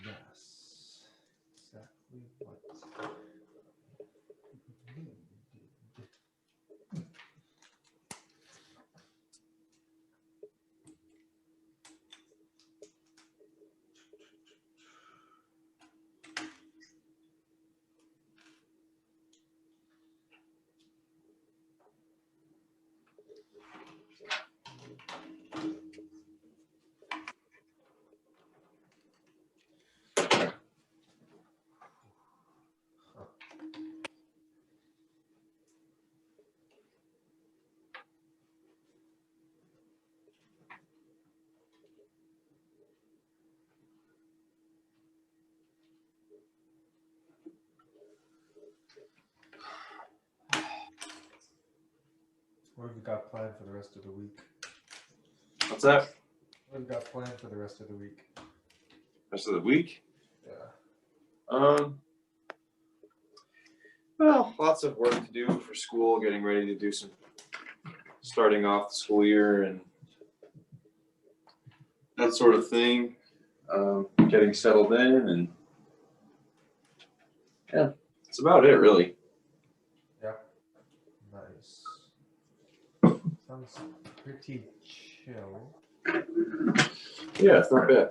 Yes, exactly what needed. Huh. What have you got planned for the rest of the week? What's that? What have you got planned for the rest of the week? Rest of the week? Yeah. Well, lots of work to do for school, getting ready to do some starting off the school year and that sort of thing. Getting settled in, and yeah, that's about it, really. Yeah. Nice. Sounds pretty chill. Yeah, it's not bad.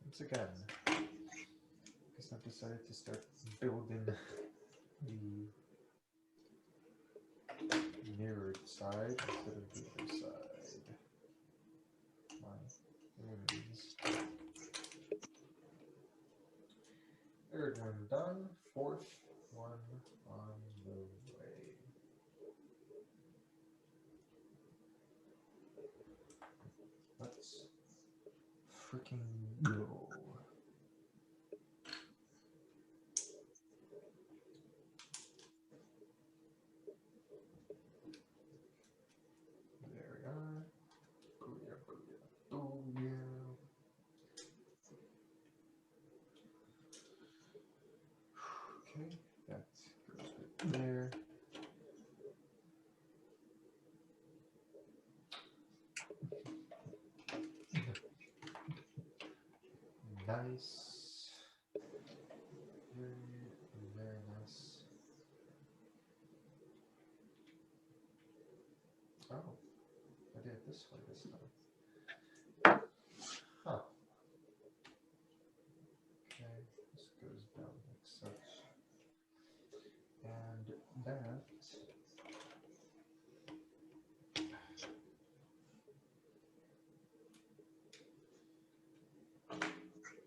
Once again, I guess I've decided to start building the mirrored side instead of the other side. My wings. Third one done. Fourth one on the way. Let's freaking go. There we are. Booyah, booyah, booyah. Okay, that goes right there. Nice. Very, very nice. Oh, I did it this way this time. Huh. Okay, this goes down like such. And that.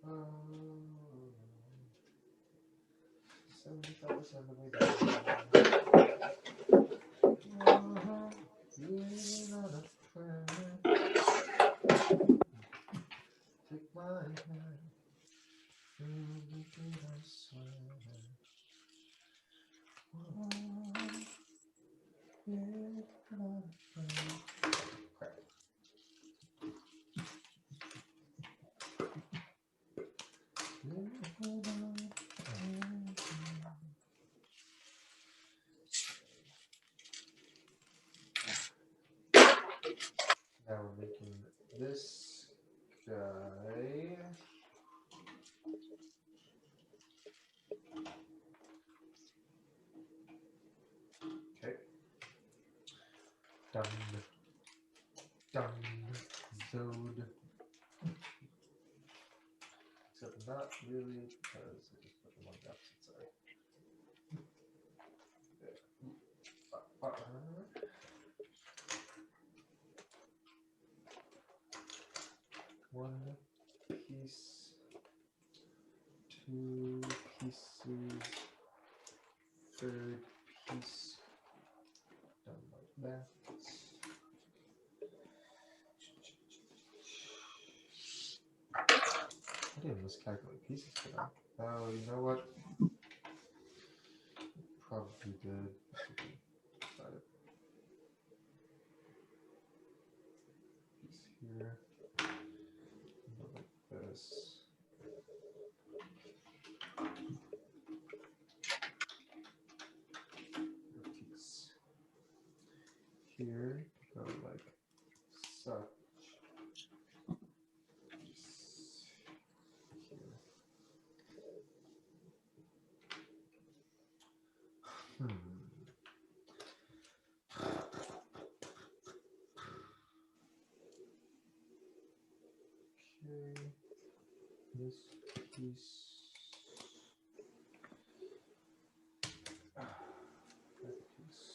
Um, 70,000 on the way down. Living on a prayer. Take my hand. Everything I swear. Crap. Now we're making this Done. Zode. Except not really, because I just put them on the opposite side. There. One piece, two pieces, third piece, done like that. I didn't miscalculate pieces for that. Oh, you know what? Probably did. Got it. Piece here. Go like this. Piece here. Go like such. Here. Okay, this piece. That piece.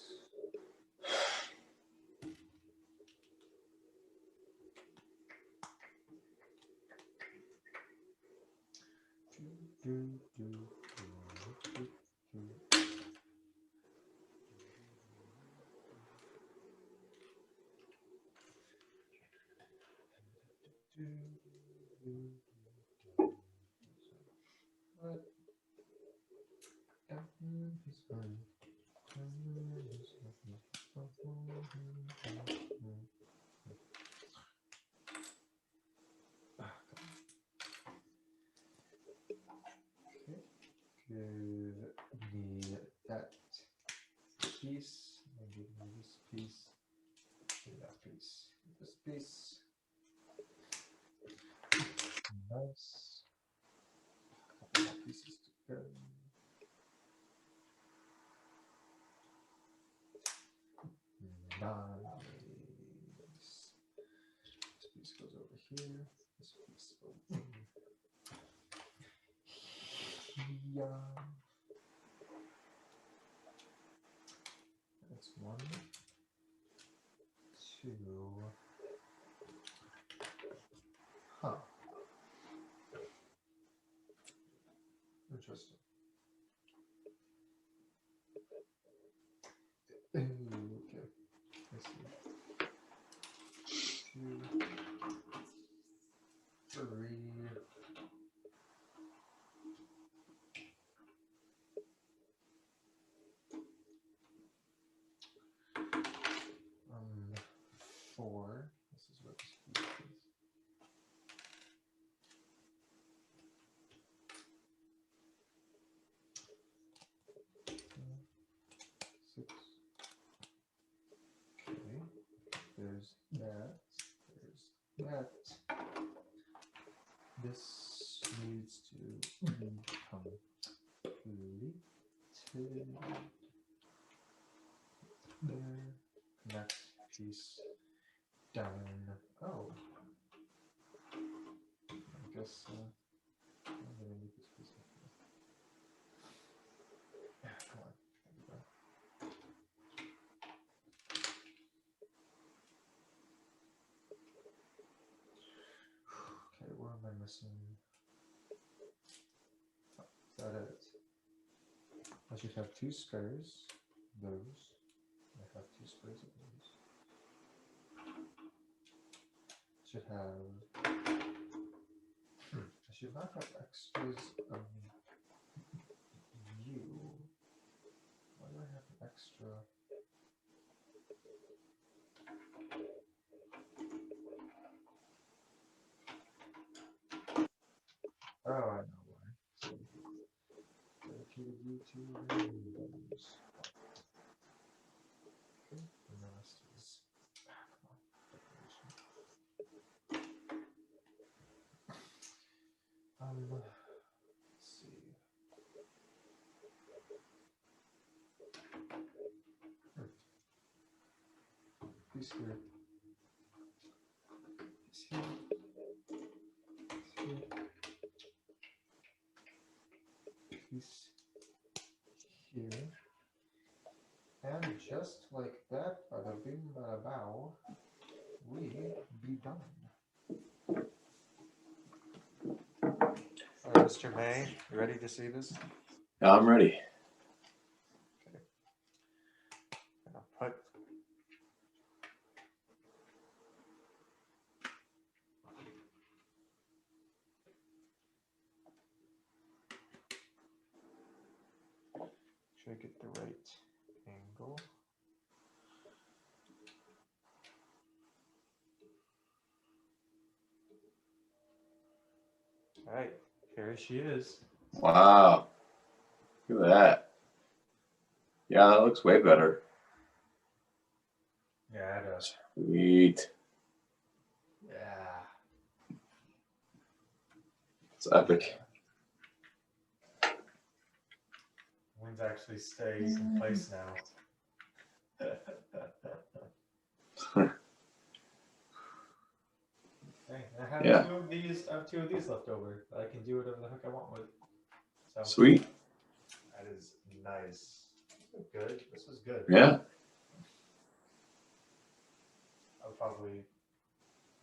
What? Everything is fine. Everything is happy. Okay. Good. Need that piece. And give me this piece. And that piece. This piece. Nice. A couple more pieces to go. Nice. This piece goes over here. This piece over here. That's 1, 2. Huh. Interesting. Okay. I see. 2, 3. 4. This is what this piece is. 6. Okay. There's that. There's that. This needs to become completed. There. Next piece done. Oh. I guess I'm gonna need this piece. Come on. There we go. Okay, where am I missing? Oh, is that it? I should have 2 spares. Those. I have 2 spares of those. Should have. I should not have extras of you. Why do I have an extra? Oh, I know why. So, dedicated you to randoms. Okay, and the rest is. Come on, decoration. Let's see. piece here. Piece here. Piece here. And just like that, bada bing, bada bow, we be done. All right, Mr. May, you ready to see this? I'm ready. I'll put try to get the right angle. All right, here she is. Wow. Look at that. Yeah, that looks way better. Yeah, it does. Sweet. Yeah. It's epic. Wings actually stays in place now. Okay, I have Yeah. two of these. I have two of these left over. I can do whatever the heck I want with. So Sweet. that is nice. This is good. This is good. Yeah. I'll probably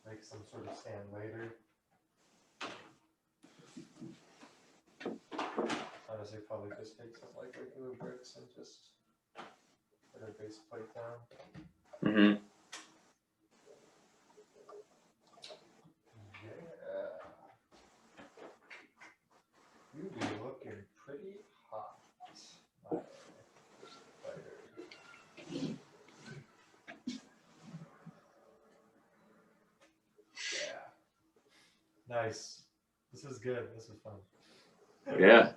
make some sort of stand later. Honestly, probably just take some like regular bricks and just put a base plate down. Mm-hmm. Yeah. You be looking pretty hot, my fighter. Yeah. Nice. This is good. This is fun. Yeah.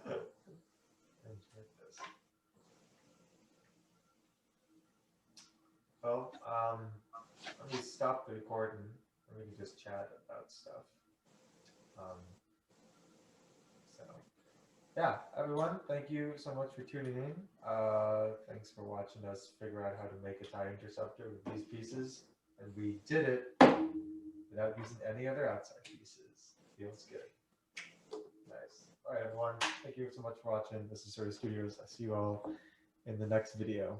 Enjoyed this. Well, let me stop the recording and we can just chat about stuff. So, yeah, everyone, thank you so much for tuning in. Thanks for watching us figure out how to make a TIE Interceptor with these pieces. And we did it without using any other outside pieces. Feels good. Nice. All right, everyone. Thank you so much for watching. This is Sort of Studios. I see you all in the next video.